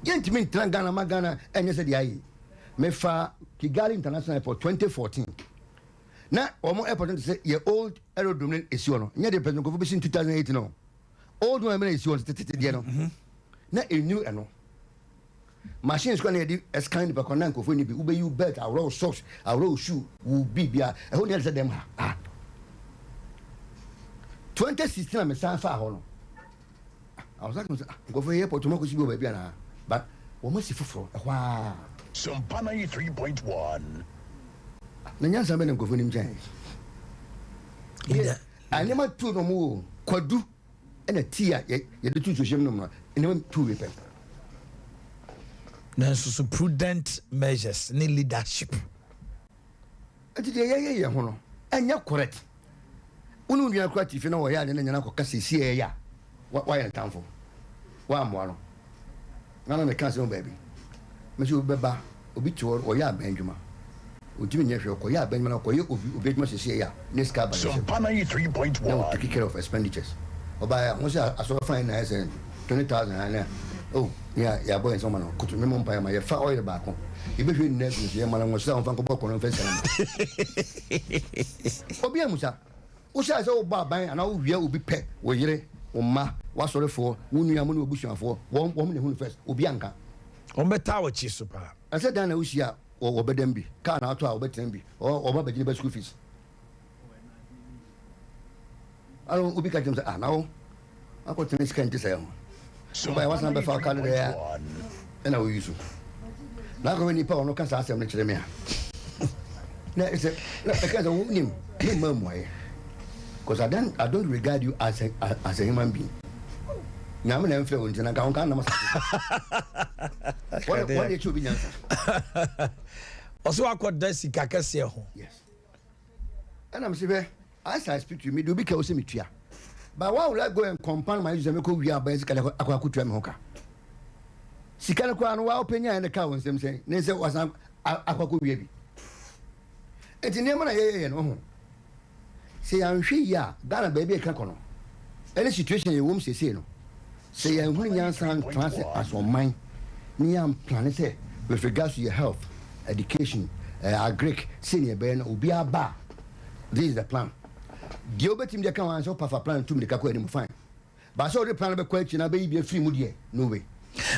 Intimate Trangana Magana, and yes, the Mefa Kigali International for 2014. Now, or more important to say, your old aerodrome is your near the president of 2018. No, old women is yours. Not a new anno. Machines going to as kind of a conanko for you bet our roll socks, our roll shoe will be beer. I hope answer them. 2016, I'm a son for I was like, go for airport to Moko baby, but what must you for? Wow. Sompa 3.1. Nanyan Saman go for him, James. I never two no more. Quadu and a tear, yet the two social number, and then two repair. There's prudent measures, need leadership. And today, and you're correct. Unu you are correct if you know why I didn't know Cassie. Why in town for? Why am I? None of the council, baby. Monsieur Beba, obituary or ya Benjamin. Would you never call ya Benjamin or you obey Mrs. Sia? This car by 3.1 to take care of expenditures. Or by I saw fine as 20,000. Oh, yeah, boy, and someone could remember by my far oil back home. If you never see a man was down from Boko Festival. Obia Musa, which I saw Baba and all we will be pet, were you? Ma, what's all for? When you are bushing for 1 woman who first, Ubianca. On Betawa Chisupa. I said dan na usia o obedem bi car na auto a obetem bi o ba begin be school fees alo ubi ka jem say now I got to scan this am so by was number for car there and I will use na go ni pa ono ka sa asem na kire me a na it's a because of him mamwe because I don't regard you as a human being. Now I'm not feeling that I can't. What did you be? Also, I got this kakasi. Yes. And I'm saying, as I speak to you, me do be careful me tria. But why would I go and compound my use and make we are basically I could try me hoka. Sikana kwa no opinion and the cow and them saying, Nese was I could be. And the name I no. Say I'm sure ya, Ghana baby a cacono. Any situation you won't say no. Say I'm willing to transit as on mine. Me am planning with regards to your health, education, Greek senior Ben Ubia Ba. This is the plan. The other team they can answer for plan to the Kako anymore fine. But so the plan of a question I be a free moody. No way.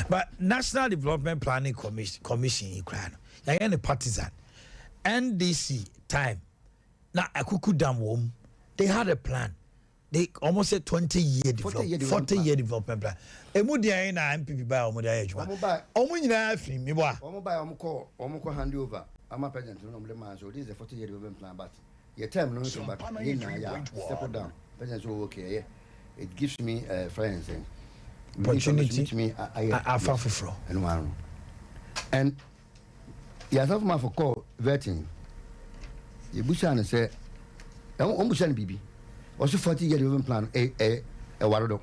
But National Development Planning Commission in Ukraine, I am a partisan. NDC time. Now a cuckoo dam womb. They had a plan. They almost said 40-year development plan. Emudia na MPP by Omudia Ejwa. Omunyina afri mi bwa. Omo buy omo hand over. I'm a president no man, so this is a 40-year development plan, but your time no so back. Step down. President so okay, yeah. It gives me friends and opportunity to me and yourself ma for call vetting. You bushan say Omushan Bibi. Also 40-year development plan a warodo.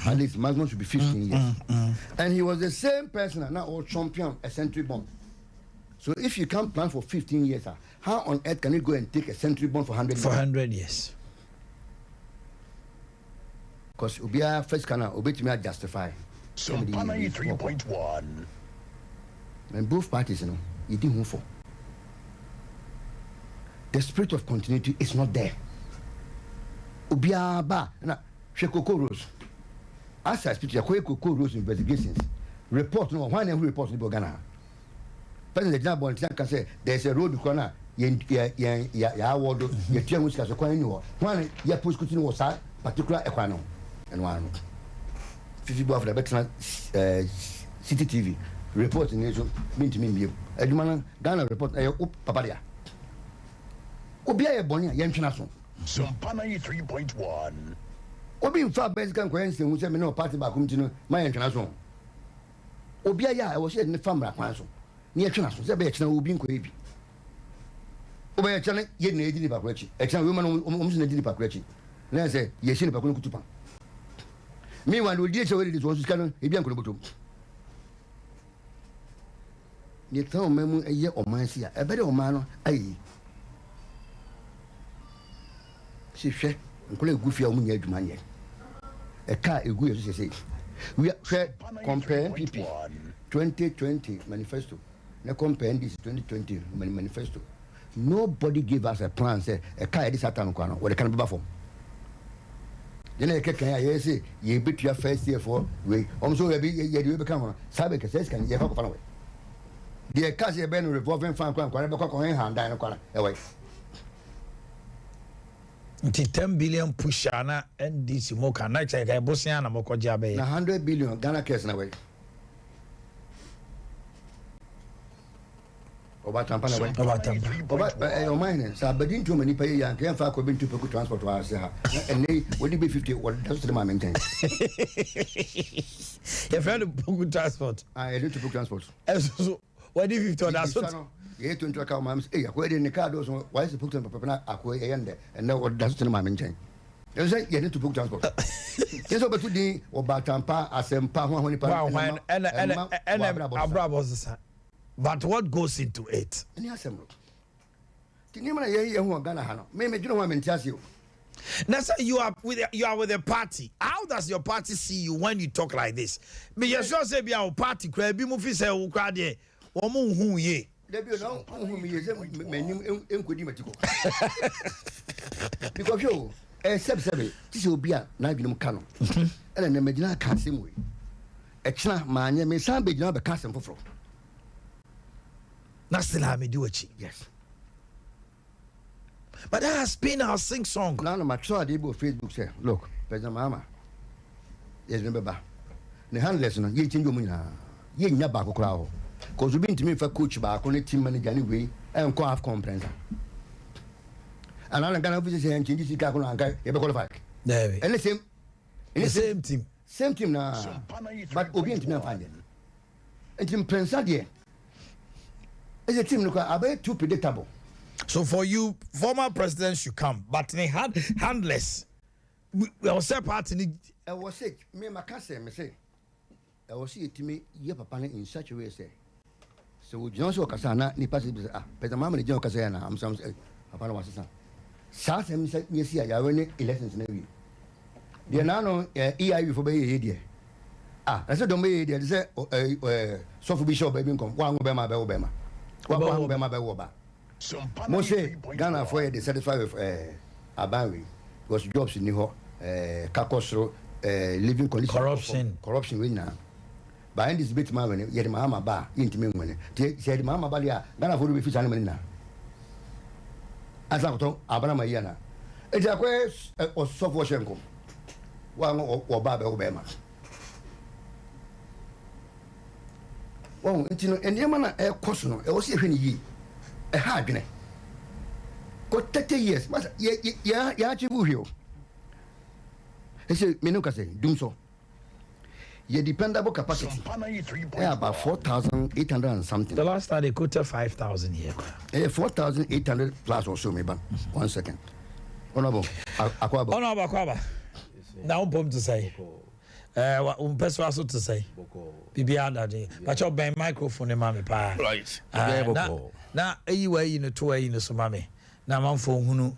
At least maximum should be 15 years. And he was the same person now all champion a century bomb. So if you can't plan for 15 years, how on earth can you go and take a century bomb for 100 years? For 100 years. Because Ubia first can obey me justify. Sompa 93.1. And both parties, you know, you didn't move for. The spirit of continuity is not there. Ubia ba na Shekoko Rose. As I speak to Koko Rose investigations, report no one every report in Ghana. President Jabon can say there's a road corner. Ya ward ya tia which has a coin no one ya push continue was particular equano and one 50 boy for the better city TV report in nation mean to me Edumana Ghana report papadia Obia Bonia Yamchinason. Sompa 93.1. Obi in fact basic coincidence who said me no party back home to my international. Obia I was in the family council. Near Chinason, Zabachna will be in Quabi. Obia China, yet Nady Pakrachi, a China woman almost Nady Pakrachi. And I say, yes, in Pakutupa. Meanwhile, we did already was canon, a young Kurubutu. You tell me a year or my seer, a better man, aye. She said, Goofy Omunia Dumania. A car is good, as you say. We are comparing PP 2020 manifesto. Now comparing this 2020 manifesto. Nobody gave us a plan, say a car is at Tanquano, or a can be buffer. Then I can say, you beat your first year for we also you become Sabic says, can you have away? The Cassia Ben revolving fan, hand down a corner away. 10 billion pushana NDC moka na cheka Bosnia moko jabe. 100 billion Ghana cash na way. Oba tampana way. Oba Omanhene sa bedin too many pay yan can fa ko bin to public transport wa se ha. And they would be 50 what that's the man maintain. You found public transport. I do to public transport. So what if 50 that's what? You to enter car mams eh akwa de ne car those why is the public transport na akwa e yende and now what that's the man maintain. You say you need to public transport. Yes oba to di oba tampa asempa ho ni pa. And abrabos. But what goes into it? Any assembly. Tinimana ye hu Ghana ha no. Me dwuno ho mentiase o. Now say you are with a party. How does your party see you when you talk like this? Me you sure say be our party kra bi mu fi say wo kra de wo mu hu ye. Debi no hu me ye say menim enkodi matiko. Because you sebe tisi obi a na adwinum ka no. Ele na magina ka asem we. E kina maanye me san begina be ka asem foforo. Nasila me do it. Yes. But that has been our sing song. No, my child, they both Facebook say, look, President Mama. Yes, remember. The handless, no, ye change your money. Ye never go crowd. Because you've been to me for coach back on a team manager anyway, and can't have comprehension. And I'm going to visit and change this car and get qualified. There, and the same. In the same team. Same team now. But Obi to me find it. And Team Prince Adie. Is a team look a bit too predictable. So for you, former president should come, but they had handless. We was party. I was sick. Me, my cousin, me say. I was see it to me, ye papa in such a way, say. So, Johnson Casana, ni pass it, but Mamma John Casana, I'm some upon was son. South and said, you see, I win elections in a week. The nano, EIV for Bay idea. I said, don't be idiot, say, Sofa Bishop, baby, come, one Obama, Obama. One Obama, Obama. Mose Ghana for the satisfied with Abawi was jobs in Niho, Kakosro, living condition, corruption winner. By this bit, man, yet Mamma Ba, intimate money. Said Mamma Balia, Ghana for the fish animal now. As I told Abraham Yana, it's a quest or soft Shenko, one or Baba Obama. Oh, and Yamana air cosno, I was here ye. A hard got 30 years. Yeah, Chibuhio. He said, Minuka say, do so. Your dependable capacity. Yeah, about 4,800 and something. The last time they quoted 5,000 here. 4,800 plus or so, maybe. 1 second. Honorable Akwaba. Honorable Akwaba. Now, I'm to say. What to say? Bibiana, but you're by microphone, mammy pa. Right. Now, anyway, in the 2 in the Sumami. Now, I'm for who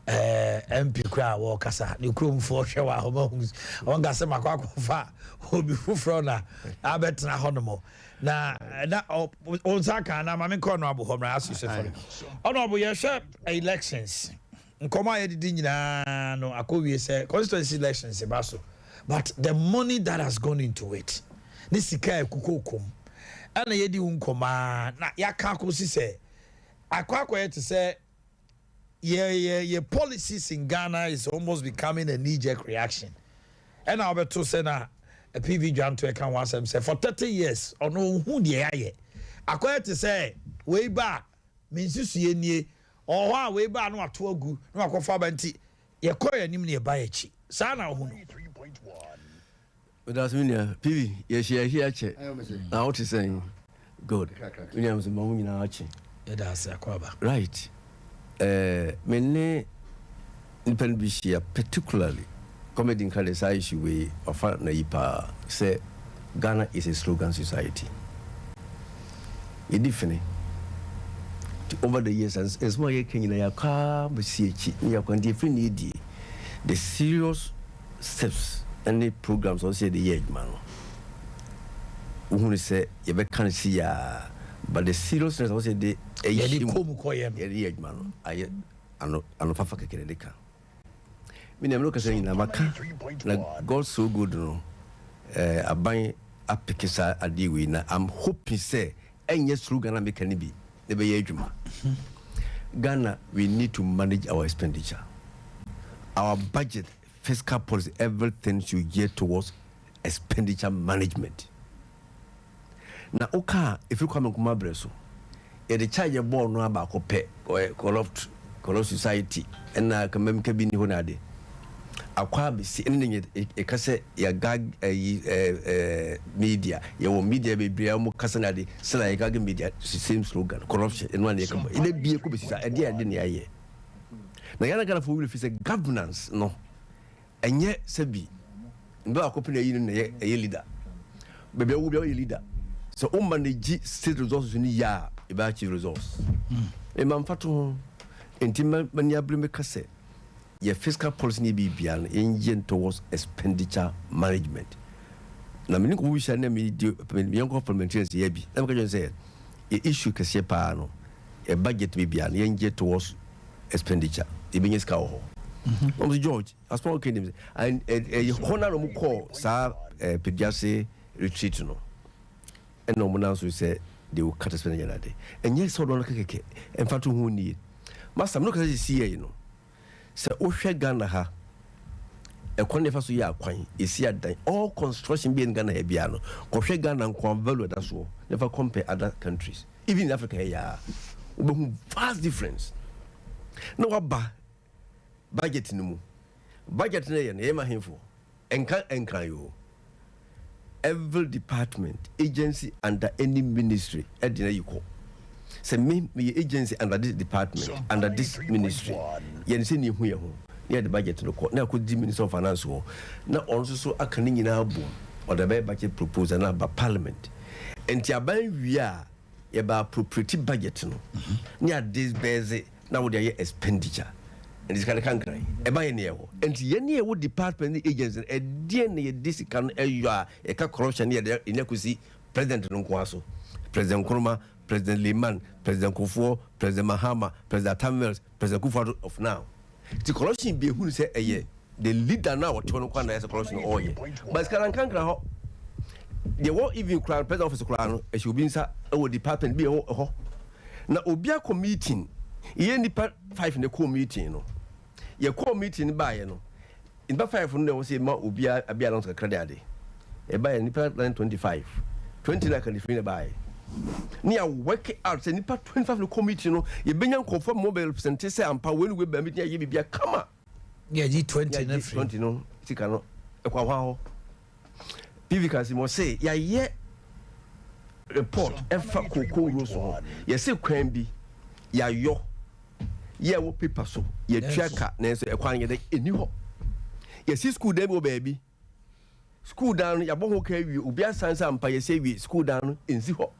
MP crowd walk as a new room for shower hormones. One got some aqua who be from I bet na honomo. Now, on Saka, and I'm in corner of home. As you said, honorable, your sharp elections. Come on, no, I could say constituency elections, Basso. But the money that has gone into it, this is kukukum. And the yedi unkoma na yakako si say. Akwakwa to say, yeah, policies in Ghana is almost becoming a knee-jerk reaction. And I'll be to say na a PV John to account once and say for 30 years or no who the aye. Akwakwa to say way back means you see any or way back no atogu no akwafa banti ye koya nim ne bayechi. Sana hu. But that's when PV, yes, here, check. Now, what is saying? Good. Williams, a moment in Archie. Right. Many independent Bishia, particularly comedy in Kalesa issue way of Naipa, say Ghana is a slogan society. It's different. Over the years, as more Kenya, car, but see, you can different the serious steps. Any programs also the age man. Who say you can't see but the seriousness also the age man. I know Papa Kedeka. Me never look at saying Namaka. God so good no. I buy a picasa a deal. I'm hoping say and yes through Ghana make any be the age man. Ghana, we need to manage our expenditure. Our budget. Fiscal policy, everything should gear towards expenditure management. Now, okay, if you come in Kumabreso, the charge your ball no about corrupt society, and I can make a bin honade. Aqua be seeing a cassette, your gag media, your media be Briamo Casanadi, sell a gag media, same slogan, corruption, and one year. It be a kubis, a dear dinner. Now, you're not going to fool if it's a governance, no. And yet, Sebi, no accompany a leader. Baby, will be a leader. So, manage state resources in the year about your resource. A man fato, intimate mania brimecase. Your fiscal policy need be beyond engine towards expenditure management. Now, many who shall name me young complementary yebi. I'm going to say, a issue Cassia a budget be beyond engine towards expenditure. The biggest cow. George, as well can and a honor call, sir, Pediase retreat no. And no one else will say, they will cut a spending a day. And yes, so don't keke. And for who need. Master, look at the CA, you know. So, Osha Ghana ha. A quantifaso ya quine is here. All construction being Ghana Biano. Osha Ghana and Quanvelo, that's all. Never compare other countries. Even in Africa, yeah. Vast difference. No, what budget no budget na yema himfo enka yo. Every department, agency under any ministry edina yiko. Say me agency under this department, under this ministry. Yen say ni hu ye ho. Near the budget no ko. Na ko di minister of finance ho. Na onso so aka ni nyina bo. Or the budget proposal na ba parliament. Enti aban wi a ye ba appropriate budget no. Near this base na wo dey expenditure. And this kind of country, a buy near, and any would department agents, a DNA discount a corruption near the inequity, President Nkwaso, President Nkrumah, President Liman, President Kufuor, President Mahama, President Tamils, President Kufuor of now. The corruption be who say a year, the leader now or Chonokwana as a corruption all year. But Karankanka, they won't even crown President Office Crown, as you been sa our department be a ho. Now, Obiako meeting, he ended part 5 in the core meeting, you know. Your core meeting by no. In the 5 no was a more Ubia Abia Lonska Credade. A buy nipa 25. 20 like a different buy. Near work out, say nipa 25 no committee no. You been confirm mobile percentage and power when we be meeting ye be a come. Yeah, G20 20 no. Sikano. Ekwa PV kasi mo say ya ye report efa koko roso. Ye say kwan bi ya yo. Yeah, what paper so? Ye tracker, Nancy, a quine any ho. Yes, school demo baby. School down, ya bon okay, you Ubia Sansa and Paya say we school down in Ziho.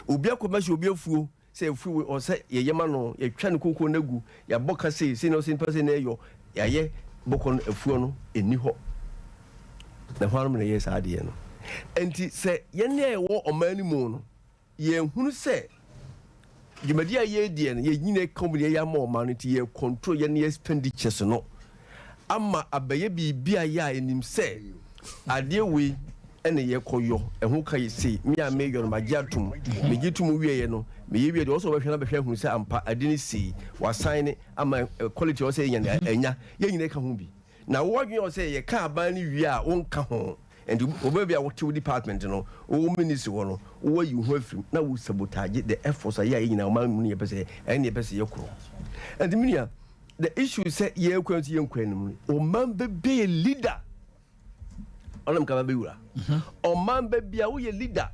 Ubia commercial be a fool, say fool or say ye yamano, ye chan cuckoo negu, ya boca say, no sin person yo, ya ye, bocon a funo in Niho. The harmony yes, idea. And it say, ye war or many moon. Ye who say, you may dear ye dear, ye company ya more money to ye control your expenditures no. Amma a baby be a ya in him say, I dear we any ye call you, and who can you say, me I make your magiatum, me get to move ye no, me you also have another who say, I didn't see, was signing, and my quality was saying, and ya, ye can be. Now what you say, ye can't buy any we are won't come home. And maybe our two department, you know, all ministry, one, or you have from now will sabotage the efforts in our money, and the best your crew. And the media, the issue is that ye quench young queen, or man be a leader. Olam Kababura. Or man be a leader.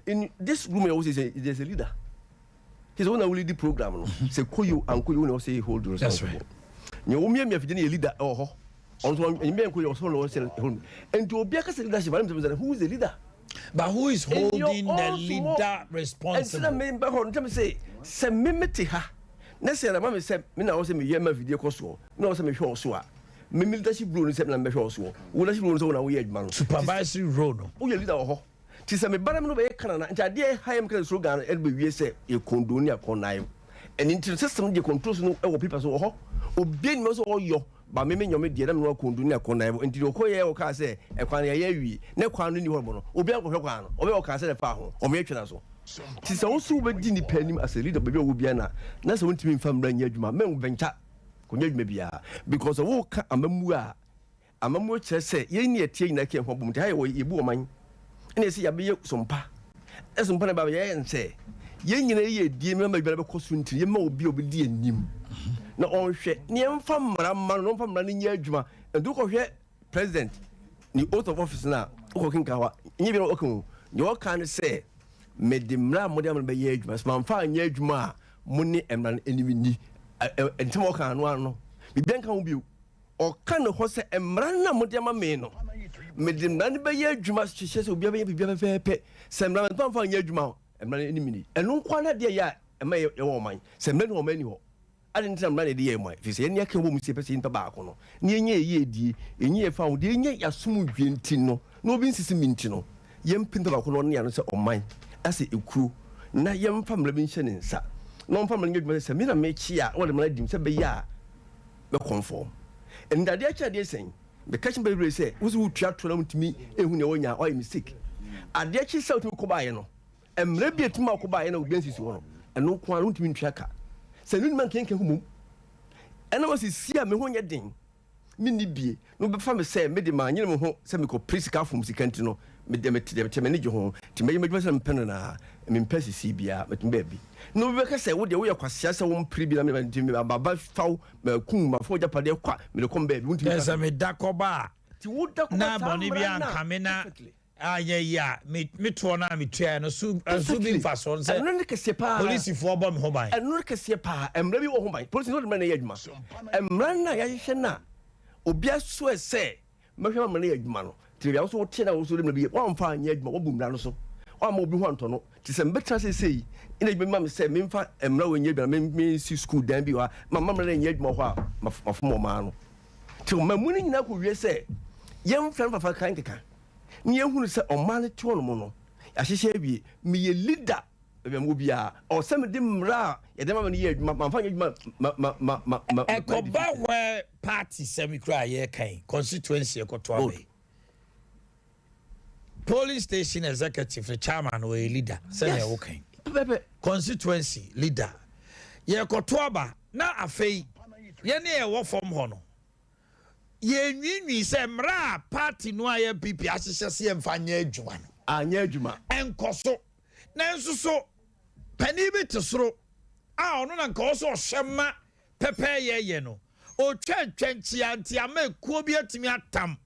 In this room, I always say there's a leader. He's one only the program. Say, call you and call you, say, hold yourself. That's right. You me if you a leader or. And to Obiaka's leadership, who is the leader? But who is holding the leader responsible? And some say, Semimity ha. Necessarily, Mamma said, Mina was a Yama video costume, no some show so. Me leadership rule is seven and so. Leadership rules on a weird man. Supervisory role. Oh, your leader, oh. Tis a me Baram no Canada, and I dear Hayam slogan, Elby, say, you condonia connive. And into system, you control no people so. Obeying most all your. But me your media them no kundunia kona enti okoye o ka say e kwan ya wi ne kwan ni hobo no obi akwohwe kwan no obi o ka say le fa ho o me atwena so ti se wo so be di ni panim as a leader be wo bia na se wontimi mfa mra nya adwuma me bencha konya adwuma bia because wo ka amamu kire say ye ni etie nyina ke ho bom ti ha ye bu oman ene se ya be ye sompa esompa na ba ye nse ye nyina ye die me ma bia be koso ntiri ye ma obi di anim na on hwe ne mfa mra ma no mfa mra ne nya adwuma ndu ko hwe president ni oath of office na ko kinka wa nyi bi no ko ni o kan say me de mra mo de am be ye adwuma so mfa nya adwuma mo ni emra enimi ni entimo kan no ano bi ben kan wo bi o kan ho say emra na mo de ma me no me de mra ne be ye adwuma hye se obi be ye pe se mra mfa nya adwuma emra enimi ni enu kwa na de ya ema ye wo man se mra no ma ni ho I didn't tell me the EMI. If you say any can see person tobacco, near ye di, and ye found the ye assume tino, no beans is mintino. Yem pinto on the answer on mine, as a crew. Na yem family mentioning, sir. Non family give me a mina make chia, or the lady said, be ya, no conform. And that dear child is saying, the catching baby say, who's who chat to me, and when you're or mistake. A dear child to Cobayano. emre bi etima ko ba ye na obi ansisi ho no eno ko anu ntimi ntwa ka se nu man kenken humum ena wasi sia me ho nye den me ni bie no be fa me se me de ma nyene me ho se me ko prisika fom sikanti no me de me ne je ho ti me me se me pen na me mpesi si bia me tumbe bi no be ka se wo de wo ye kwasia se wo mpri bi na me ntimi baba faw me kun ma fo japade kwa me le kom ba bi ntimi se me dakoba ti wo dakoba na boni bia nkamena ya me to na me tua no su bi fa so se eno ne kese pa police fo bo me ho ban eno ne kese pa emra bi wo ho ban police no de me na yadwuma emra na ya hye na obia so ese mehwe ma na yadwuma no ti bia so tie na wo so de me bi wa mfa anya yadwuma wo bu mra no so wa ma obi ho anto no ti se mbetra se sei ina bi ma me se me mfa emra wo nya yadwuma me si school dan bi wa ma na yadwuma ho a mafo mo ma no ti ma mu ni nyina ko wie se yem fran fafa kan keka ni ehunu se omane tuo no mo no ahyehyɛ bi me ye leader be mo bia o se me de mra ye de ma ne ye adwuma ma fa adwuma ma ekoba where party semi cry ye kan constituency ekoto abe police station executive the chairman or a leader say ye wo kan constituency leader ye ekoto aba na afei ye ne ye wo form ho no ye nwinwi se mra party no aye pipi ahyehye se ye mfa nya adwuma no anya adwuma enkoso na enso so pani bi tesoro a ono na nka oso ohwema pepe ye no o twantwanchi anti amakuo bi atimi atam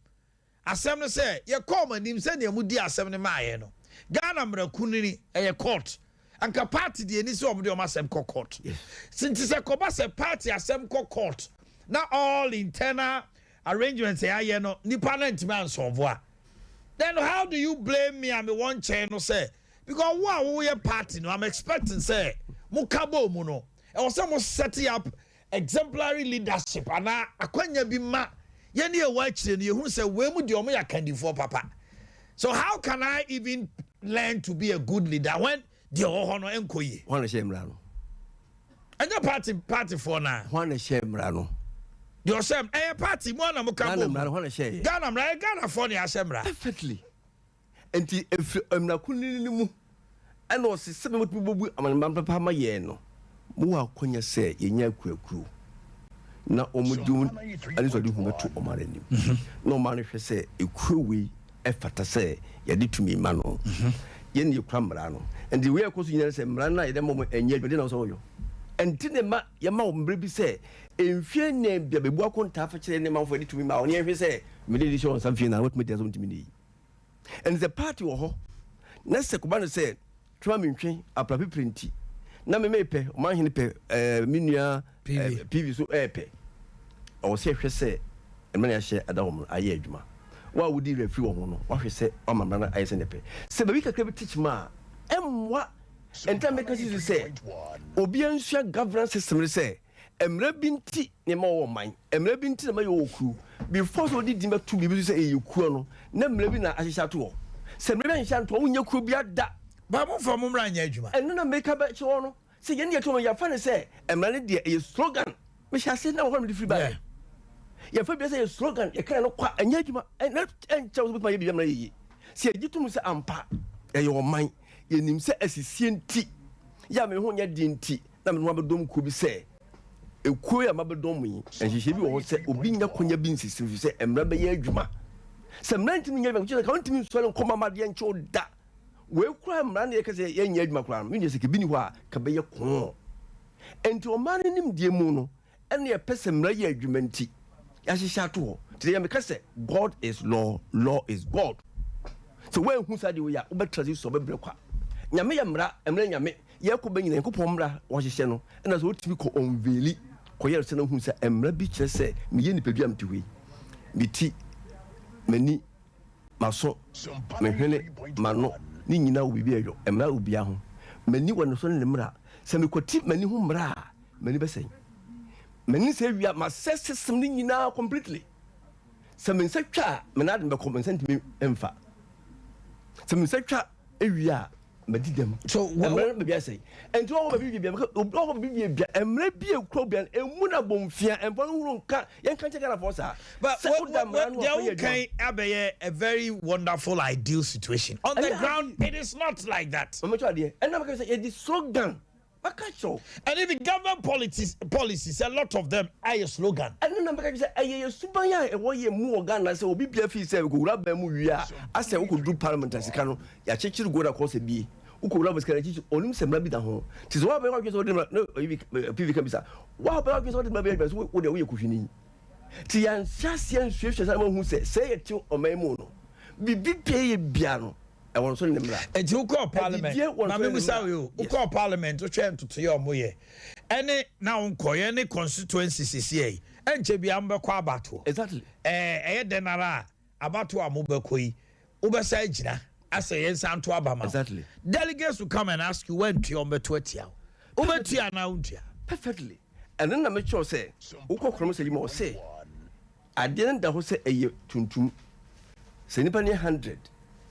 asem no se ye call manim se ne mudi asem ne maaye no Ghana mrakunini eye court anka party de ni se obde o masem court since se koba se party asem court na all internal arrangements aye no nipa na ntimi ansolve a then how do you blame me and me one chain no say because wo ye party no I'm expecting say mo kabo mu no e wo say mo set up exemplary leadership ana akwanya bi ma ye ne e wa kire no ye hu say we mu de o mo ya candidate papa so how can I even learn to be a good leader when the ho no enkoye wana shemra no anya party for na wana shemra no your same party mo na mo kabo Ghana for ne ashemra perfectly enti emna kunini mu ana o se sebe motububu amanamba papa ma ye no mo akonya se yenya akuakuru na omudun ani so de hu meto omarani na o mane hwe se ekuwe efata se ye de tumi ma no ye ne kwamra no enti we akoso nyina se mra na ye de mo enye de na so yo enti ne ma ye ma o mbre bi se enfie ne bia bebu akonta afa kire ne manfo de tumi ma oni ehwe se me de show something na what me dey so ntimi ni and the party wo ho na se ko ba no se twa me ntwe apra piprinti na me mepe Omanhene pe minua PV so epe o se hwe se emna ya hye adahom aye adwuma wa wudi refi wo ho no wa hwe se o mamra na aye se nepe se ba bi kakra bi teach ma emwa enta me kasi se obi ansua governance system re se emra binti ne ma wo man emra binti na ma yo okuru before so di dimba tu bi se e yekuo no na emra bi na ahyehya to se emra bi nhya to wo nya kuo bi ada ba mo fa mo mra nya adwuma eno na make ba che wo no se ye ne to no ya fa ne se emra ne de e slogan me sha se na wo no di free ba ya fa bi se e slogan e kan no kwa anya adwuma na encha wo bi ma ye bi mra ye se agitum se ampa e ye wo man ye nim se asisie nti ya me ho nya di nti na me no abedom ku bi se ekuo ya mabedom yi enhihye bi wo se obi nya konya bi nsisi se emra be ye adwuma se emra ntimi nya adwuma ka ntimi nsole nkoma made enche oda we kura emra na ye kase ye nya adwuma kura no mi se ke bi ni ho a ka be ye ko enti o man nim die mu no ene ye pese emra ye adwuma nti ya hihya to ho ti ye me kase God is law is God so when hu sa de we ya wo betrazi so be bre kwa nyame ye emra nyame ye ko be nyina ko pomra wo hihye no ena so otimi ko onveli ko yer se na hu se emra bi kire se me ye nipadua mtiwe biti mani maso me hwene mano ni nyina wo bibi ayo emra obia ho mani wono so ne mra se me kwati mani ho mra mani besen mani se wia ma system ni nyina completely se me se twa me na de be compensate me emfa se me se twa ewia medi dem so what be say and all baby be all baby be emre bi ekrobian emu na bomfia empo no nka yen kan check na for sir but what can abeye a very wonderful ideal situation on the ground it is not like that I'm sure there and I'm say it slogan and even government policies a lot of them are a slogan and then I'm say aye subanya e wo ye mu organ say obi bia fi say go raba mu wi a ase wo do parliament asika no ya chechiri go da course bi uko raba sika chichi onim semra bi da ho ti so wa ba kwa so de no PV kan bisa wa ba kwa so de ma bi so wo de wo ye kuhwini ti yan siasia nsuehwe sa ma hu say ye ti omaimu no bibi pie ye bia no I want to say and you call parliament. Na me musa you call parliament to try to your moye. Any now any constituencies here. Enche bi am be kwa abato. Exactly. Denara abato amobekoi. Ubesa ejina ase yensan to abama. Exactly. Delegates will come and ask you when to your betuatia. Ubetua na untia. Perfectly. And then I make sure say uko kromo say you say. At the end that say eye tuntum. Say nipa ne 100.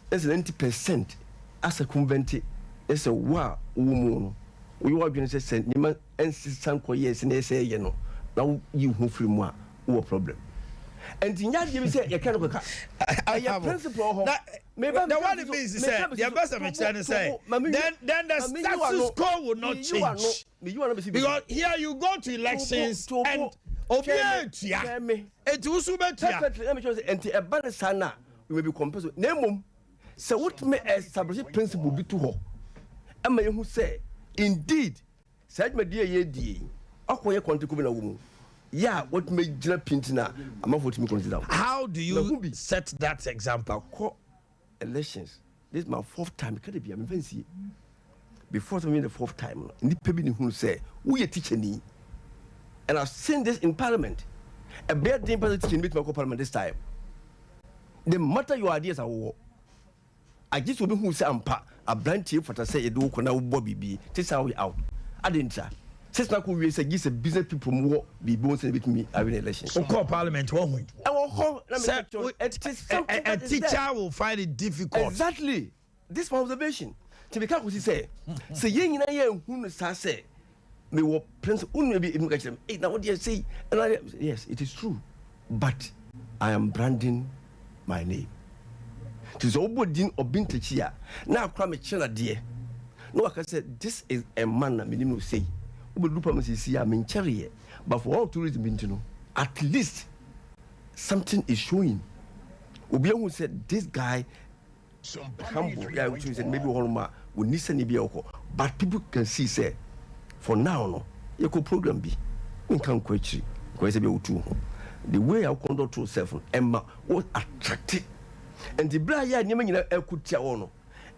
It's 90% as a convent. It's a wow woman. We are going to say, Niman and some years in say, you know, now you who free more problem. And in that, you say, you can't look at principle. Maybe the one it means is that the ambassador say, then the status quo will not change. Because here you go to elections and Obiatia, it will soon be perfectly. Let me just enter a banner sana. You will be composed. Name so what may establish principle be to her? And may who say, indeed, said my dear ye, Akoya country coming a woman. Yeah, what may Jina Pintina? I'm not what me consider. How do you set that example? Call elections. This is my 4th time. Can it be? I'm fancy. Before me the 4th time, in the people who say, we are teaching me. And I've seen this in Parliament. A bear didn't pass teaching me to my Parliament this time. The matter your ideas are war. I just will be who say a branch for to say a do kona Bobby B. This how we out. I didn't say. Since now we say give a business people more be bones with me having elections. So call Parliament one. A teacher will find it difficult. Exactly. This my observation. To be careful, say yen in a year who say me will prince maybe even catch them. Now what do you say? Yes, it is true. But I am branding my name. Tis obodin obintechia. Now crame chela dear. No, I can say this is a man that minimum say. Obodupa must I mean cherry. But for all tourism bintino, at least something is showing. Obiang said this guy humble, yeah, which is maybe Holma would listen to but people can see say for now no, you could program be. We can't quite the way I conduct yourself, Emma was attractive. And the blind ya nyama could tell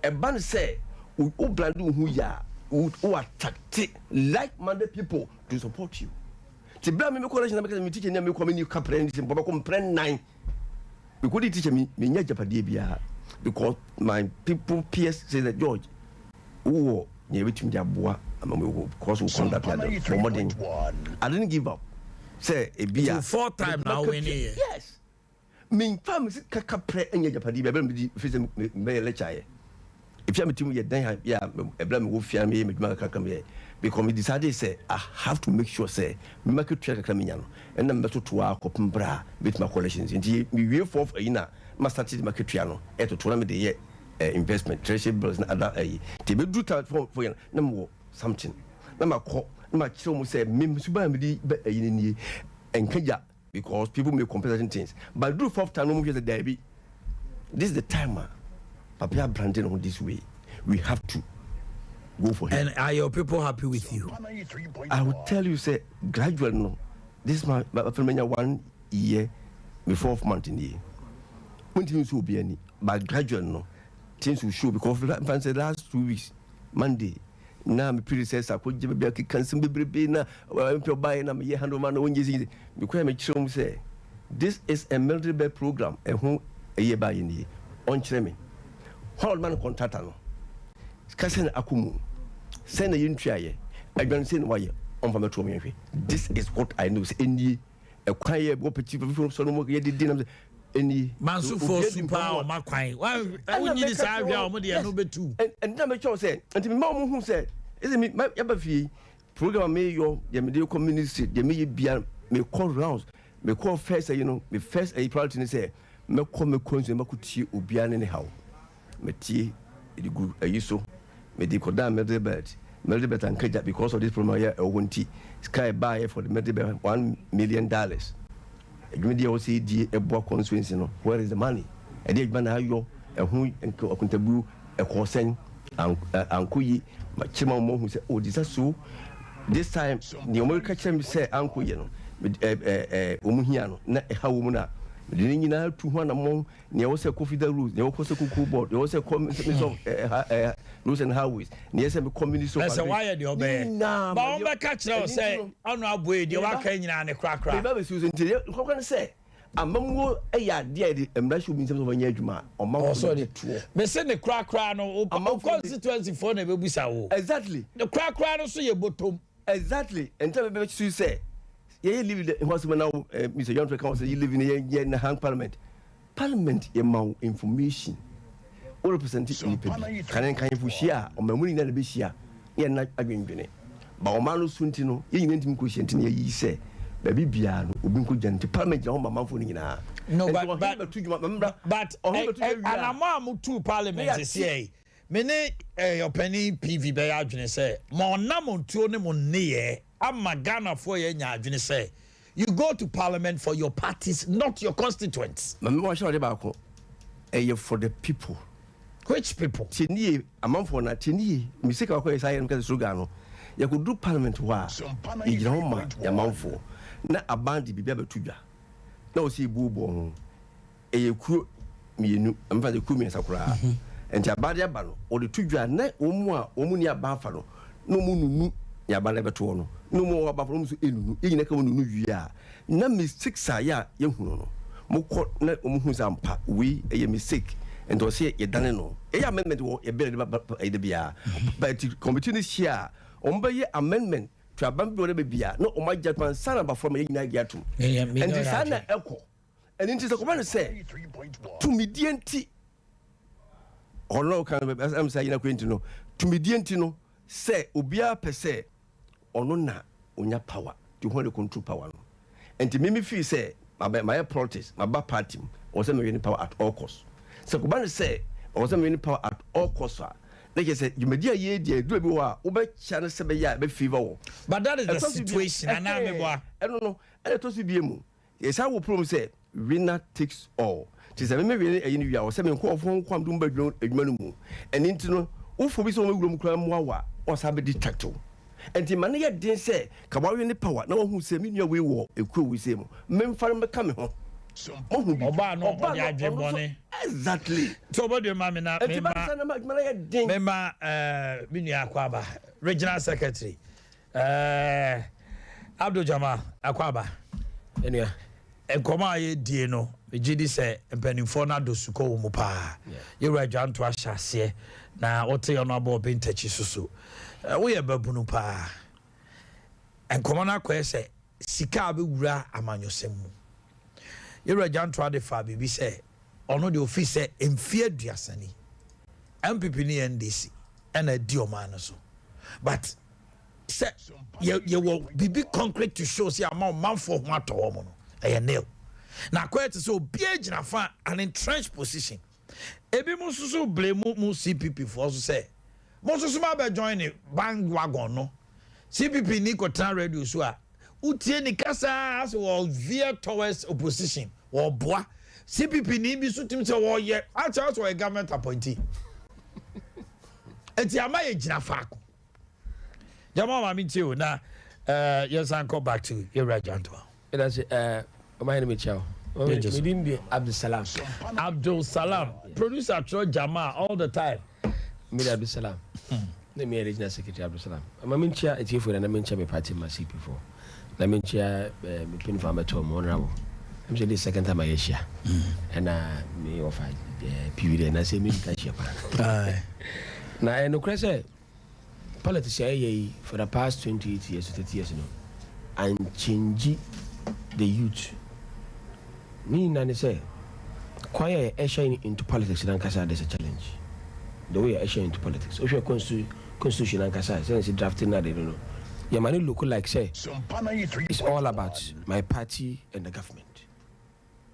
a band say who blandu who ya who attract like-minded people to support you. The blind me college because me teaching me come in comprehension but comprehend 9 because they teach me nya japade because my people peers say that George oh you between jaboa because we conduct modern. I didn't give up. Say a beer 4 times now winning. Yes. Mean farms kaka pre enya japadi be be fizem me lecture if you am team ye dan ya ebla me wo fia me kaka me because me decided say I have to make sure say me make it kaka me nya no and na me to akopem bra with my collections nti me wie for ina ma start the market no e to na me de investment treasury bills na other ti be do ta for na me something na ma ko na ma kire mo say me suba me di ni enkaja because people make compensation things. But do 4th time, no more the derby. This is the time, Papa branding on this way. We have to go for him. And are your people happy with you? I will tell you, say, gradually, no. This is my 1 year before 4th month in the year. When things will be any, but gradually, no. Things will show because the last 2 weeks, Monday, now my predecessor could give a cancel be na buy na me handle man when you because me chum say this is a military bed program and who a year by in on chemi whole man contractor no kasen akumu send a yintria I don't say why on from me this is what I know any a quiet go petit from so no ye did any mansu for super or makwan why you this area or dey no betu and na me cho say anti me ma mo hu say is me ya ba fie program me yo ye me dey community ye me bia me call rounds me call first you know me first a priority say me call me consume me ko tie obia ne how me tie e go ayi so me dey ko da me dey bet and kaja because of this problem here won't sky buy for the medibet $1 million media also di ebo constituency no where is the money e dey adwuma na ayo ehun akuntabu ekosen ankoyi machima mo hu say oh this so this time the America chem say ankoyi no omuhia no na ehawo mu na de nyina tu ho na mo ne wo say confidential rules ne wo ko say kuku board ne wo say commission rules and highways ne yes me community so say why dey obey ba on be catch now say onu aboe dey wa kan nyina ne krakra be ba su nti ko kan say amamwo eya de emrashu bi nsem so banya adwuma omamwo sorry me say ne krakra no constituency for na be busa wo exactly the krakra no so ye botom exactly enta be su say you live in the hospital now Mr. John Trek say you live in the hang parliament ye ma information all representing can fushia o mamuni na be shia ye na adwendwene ba o ma no sunti no ye nyina ntim ko hyentin ye yi say ba bibia no obi ko gyanti parliament ya ho ma manfo nyina no but anama mu two parliament say me ne openi PV be ya adwene say ma onam ntuo ne mo ne Amma Ghana for ye nyadwene say you go to parliament for your parties, not your constituents. Mama wa shawde ba ko for the people. Which people? Tini amamfo na tini misika ko isa ye nka slogan no ye ko do parliament wa e gira ho ma ya mamfo na abandi bibia betudwa na o si bubo ho kuo mienu amfa de kuo mi sakura enti abadi aba no o de tudwa na omu ni abafa no no mu nunu ya ba lebeto no no mo wa ba from so enunu enyina ka nunu wia na mistake sa ya ye hunu no mo ko na omu zampa we e mistake and o say ye dane no e amendment wo ye be de bia but committee ni share o mba ye amendment to abambi be bia no o magja pan sana ba from ye nyina giatum and sana eko and it is a command say to medianti ono kan am say na kwenti no to medianti no say obia per se ono na onya power to hold the control power no and to me feel say my protest my back party or say me power at all costs so ko ban say or say me power at all costs like I said you media ye dey do be wa wo be cha na se be ya be favor wo but that is the situation and na me boa I don't know and to see be mu yes I will promise say winner takes all tis me we e ni wi a wo say me ko ofo kwam dum ba adwuma no mu and into no wo fo bi so me wurom kra mu awa o sa be detecto and the man ye den say ka wa ni power na wo hu say me nua we wo ekuo we say mu memfa me ka me ho oba no oba adwebone exactly so oba de ma me na me ma me nua akwaba regional secretary Abdul Jama akwaba enua enkoma ye die no me gidi say empanimfo na do suko wo mu pa ye rajanto ahyase na wote yo no abo bentachi susu we ye babunu pa enkoma na kwese sika be wura amanyosem mu ye rajanto ade fa bibi say ono de office emfie aduasani MPP ni NDC and a dio man so but say ye wo bibi concrete to show say amount for ho ato mo no e nail na kwete so bia gina fa an entrenched position ebi mo susu blame mo CPP for so say mo susu ma be join the bandwagon no CPP ni ko tran radio so a utie ni kasa as well veer towards opposition or boa CPP ni bi so tim say wo ye actually so a government appointee eti ama ye gina fa ko jama ma mi tio na yes and come back to Irajanto it is Omanhene Yaw Medindi Abdul Salam producer Tro Jama all the time me Abdul Salam me regional secretary Abdul Salam Omanhene Yaw eti for na me me party ma CP4 na me ncha me pin for amateur honorable I'm saying the second time I share and me offer PV na say me can share pa na no crese politician for the past 28 years 30 years and change the youth me na say Why Asian into politics in Ankasa, there's a challenge. The way Asian into politics. If you're constitution Ankasa, since drafting that, they don't know. Your money look like say it's all about my party and the government.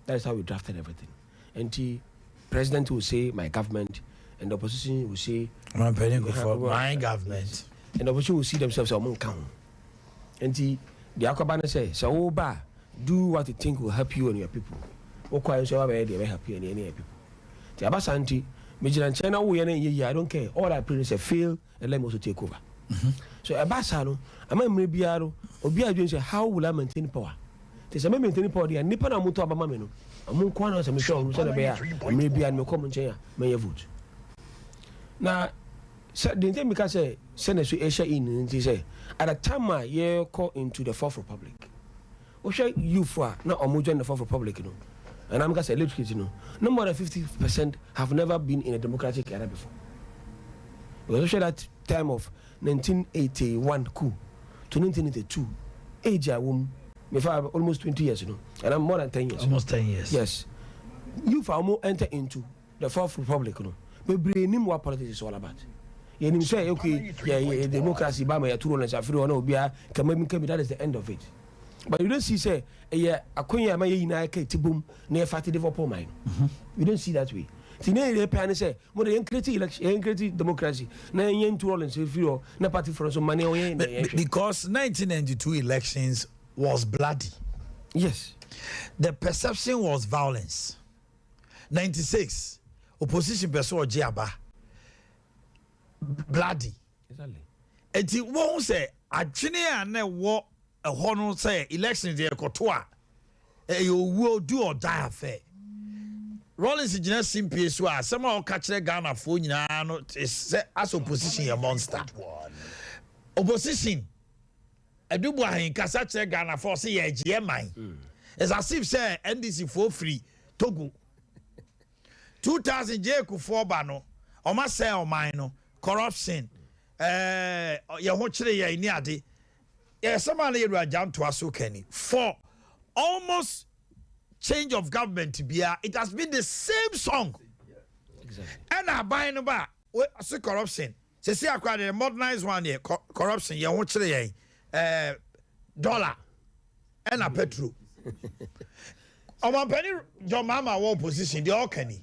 That's how we drafted everything. And the president will say my government, and the opposition will say my government. And the opposition will see themselves among count. And the Akabana say, so do what you think will help you and your people. They may help you and any people. The Abasanti, Major China, I don't care. All I pray is a fail and let me also take over. So Abasano, I might maybe Obia say, how will I maintain power? There's a maintain power, and Nippon Amuto Abamano, among corners and Michelle, maybe I may come and chair, may you vote. Now, the thing because say, Senator Asia in, say, at a time my year call into the Fourth Republic. Osha you for not Omojo in the Fourth Republic, you know. And I'm going to say, you know, no more than 50% have never been in a democratic era before. Because that time of 1981 coup to 1982, age a woman, before almost 20 years, you know, and I'm more than 10 years. Almost 10 years. Yes. You for enter into the Fourth Republic, you know. But bring what politics is all about. You say, okay, yeah, democracy, Bama, ya Turo, and Safri, no, Bia, that is the end of it. But you don't see, say, Akoya Maya in Tibum, near Fatty Developer mine. You don't see that way. Today, the parents say, more than creative election, creative democracy, na yen to Rollins, if you no party for some money. Because 1992 elections was bloody. Yes. The perception was violence. 96, opposition person Jiaba. Bloody. Exactly. And it won't say, I and what a honor say elections there kotoa. You will do or die affair. Rollins is just simply so somehow catch the Ghana for is as opposition a monster. Opposition. I do buy in Casache Ghana for say a GMI. It's as if say NDC for free Togo. 2000 Jeku for Bano. Or must say or mine corruption. Yahochre ya iniade. Yeah, somebody will jump to us Kenny. For almost change of government to be it has been the same song. Exactly. And I buy no bar see corruption. See I quite a modernized one here corruption. Yahochre dollar and a petrol. Omanhene Yaw mama one position the all kenny.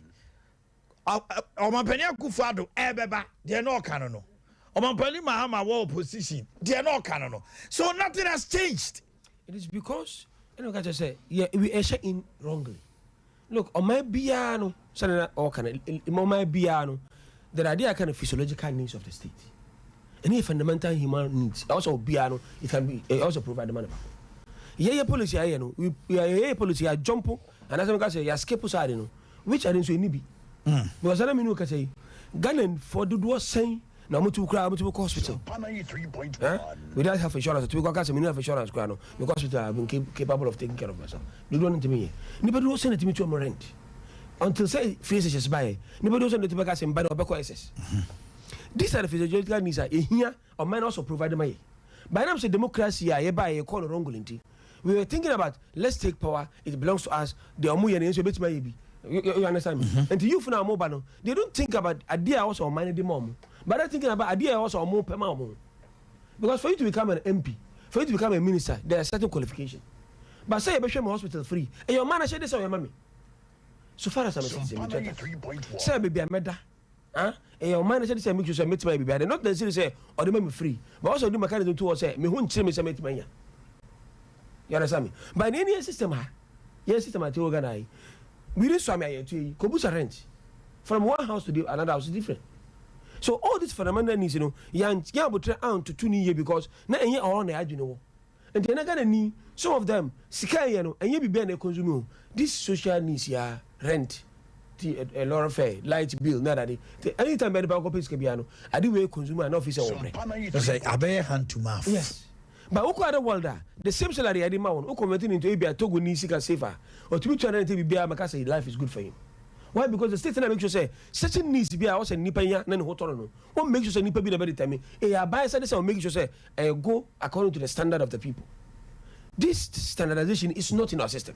Omanhene Akufo-Addo ebeba they no canono. Omanhene Mahama one position they no canono. So nothing has changed. It is because you know, I say, yeah, we are in wrongly. Look, on my piano, there are the kind of physiological needs of the state. Any fundamental human needs, also piano, it can be also provide the money. Yeah, policy, I know. We are policy, I jump, and as I say, you escape us, I know. Which I didn't say, Nibi. Because I mean, say, Ghana for the door saying, now to cry to hospital. We don't have insurance. We got have insurance. Because I've been capable of taking care of myself. You don't need to me. Nobody will send it to me to my rent. Until say physicians buy. Nobody will send it to my and buy or SS. These are the physiological needs here or man also provide money. By now say democracy I buy a corner wrong. We were thinking about let's take power, it belongs to us, the Omuyan and so bit maybe. You understand me? And to you for now mobile, they don't think about Adea also or money the mom. But I'm thinking about Adea also more per month. Because for you to become an MP, for you to become a minister, there are certain qualifications. But say you become hospital free, and your man I said this on your mommy. So far as I'm saying, say baby I met that. And your man I said this I make you say meet my baby. Not necessarily say or they make me free, but also do my kind of two or say me who tell me say meet my. You understand me? But in any system, yes, system at organize. We didn't swim here to Kobusa rent. From one house to another house is different. So all these fundamental needs, you know, young but out to 2 years because now you are on the edge, you know. And then I got a need some of them, Sika, you know, and you be being a consumer. These social needs, yeah, rent, a lot of fair, light bill, nada. Anytime I go pay Scabiano, I do a consumer and officer. I bear hand to mouth. Yes. But who other world the same salary I demand, who converting into Abia Togo needs to safer, or to be trying to be Makasa, life is good for him. Why? Because the state makes you say certain needs to be also Nipaya, then Hotono. What makes you say Nipa be the very time? A buy this will make you say go according to the standard of the people. This standardization is not in our system.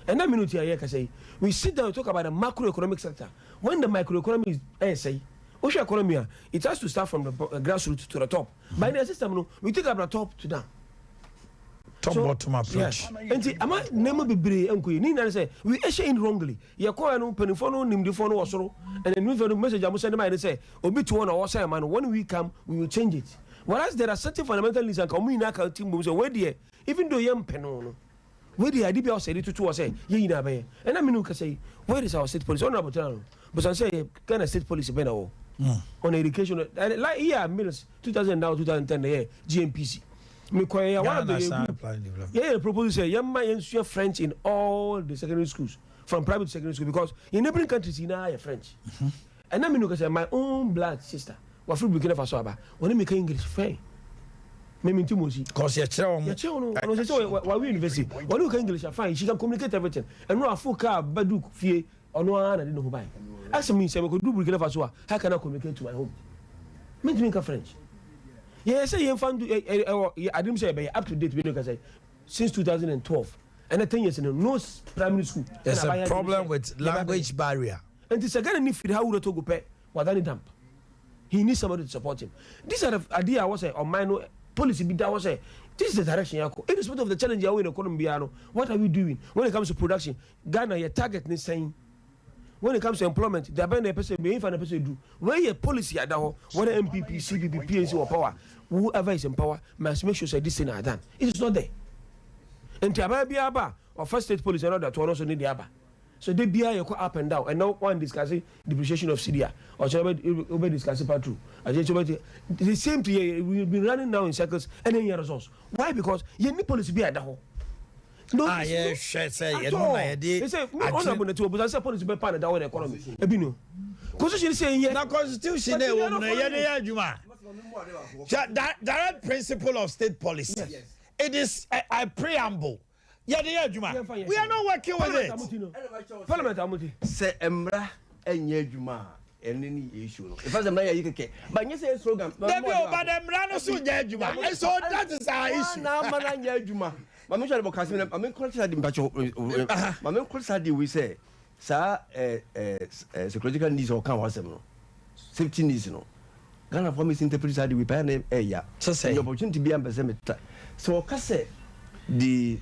And that minute here can say we sit down and talk about the macroeconomic sector. When the microeconomy is say social economy, it has to start from the grassroots to the top. By the system, we take up the top to down. Top bottom approach. Yes. And am I never be brave and queen? Say we usher in wrongly. You call no pennyphone, nim the phone or so, and then we the message I must send them and say, Obi to one or say, man, when we come, we will change it. Whereas there are certain fundamental needs and community team moves away there, even though young penon. Where the idea said it to us, say, ye na bay. And I mean, can say, where is our state policy? Honorable Town. But I say, kind of state policy better on education. Like here, minutes 2000 now, 2010, GMPC. Me one of the yeah, propose say young man French in all the secondary schools from private secondary school because in neighboring countries you know French. And I mean, say my own blood sister, what free Burkina Faso aba, when make English fine. Me mean too much. Cause you're why we university. When you can English fine, she can communicate everything. And no a full car baduk fie or no one I didn't know who buy. Ask me say we could do Burkina Faso, how can I communicate to my home? Me to make French. Yes, I didn't say up to date because since 2012 and 10 years in no primary school. There's a problem with language barrier. And it's a guy need how would to go pay what dump. He needs somebody to support him. This are the idea I was on my policy be that was this is the direction you go. Irrespective of the challenge you in Colombiano, what are we doing when it comes to production? Ghana your target is saying when it comes to employment, the abandoned person may find a person do. Where your policy at that whether MPP, CPP, PNC or power, whoever is in power must make sure that this thing are done. It is not there. And Abia or first state policy and all that one also need the Abba. So they be up and down. And now one discussing depreciation of CDR or over discussing patrol. The same thing we've been running now in circles and then your results. Why? Because you need policy be at the home. No, yeah, sure, say, you know, they say, honorable to but I say policy be part of our economy. Ebino. Constitution say, yeah, now Constitution, direct principle of state policy. Yes. It is a preamble. We are not working with it. Parliament, say, Emra, and Yejuma. Any issue. If I say you can, but you say slogan. But Emra so Yejuma. And so that is our issue. Now, man, Yejuma. Mami shallบอกkasi mami kɔrɔsi adi mpatsɔ mami kɔrɔsi adi wi sɛ saa psychological needs ɔkan wa sɛm no safety needs no Ghana for me interpret adi wi pɛɛ ne ɛya the opportunity bi an pɛsɛ mi ta so ɔka sɛ the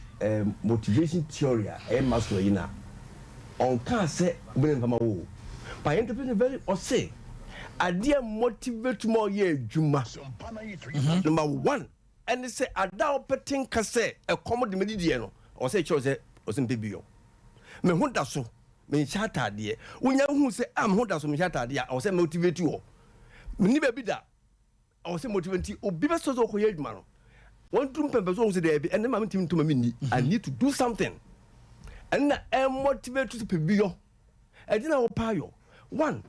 motivation theory a ɛyɛ Maslow yi na ɔnka sɛ ɔbɛn nfama wo but interpret very ɔsɛ adeɛ motivate mo yɛ adwuma number one. And they say, Adao Petin Casse, a common mediano, or say, Chose, or some baby. Me Honda so, me chata dear. When you who say, I'm Honda so, me chata dear, or say motivate you. Me never be that. Or say motivate you, or be a sort of weird man. One two members also there, and then I'm to me, I need to do something. And I motivate to be yo. I didn't know Payo. One,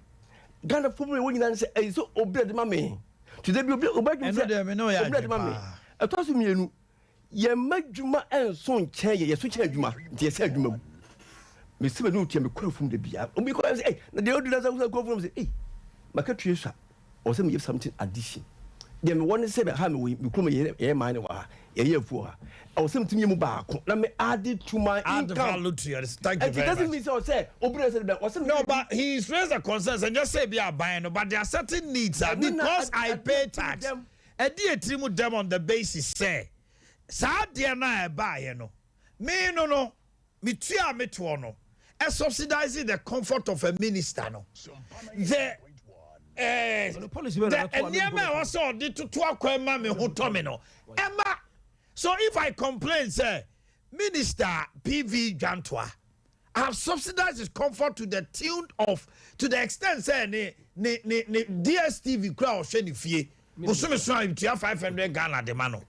Ghana probably wouldn't say, so obey the mammy. Today be obey, I told you, ye make Juma and son chair, ye switch Juma, dear said Juma. Miss Benuti and the from the beer. Because, hey, the other does go from the hey, my country or some give something addition. Then one say that we become a mine or a year for her. Or something you back. Let me add it to my income. Thank you. It doesn't mean so say, no, but he's raised a concern and just say we are buying, but there are certain needs because I pay tax. A dear team with them on the basis say, Sa dear na buy no. Me no, me tia me to no. Subsidizing the comfort of a minister no. The policy also did to Aquema me who tomino. Emma. So if I complain, say, Minister PV Jantwa, I have subsidized his comfort to the tune of, to the extent, say, DSTV crowd sheni fee. Musumi so you have 500 Ghana de mano.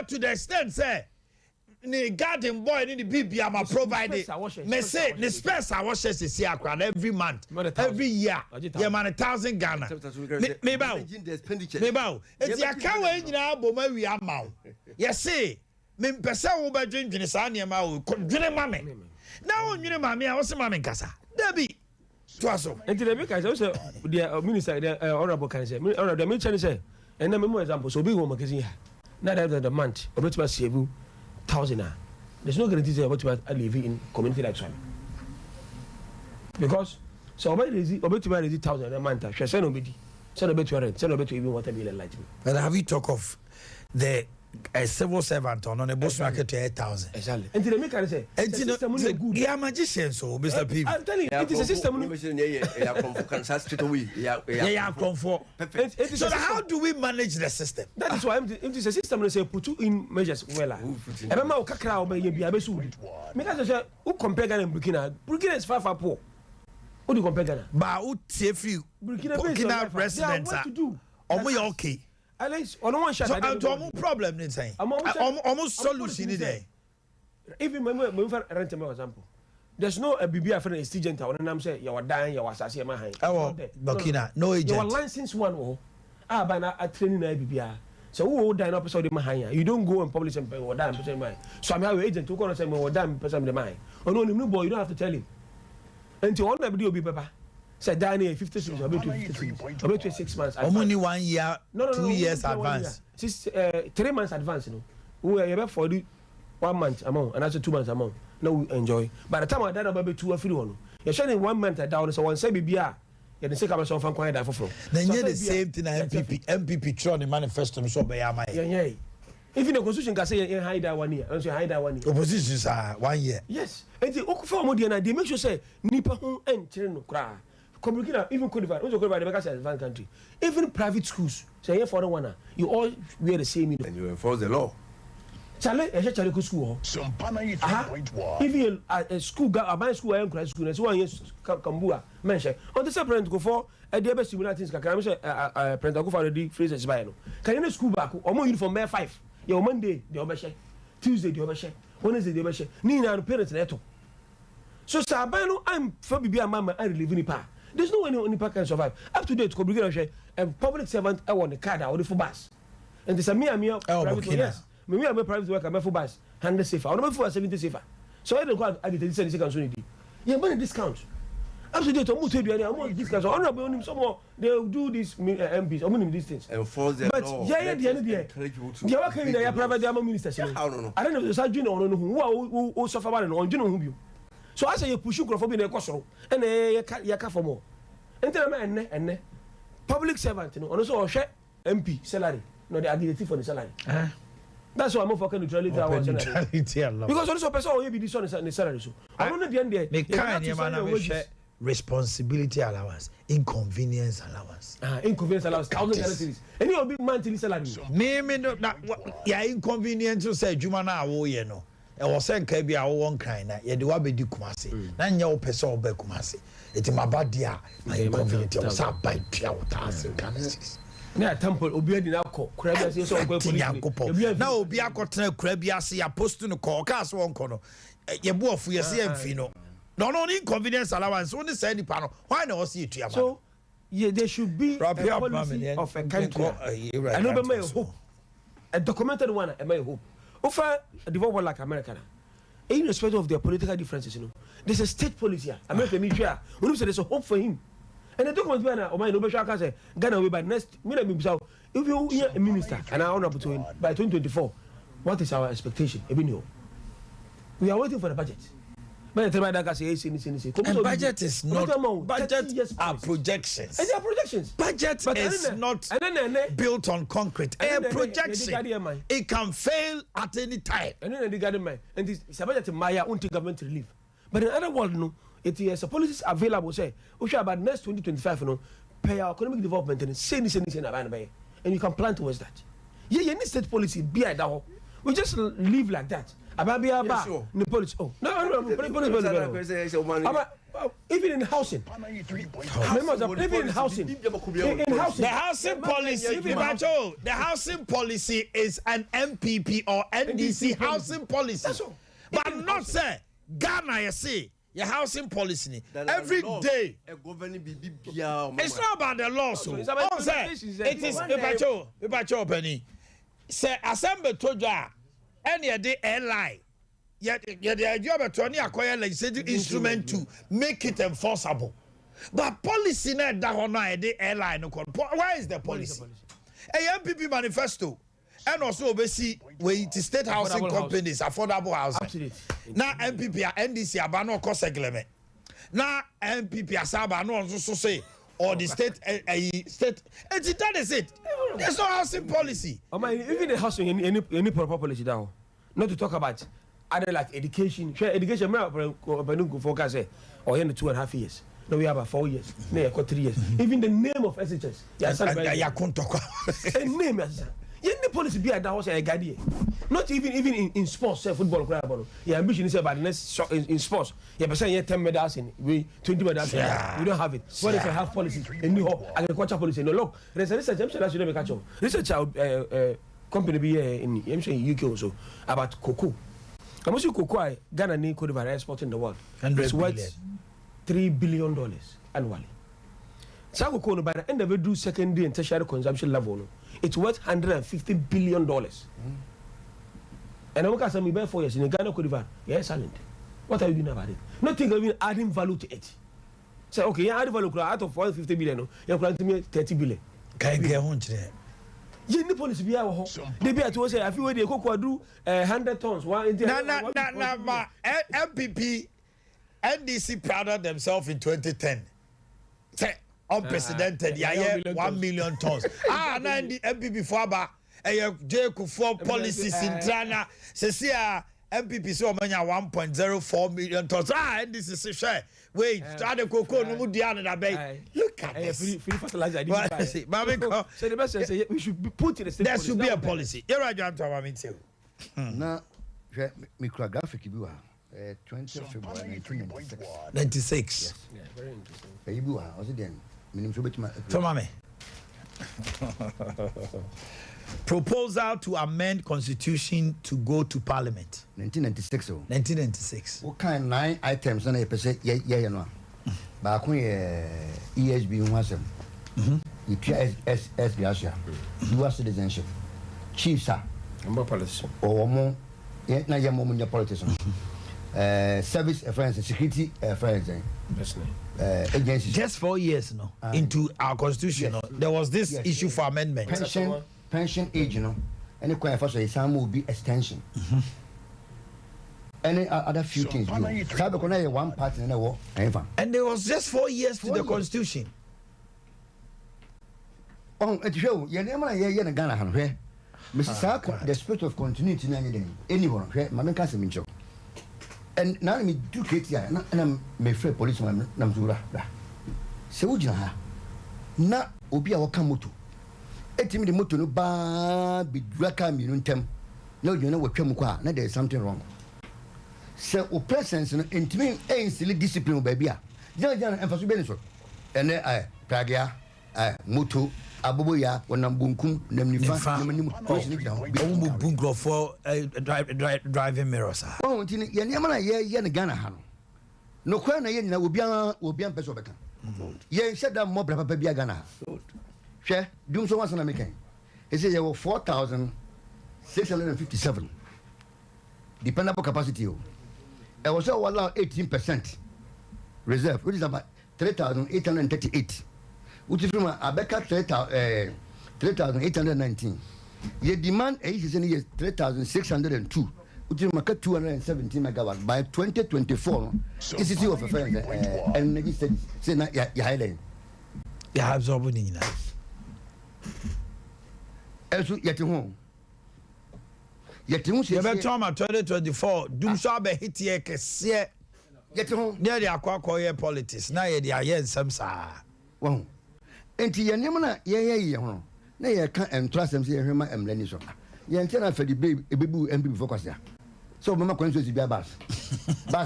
To the extent, say, the garden boy ni the BB am provided. Me say the space I wash is here every month, every year. Yeah, man, 1,000 Ghana. Me bow. It's your car when you know but we are mau. Yes, say me person who be drinking is any mau. Drink mame. Now you know mame, I was mame kasa. Debbie. Twaso. And the because also the minister, the honorable can say, honorable the minister say, and then more example. So be one magazine. Not that the month, or bet you save 1,000. there's no guarantee that what you live in community like Swami. Because so about to 1,000 a month, she said nobody, send nobody to rent, send nobody to even water bill and light bill. But have you talk of the civil servant on a bus market to 8,000? Exactly. And the maker say, yeah, magician, so Mr. P. I'm telling you, it is a system. So how do we manage the system? That is why it is a system that say put you in measures well. Remember, Kakra obey you be a besu. Because say, who compare Ghana and Burkina? Burkina is far poor. Who do you compare Ghana? But who say Burkina residents are okay. At least on one shot. So I'm problem need say. Almost solution there. Even when rent me example. There's no a BBI for a student when I'm say you are dying, you are assassin my hand. Oh, Burkina, no agent. You are license one oh. By now a training a BBI. So who die up episode my hand. You don't go and publish and pay or damn percent mine. So I'm our agent to go and say more damn percent of mine. Oh no, new boy, you don't have to tell him. Until one day will be papa. Say Danny 56 or about 6 months. Only 1 year, 2 years advance. 3 months advance, you know. We are about for 1 month amount and also 2 months amount. No, we enjoy. By the time I done about 2 or 3 one. You're showing 1 month down, so one say BBR. You're the same as from quiet for. Then you're the same thing MPP throw the manifesto so by my. Yeah. Even the constitution can say you hide that 1 year. Also hide that 1 year. Oppositions are 1 year. Yes. And the Okufa Modiana, they make sure say Nipa who and no cry. Communicate even Cote d'Ivoire, because it's advanced country. Even private schools, say here for the one, you all wear the same uniform. And you enforce the law. Charlie, Charlie school. Even a school, a my school, I am class school, and so 1 year Kambua mention. On the separate go for a debate similar things. Can I say a parent go for the phrases by no? Can you school back or more uniform 5? Your Monday, the Obashe, Tuesday, the Obashe, Wednesday, the Obashe, Nina and parents letter. So Sabano, I'm for BB and Mama, I live in Nipa. There's no way any Nipa can survive. Up to date, a public servant, I want the card out for bus. And there's a me private yes. Me a private work, I'm for bus, 100 safer. I don't for 70 safer. So I don't go at the 10 seconds unity. Yeah, money discount. Up to date, almost discounts. Honorable him some more. They'll do these MPs, or these things. Enforce the law. Yeah, the end of the are working in their private ministers. I don't know. I don't know the Sergeant or who suffer on Juno. So I say you push you for being a costo and a yaka for more. And public servant, you know, also share MP salary, no, the identity for the salary. That's why I'm for neutrality. Because also person will be this one is salary. So I don't know the end there. They can't share responsibility allowance, inconvenience allowance. Inconvenience allowance, 1,000 guarantees. And you big monthly salary. Me, no, yeah, inconvenience to say, Jumana, you know. I was saying, Kabi, I won't cry now. You do be Kumasi. Then your person be Kumasi. It's my bad dear. My inconvenience was up by 2,000 guarantees. Na temple obi di na ko krabia se so ko police na obi akotena krabia se aposto no ko ka so won ko no ye bo ofu ye se amfi no no inconvenience allowance only say ni pa no why na o se etua so yeah, there should be a policy of a country. I know be hope a documented one am I hope over a development like America in respect of their political differences, you know, there's a state policy. America media when there's a hope for him. And the document when I no be sure say Ghana will by next if you hear a minister and I honor between by 2024, what is our expectation? We are waiting for the budget. But the budget is not budget are projections. And they are projections. Budget is not built on concrete. A projection. It can fail at any time. And then the government and it's a budget Maya government relief. But in other world, no. It is a policies available. Say, we shall about next 2025, you know, pay our economic development and say this and you can plan towards that. Yeah, you need state policy. Be at that. We just live like that. Ababia, sure. The policy. Oh, no. Even in housing. Even in housing. The housing policy. The housing policy is an MPP or NDC housing policy. But not say Ghana. You see. Your housing policy every day. It's not about the law, so it is Ipacho Penny. Say assemble toja any day airline. Yet the job to any acquire legislative instrument to make it enforceable. But policy not that on the airline. Where is the policy? A MPP manifesto. and also obesi we to state housing companies affordable housing. Now MPP NDC abano cost seglement. Now MPP asaba no also say or the state state that is it. There's no housing policy. Even the housing any proper policy down. Not to talk about other like education. Education focus or 2.5 years. No, we have about 4 years. No, 3 years. Even the name of SHS. Yes, I can't talk. A name as the policy be at that house a guardian. Not even in sports, football, crab. Your ambition is about the next in sports. You're saying 10 medals in, we 20 medals. We don't have it. What if I have policy? A new agriculture policy? No, look, there's a research. I'm sure that should never catch up. Research company be in UK also about cocoa. I'm also cocoa. Ghana need Cote d'Ivoire exporting the world. It's worth $3 billion annually. So cocoa by the end of it do secondary and tertiary consumption level. It's worth $150 billion. And I look at some 4 years in Ghana, Cote d'Ivoire. Yeah, silent. What are you doing about it? Nothing even adding value to it. Say, okay, you add value out of 150 billion. You're planning to me 30 billion. Can you get on today? You need policy be our home. They be at to say, I feel they cocoa do 100 tons. MPP, NDC prided themselves in 2010. Say, unprecedented, 1 million tons. Now MPP for about for policies in Ghana. Say, MPP so many 1.04 million tons. NDC say, share. Wait, try the cocoa no mudiana da bay. Look at this. Free fertilizer. So the best say we should put in the state. There should be a policy. You're right, John. I mean too. Now, micrographic you are 20 February 1996. 96. Yes. Yeah, very interesting. You are. Was it then? Tomame. Proposal to amend constitution to go to parliament. 1996. 1996. What kind 9 items on a percent? Yeah, no. Back when ESB was you SB Asia, US citizenship, chief sir, policy, or more, yet not your moment, your politician. Service affairs, security affairs, agencies. Just 4 years, into our constitution, yes. There was this issue for amendment. Pension age, any question for say some will be extension. Any other few things. One part in the war, and there was just 4 years to the constitution. Oh, it show you never hear Ghana, where Mrs. the spirit of continuity, anyone, Mamma Casamincho. And now me do Katia, and I'm my friend policeman Namzura. So, na Obia Wakamoto. Etimi the moto no ba be draka mi ntem no you know what twamukwa na there is something wrong so o presence no intimi instill discipline baby a jan emfaso be ni so ene pragia moto aboboya wonam bunkum namnifa namnim police ni gida o bunkro for driving mirrors oh ntini ye niam na ye ne Ghana ha no kwa na ye nyina obian person beka ye sheda mo bra papa bia Ghana share doom so once na making he says there were 4,657 dependable capacity I was allowed 18% reserve which is about 3,838 which is from Abeka 3,819 ye demand is 3,602 which is 217 megawatts by 2024 Institute of Affairs energy studies say na ya highline ya absorb ni na Esu yeti ho se you better come 2024 dum so abe hit here kese yeti ho near the akwakoye politics na ye dia ye nsem saa wo enti ye nim na ye ho na ye ka entrasem se ye hwema emlani so ye ntena afedi ebebu MPP focus ya so mama kwanso si bia bas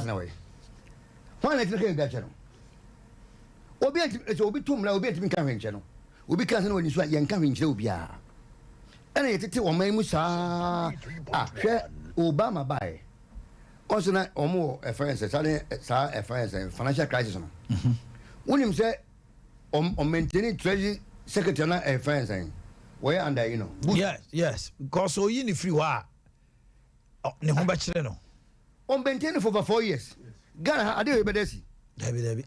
na we why let me get channel obi tum na obi ntimi kan hwenche no obi kan se na woni so ye nka hwenche obi a ena yetete o man mu saa hwe Obama bai also na omo reference sa reference financial crisis no wonim se o maintain treasury secretary na reference we under you know yes because so you ni free wa ne ho ba kire no on maintain for over 4 years Ghana ade we bedesi David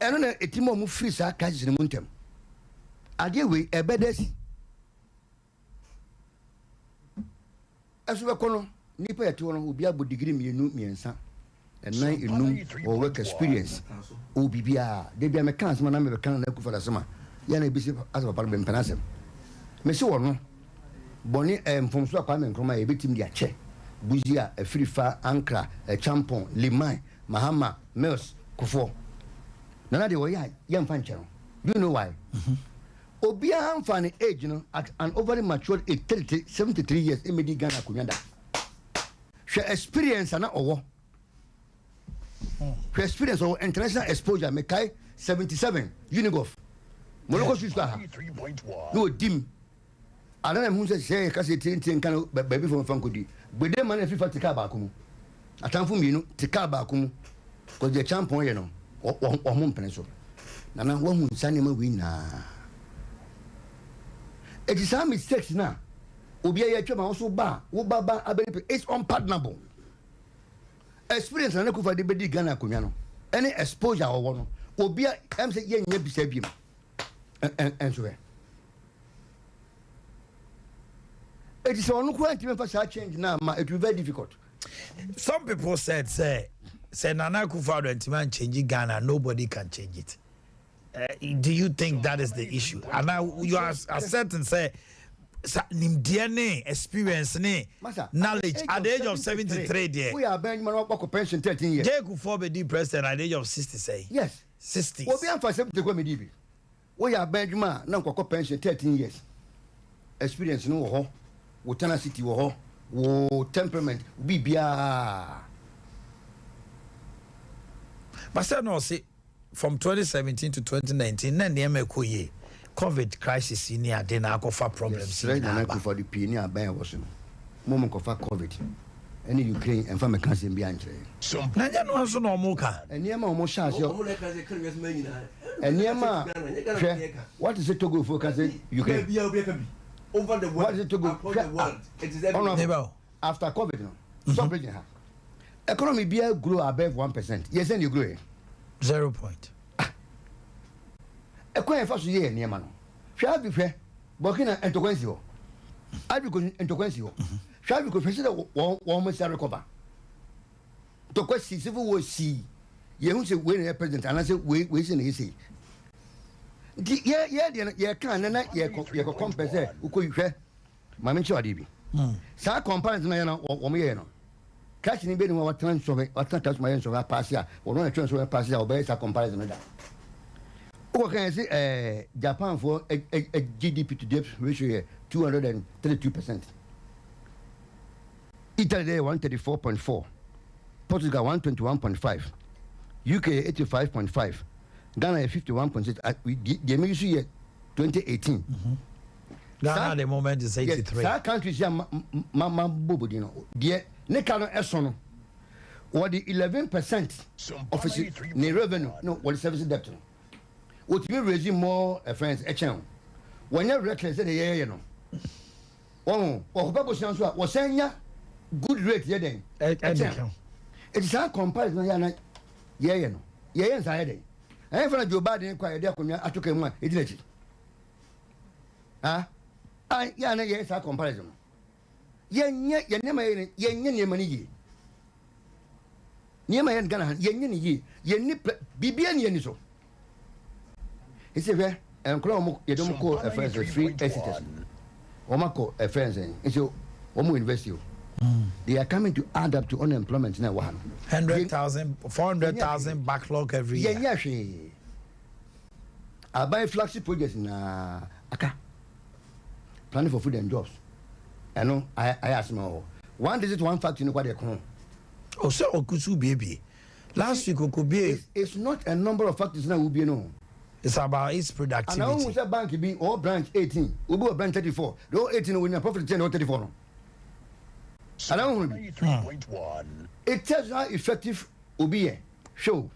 eno na etimo mu free sa crisis ne mu ntem ade we ebedesi Asu be kono nipa yete wono obi abo degree miensa ennan enum or work experience o bibia de bia me kan asema na me kan na kufa da sema ya na bisi asa papa be mpanasem me se wono boni mfomso akwa me nkroma e betim dia che buzia afirifa ankra champon liman mahama mills kufo nana de wo ya mfa nchero. Do you know why? Obia amfa age no at an overly matured age 73 years emedi Ghana kunyada. She experience na owo. She experience of international exposure me kai 77 Unigolf. Moloko shuska. No dim. Alana mu say kasi tin kan baby from fankodi. Gbede man e FIFA tika ba kumu. Atamfu mienu tika ba kumu. Ko je champion ye no. O mo mpeneso. Nana wo hu nsane ma wi na. It is some mistakes now. Obia ya choma also ba, wo baba abeli it's unpardonable. Experience na kufa de bedi Ghana konwa no. Any exposure or one. Obia am say ye nya bisa biem. And so it is on quite even for change now, it will be very difficult. Some people said say Nana Akufo-Addo and change Ghana, nobody can change it. Do you think that is the issue? And now you are certain say DNA experience knowledge at the age of 73 there. We are Benjamin pension 13 years. Jay Akufo-Addo be president at the age of 60 say. Yes. 60. We are for 70 go me we are Benjamin now pension 13 years. Experience no ho, wo tenacity wo temperament be bia. But say no see from 2017 to 2019 na nneema ekoye COVID crisis in here dey na akofa problems in na for the pini aban was no mom kofa COVID any Ukraine and family cancer bi anchire na nya no so no mo ka nneema o mo sha se nneema what is it to go for cancer Ukraine over the world, what is it to go across the world, it is everywhere. After COVID no stop breaking her economy be grow above 1%. Yes, and you grow 0 point. Ekwan fa so ye niema no. Hwa bi hwe Burkina Constituency ho. Abi ko Constituency ho. Hwa bi ko hwe se wo mo sa recover. To kwesi se wo si ye hu se we na president ana se we se na say. Di ye kan na ye ko compensate uko hwe. Ma me nchi wade bi. Sa comparison na ye na wo mo ye no. Cash ni be ni wa transfer tax my so pass ya or no transfer pass ya obey sa comparison that o can say Japan for a GDP to debt ratio 232%, Italy 134.4, Portugal 121.5, UK 85.5, Ghana 51.6. The ministry year 2018 Ghana at the moment is 83. That countries ya mama bobo dino die ne kano esono what the 11% of the revenue no what the service debt no what we raising more friends echen when you reckless the year no o babo so so wo senya good rate ye den it is a comparison ya na ye no ye nsa den e fa na Joe Biden kwa ye de akonya atoka mu a edilechi ya na ye sa comparison yenye nema yenye nema ni yi nema yen Ghana yenye ni yi yenni bibia ni yeni so ise hwe enkro mo yedom ko friends free visitors o mako friends ise o mo university they are coming to add up to unemployment na 100,000 400,000 backlog every year yenye hwe abai flagship projects na aka planning for food and jobs. I know I ask me one visit one fact you know what they come. Oh so okusu baby. Last week Okubie it's not a number of factors now will be no. It's about its productivity. And now we say bank be all branch 18, we be branch 34. The 18 when profit 10 or 34 no. And now 3.1. It tells how effective Obi show.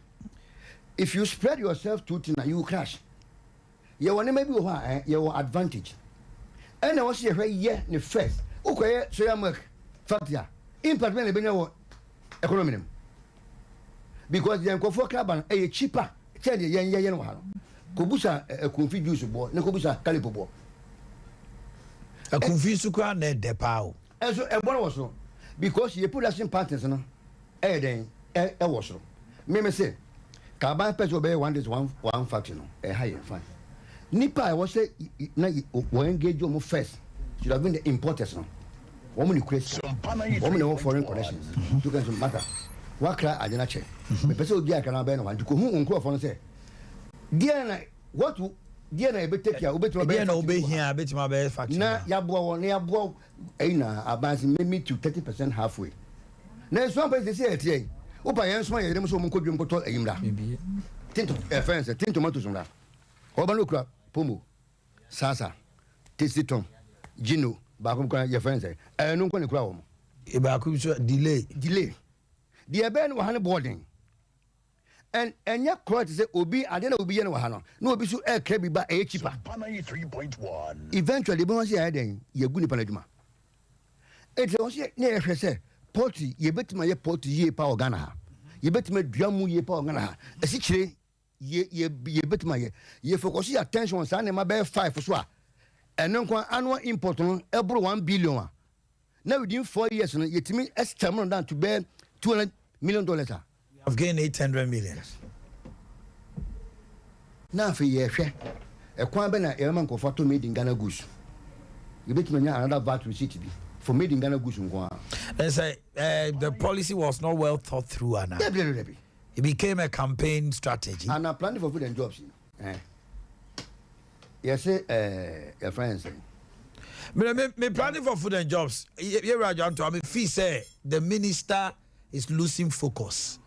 If you spread yourself too thin you crash. You want maybe why your advantage. And I was here ne first. Okay, so you make factor. Impact when be no economy. Because the Nkofo carbon is cheaper. Tell the yen no hano. Kobusa a confuse board, no kobusa calipo board. A confuse kwa ne depa o. so e born was no because ye production partners no then was so me say Kaban person be one this one factory no high fine nipa I was say na we engage you first should have been the importers no woman question woman no foreign connections to can matter what cry agena check me person obi akana be no wan ko hu nko for no say dia na what dia na ebe take ya obetuma be dia na obe hia betima be factory na ya bo won ya bo na advance maybe to 30% halfway na so person say etie opa yen so ya dem so mo kodwem koto ayimra tinto friends tinto mato so na oba no kura pomo sasa tesiton gino ba ko kwa your friends no nko ne kura wo e ba ko so delay the ben wa han boarding and enya crowd say obi ade na obi ye no wa no na obi so e kra bi ba e cheaper 93.1 eventually be won say ya den ye gu ni panaduma e won say na ye hwe say party ye betima ye party ye pa organa ha ye betima duamu ye pa organa ha esi kire ye betima ye focus your attention sa na ma be 5 so a eno kwa annual import no ebro 1 billion a now within 4 years no ye timi estimate down to be $200 million I've gained 800 million na fe ye hwe e kwa be na e man ko foto made in Ghana goods ye betima nya another VAT receipt bi for made in Ghana goods nko and say the policy was not well thought through and it became a campaign strategy and planning for food and jobs yes your friends me planning for food and jobs here Rajan to me feel say the minister is losing focus.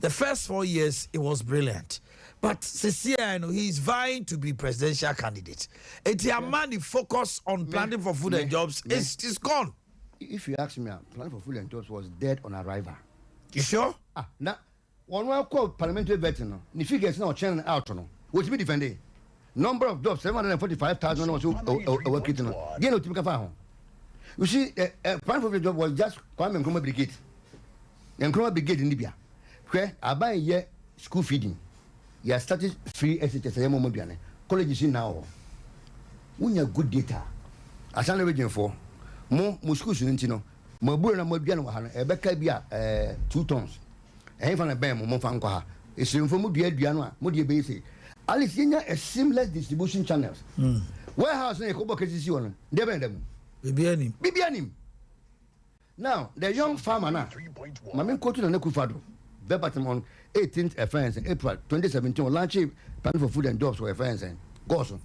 The first 4 years it was brilliant, but Cecilia, I know he's vying to be presidential candidate. Money focus on planning for food and jobs is gone. If you ask me, planning for food and jobs was dead on arrival. You sure? Now one call parliamentary veteran, the figures now churning out no. What be defending? Number of jobs 745,000 was working no. Get no typical farm. You see, planning for food and jobs was just Kwame Nkrumah brigade. Nkrumah brigade in Libya. Where I buy ye school feeding. You started free SHS mo biane. College is now. Unya good data. Asan region for mo schools ntino. Mo buru na mo biane wa ha no. Ebeka bia 2 tons. Ehfa na ben mo fa nkwa ha. Esirimfo mo dua no a mo de be say. At least yenya a seamless distribution channels. Warehouse na ekobo kesisi won. De ben dem. Bibianim. Now, the young farmer now, Mamin Kotu and Nekufado, verbatim on 18th April 2017, launching plan for food and jobs for friends and Goson.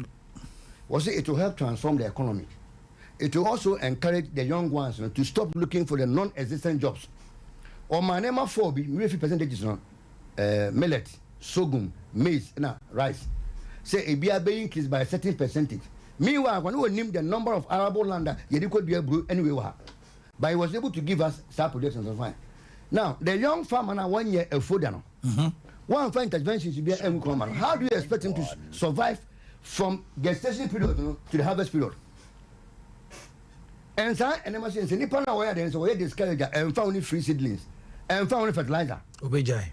Was it to help transform the economy? It will also encourage the young ones to stop looking for the non-existent jobs. Or my name of 4 percentages millet, sorghum, maize, rice. Say a beer being increased by a certain percentage. Meanwhile, when we name the number of arable land, you could be a brew anyway. But he was able to give us start productions of fine. Now, the young farmer now 1 year a food no. One fine intervention should be a common. How do you expect him to survive from gestation period to the harvest period? And so, and I must say, Nippon aware there is a way discourage and found free seedlings and found fertilizer. Obejai.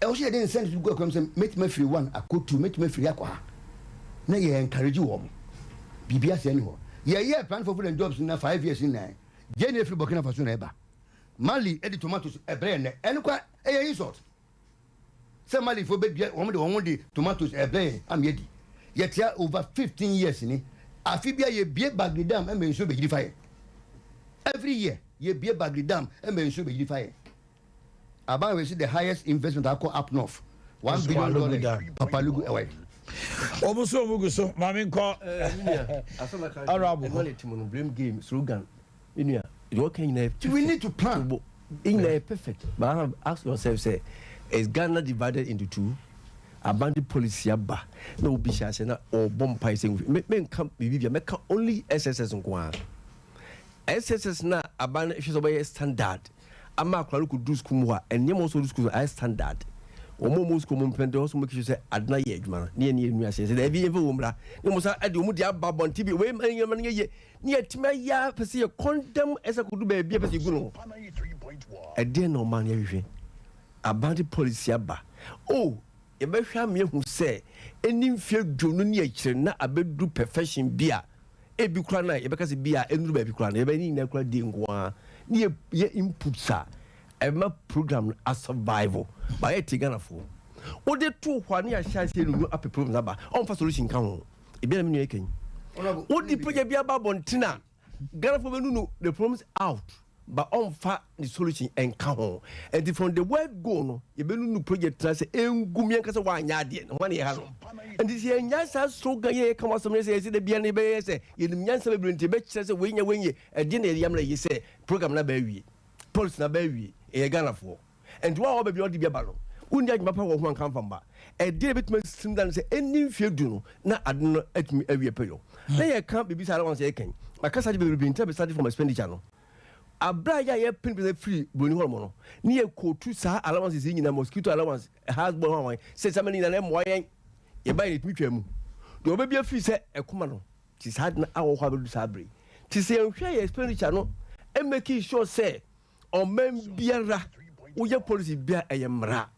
Also, I didn't send to go come say, make me free one, I could to make me free aqua. Now you encourage you home. BBS anymore. Yeah, plan for food and jobs in 5 years in there. Jenny free Burkina Faso neighbor. Mali edit tomatoes a brain and quite a insult. Some Mali for bed only tomatoes a brain. I'm yet here over 15 years in it. Afibia ye beer baggy dam and men should be fire. Every year ye beer baggy dam and men should be fire. About we see the highest investment I call up north. $1 billion Papa Lugu away. Almost so Muguso, Mamin call Arab blame game slogan. We need to plan. In a perfect. But I have asked yourself, say, is Ghana divided into two? A bandit policy abba. No bishasena or bomb pricing. Men come make only SSS on Guan. SSS na a bandit issues obey standard. A mark could do school and name also do school as standard. Or most common plan also make you say Adna Yegman, near says, every woman. No most I do Mudia Babon TV, way money near Timaya, Percy a condemn as I could do baby as you go. A dear no man everything. A bandit policy abba. Oh, a better me who say, any fear junior, not a bed do perfection beer. ebi kura na yɛbɛka sɛ bia ɛnuru baabi kura na yɛbɛni nyina kura di nkoa ne yɛ input sa ɛma program a survival ba yɛ ti Ghana fo wo de to hɔ ne yɛahyɛ ase no apɛ program aba ɔmfa solution ka ho ebi na me nua yɛkan wo di project bi aba bontina Ghana fo bɛnu no the problems out but ɔmfa the solution ɛnka ho and from the word go no yɛbɛnu no project na sɛ ɛngum yɛnka sɛ woanyɛ adeɛ no ho ne yɛha no and this yɛ nyansa slogan yɛ ka wasɛm ne sɛ yɛsɛ da bia ne bɛyɛ sɛ yɛnim nyansa bebree nti bɛkyerɛ sɛ wɔnyɛ ɛdeɛ na yɛyam na yɛ sɛ program na baawie policy na baawie ɛyɛ Ghana foɔ and wa ɔbɛ bi ɔde bi aba no wonni adwuma pa wɔ ho anka mfa mba ɛdeɛ bɛtumi sim dan sɛ ɛni mfie du no na ade no atumi awie pɛyɔ na yɛka biribi sa alawanse yɛkan makasa de bebree nti bɛsade from expenditure no abra ya yɛ pin pin free broni hɔ no ne yɛ kotu saa allowance yi nyina mosquito allowance has born hɔ sɛ sɛ mani na na mo yɛn yɛ ba yɛ tumi twa mu de obebi afiri sɛ ɛkoma no ti saa na awɔ hɔ abedu saa bre ti sɛ nhwɛ yɛ expenditure no e make sure sɛ ɔman biara woyɛ policy bia ɛyɛ mmara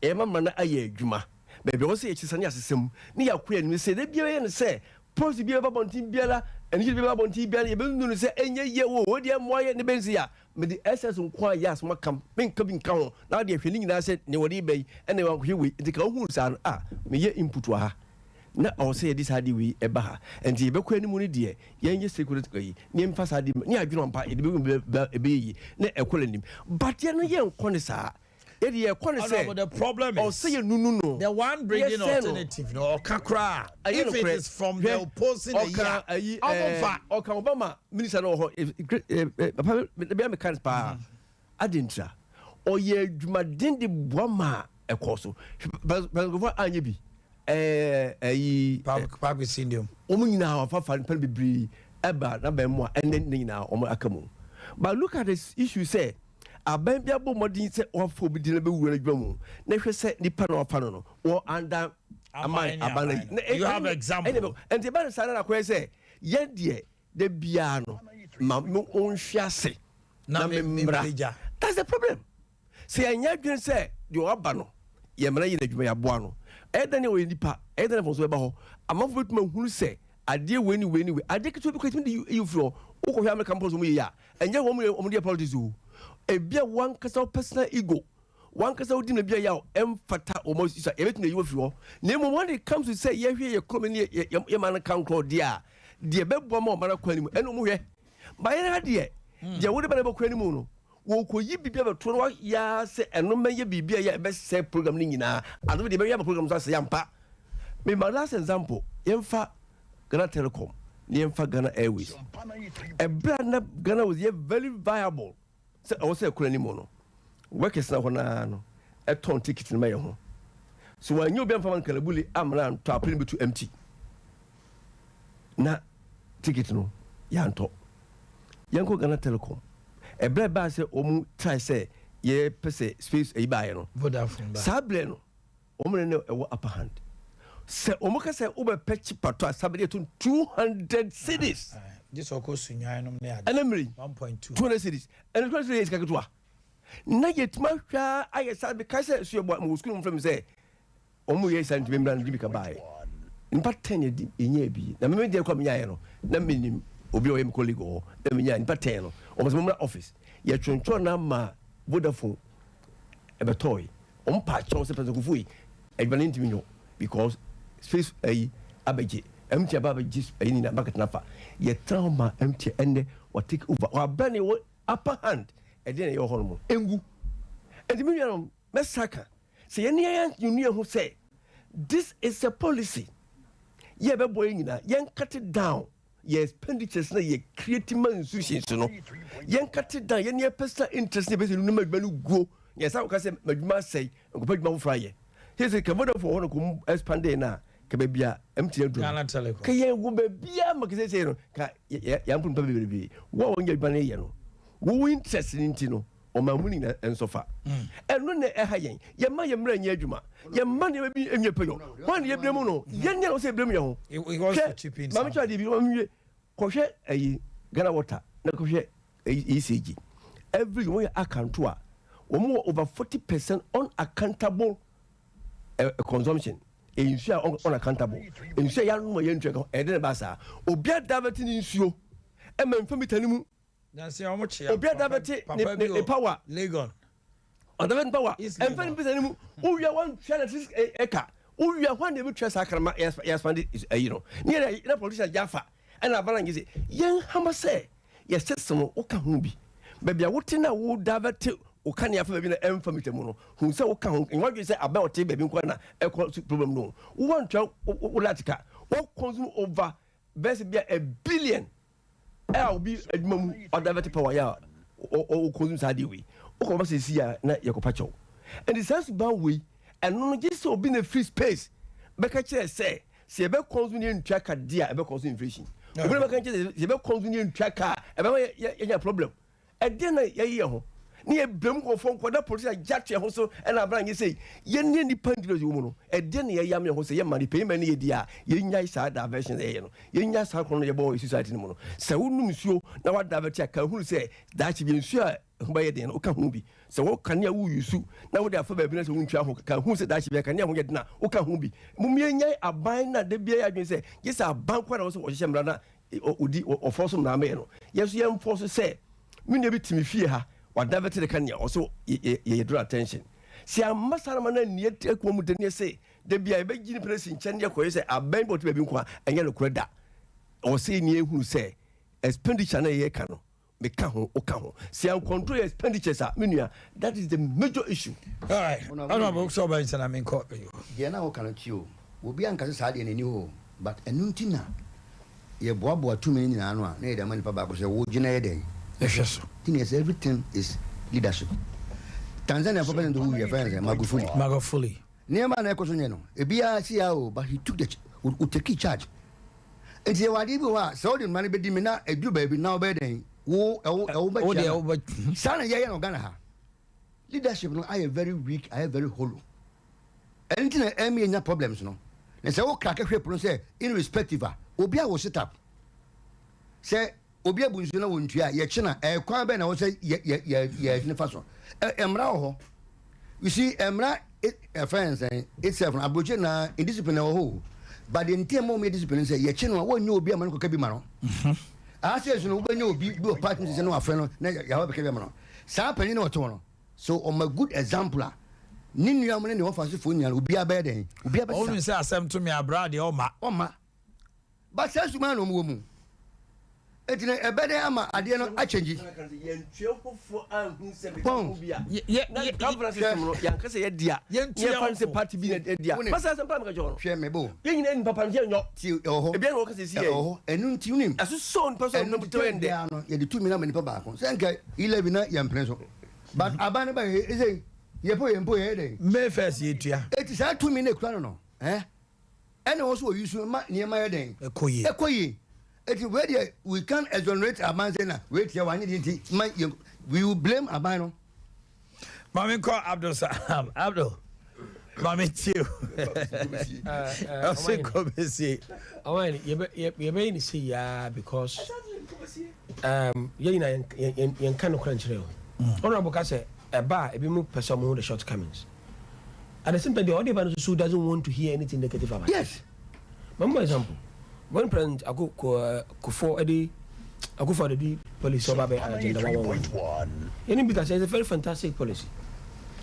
ɛma mmara na ayɛ adwuma baabi wɔ sɛ yɛ kyesane asesɛm ne yɛ akoya ne sɛ de bia yɛ ne sɛ policy bia ba bontin biara ɛne yɛ bia bontin biara yɛ bɛnu no sɛ ɛnyɛ yɛ wo de moayɛ ne bensi a me de ss nko a yɛ asoma kam menka bi nka ho na de ahwɛ ne nyinaa sɛ ne wɔde bɛyi ɛne wanhwɛ wei nti ka wohu saa no me yɛ input wa ha na ɔsɛ yɛ de saa de wei ɛba ha nti yɛbɛkɔ anim no deɛ yɛnyɛ security yi ne mfa saa de ne adwene mpa yɛde bɛyɛ ne ɛkɔ anim but yɛ no yɛ nkɔ ne saa but the problem is the one bringing alternative no kakra if it is from the opposing Obama minister no papa be am kan pa adintra oye dwumaden de boama ekoso bangofo anya bi Boakye syndrome nyina afafa pan bibri eba na ba mu enne nyina akamu but look at this issue say aban bia bo modin se ofo bi di na be wura adwa mu na hwe se nipa na ofa no wo under aban you have example and the ban sana na kwe se ye de de bia no ma onhwiase na membra that's the problem se anya dwen se de oba no ye mra ye adwuma ya boa no edane we nipa edane fo so be ho amafo betuma hunu se ade weni ade keto bi kwetimi de you fro wo ko hwa American campus mu ye ya enye wo mu de politics o ebia one kasa personal ego one kasa odi na bia ya emfata almost isa ebetina yiwo fi ho na emo when it comes to say ye hwe ye komani ye man kan kro dia de bebo ma o mara kwani mu eno mu hwe ba ye na de je wo de ba na kwani mu no wo ko yi bibia be to no ya se eno ma ye bibia ya be say program ni nyina ado de be ya program so se yampa me my last example yemfa Ghana Telecom yemfa Ghana Airways a brand na Ghana was very viable. So I was say kurani mo no work is na hona no e ton ticket no maye ho so when you be am fan kalabuli amran to apple be to empty na ticket no ya nto yanko Ghana Telecom e bre ba say omu try say ye pese space e ba ye no Vodafone ba sable no omu ne e wo upper hand say omu ka say obe patch pato asabede to 200 cities. This oko sunyan no ne ade 1.2 200 cities and 200 cities kaketwa na yetima hwa ayesa be ka say so mo school mo from say omo ye sant be mran dibi ka bae npa 10 edi enye bi na me de kwa me yae no na menim obi o yem colleague o na me nya npa 10 no o mo mo office ye twonto na ma Vodafone e be toy o mpa cho se pese kufu yi edwane ntimi nyo because space abeje MT ababa jis ayini na market nafa ye trauma MT ende wa take over wa bani wo upper hand e dey na yo hono mo engu enti me nwa mesaka se ye ne yunu ho say this is a policy ye be boy nyina ye cut it down ye expenditures na ye create man institutions no ye cut it down ye ne personal interest ne be se nu madwuma no go ye sa ka se madwuma sei ngopa dwuma fo fraye he say ka bodo for hono ko expand na kabebia MTN do Ghana Telecom ka ye go bebia makese no ka ya mpun pa bebebi wo wonye bane ye no wo interest nti no o mamuni na ensofa eno ne e ha yen ye ma ye mra nya adwuma ye ma ne bi enye peyo wan ye bremu no ye nya no se bremu ye ho it was chipping mama cha di bi mamwe ko hwe ayi Ghana Water na ko hwe ECG every one account to over 40% unaccountable consumption nsuo unaccountable nsuo ya no ye ntwe ko e de ba sa obi adavert ni nsuo e ma mfa mitanimu na se o mo chia obi adavert ne power legon adavert power e mfa ni mitanimu uwia 136 acre uwia hwan de bi twa sakrama yes fund you know ni na politician jafa and abana ngize yen hama say yes system o ka hu bi bebia wote na wo davert o kan ya fa baabi na emfa mitemu no hu se wo ka ho nwadwe se aba o te baabi nkwa na e problem no wo want to wo latika wo consume over best be a billion will be admamu or divert power ya o consume sadi we o ko ba se si ya na yekopa chow and the sense ban we and no just so be in a free space be ka kire say se be consume ntwa ka dia e be consume inflation o be ka kire se be consume ntwa ka e be ya problem e de na ye ho ni e blem ko fon ko da police jatche ho so e na bran ye say ye ni ni pandiro yo mu no e de na ye yam ho say ye mani pay mani ye dia ye nya sa diversion ye no ye nya sa ko no ye bo society ni mu no se wonum suo na wa divert ka hu say da chi bi nsuo a ho ba ye de no ka hu bi se wo kan ya wu yusu na wo da fa ba bi na se wo ntwa ho ka hu say da chi bi kan ya ho ye de na wo ka hu bi mum ye nya aban na de bia ya dwen say ye sa aban kwa na wo so wo hye mra na odi o force na me no ye so ye force say me ne bi timi fie ha wa divert the kanya also ye draw attention si amasara mana nie tekwo mu de ne say de bia e be gini pressing chen ye ko say aban bot be bi nko enye no koreda o say ni ehunu say expenditure na ye ka no me ka ho o ka ho si an control your expenditures menua that is the major issue. All right honorable so ba insana me ko ye na o kan chi o obi an ka sa de ni ho but enuntina ye boaboa tu me nyina no a na ye de mani pa ba ko say wo gina ye de yes thing is everything is leadership. Tanzania president who you friends Magufuli nema na ekoso nye no ebia sia o but he took the take charge and say wadi bi wa so the man be di me na edu ba bi na obe den wo ba sana ye no Ghana ha leadership no I very weak, I very hollow anything emi nya problems no na say wo crack hwe pro say irrespective obi a wo sit up say obi abunsu na wontua ye kye na kwan be na wo say ye ne faso emra ho you see emra friends itself na abroche na indiscipline ho but the entire mo me discipline say ye kye no wonnya obi amane koka bi ma no a say so no wonnya obi bi o partner say no afre no na ya ho be ka bi ma no sa pani na oto no so a good example ni nua mo ne ho faso fo nya obi abaye den obi abaye o say asem to me abroad o ma but say so man no mo mu etine ebede ama ade no a change ye ntwe hofo anhu se be ko bia ye conference system no yan kase ye dia ye fancy party bi na dia pasa se pam ka jono hwe me bo ye nyina ni papa nje nyo ti oho e bia no kase si ye oho enu nti unim aso so npa so no buto ende no ye de 2 million mani pa ba ko se nka E-levy na ye mpren so but abane ba ye say ye po ye de me first ye tua eti sa 2 million ekura no ene wo so use ma ne ma ye den ekoyi it where we can't exonerate Abanzena. Wait here, we will blame Abano. Mami call Abdul Salam. Abdul. Mami too. I say come see. Oh, you may see ya because you kind of crunch rail. Honorable Kase, a bar, a bit person who the shortcomings. At the same time, the audience who doesn't want to hear anything negative about. Yes. One more example. When President Akufo the policy over agenda 111. Any because it's a very fantastic policy.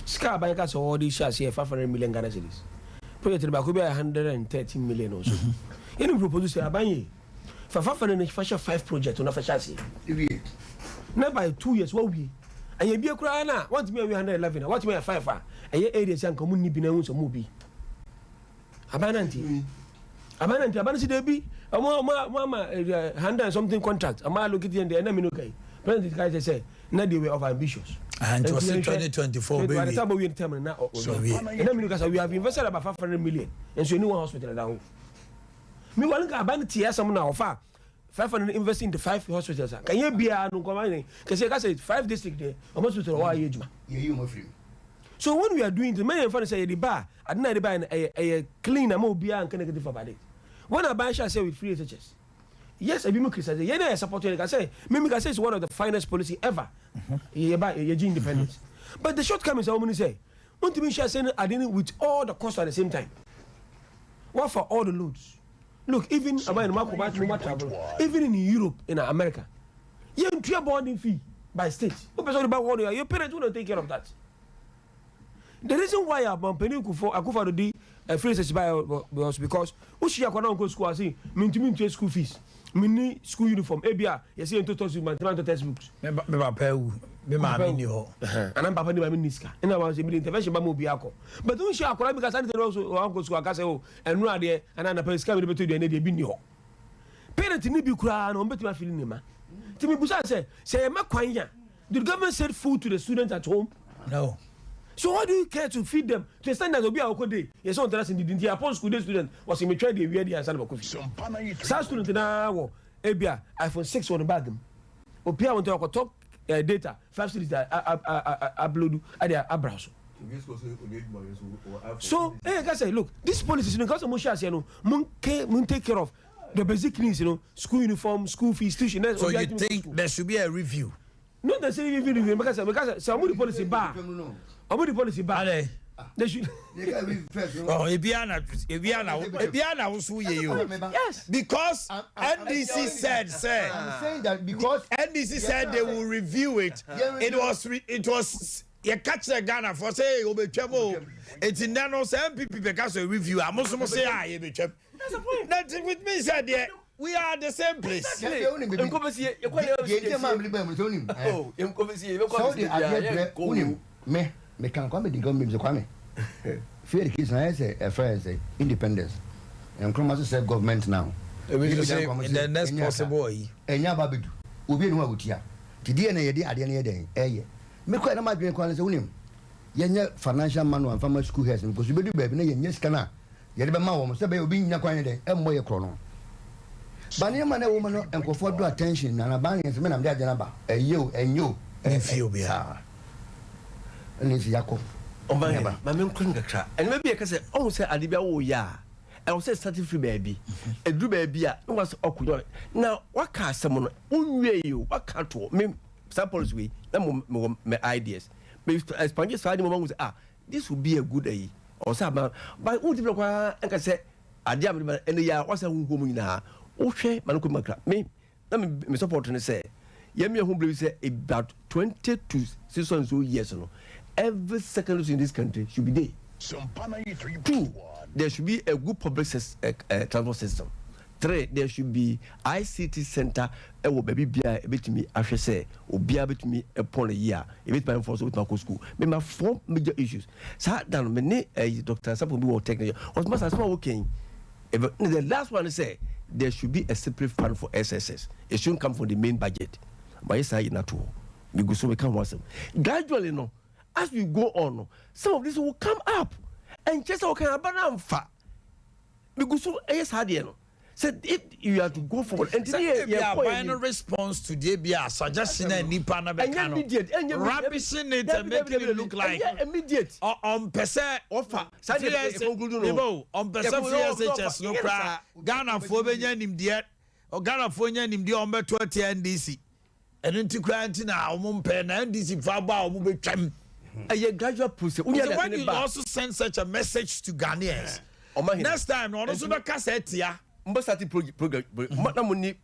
Scar bankers all these shares here 500 million Ghana cedis. Project Bakubi 113 million or so. Any proposal say abanye for 5 projects on a fashion. Now by 2 years what we and you be a cry now. Want me 111. What me a 5 and your areas and community be no so movie. Abananti. Abananti debi. Mama 100 something contract. Ama look at the end. Na me no kai. President guys say na they were of ambitious. And it was 2024 baby. By the time we determine now. So we. Na me look we have invested about 500 million. And so anyone hospital that home. Me wan ka abananti ya some na offer 500 invest in the 5 hospitals. Can you be no come in? Can say 5 district there. Almost to why age. You mo free. So when we are doing the main fund say the bar, I didn't the bar a clean and mobile and connected for bad. When I buy shall say with free SHS. Yes, I be more criticize. Yeah, I support you. I say, Mimi say it's one of the finest policy ever. About independence. But the shortcomings I only say, want to be shall say I didn't with all the costs at the same time. What for all the loads? Look, even even in Europe, in America, you have boarding fee by state. Your parents will not take care of that. The reason why I'm Akufa to do a free was because Ushi Akwana go school, I see, mean school fees, mini school uniform, Abia, you see, into textbooks. And I'm Papa Niska, and I was in intervention by Mobiako. But don't share Akwana because I didn't also Uncle Squacaseo and run there and I'm a place coming to the end of the binio. Parents need to cry on better feeling him. Timmy Busa say, Makwanya, the government sent food to the students at home? No. So why do you care to feed them? To extend that Obi Akode, yes, on the India upon school day student was in the weird and son of a coffee. Some student now, Abia, iPhone 6 on the bag. Opia want to talk data, 5 cities that upload Adea Akye. So, I say, look, this policy, because of Moshe, you know, mun take care of the basic needs, you know, school uniform, school fees, tuition. So you think there should be a review? Not necessarily review because some of the policy bar. About the policy bar. They should. Oh, Ebiana was who you. Yes. Because NDC said, I'm saying that because NDC said they will review it. It was. You catch the Ghana for say you be trouble. It's in there no say MPP because a review. I must say you be trouble. That's the point. That with me said yeah. We are the same place. Me can come the government kwame. Fear the kids na say a friend say independence. And Kromaso say government now. We say in the next possible. Enya babedu. Obi no awutia. Tidi na yede ade na yede eye. Me kwa na madwen kwa say unim. Yenye financial manual and farmer school heads because we do baby na yenye scanner. Yede be ma wo say be obi nya kwan de emmo ye kro no. Ba ne ma na wo no enkofo do attention na ban yen se me na me agena ba. Eyo enyo Ethiopia. And it's Yako. Omanhene, my men couldn't cry. And maybe I can say, oh, say Adibia, oh, yeah. I was starting free baby. A do baby, was awkward. Now, what can someone, you, what can't me, suppose we, my ideas. Maybe as Panga's side, was, this would be a good day. Or some, but who did I can say, Adia, and the year was a woman now. Okay, Manuka, me, let me support and say, Yemi, who believes about 20 to 6 years ago. Every secondary school in this country should be there. 2, there should be a good public transport system. 3, there should be ICT center. Baby bia bit me after say or bia bit me upon a year. If it's my force with my school. Maybe 4 major issues. So down many Dr. Sompa will take was most as well working. The last one is say there should be a separate fund for SSS. It shouldn't come from the main budget. But yes, I not all. We go so we can watch them. Gradually, no. As we go on, some of this will come up and just okay about fa. Because so yes, Hadiano said if you have to go forward and final response to the suggestion and Nipana rubbishing it and making it look like immediate on percent offer. On percent CSHS no cry. Ghana for Benyanim dear or Ghana for Yanim dear on 20 NDC. And into quarantine, NDC Faba will be trim. A gradual process. When you also send such a message to Ghanaians, next time, no, also the cassette, yeah. Program,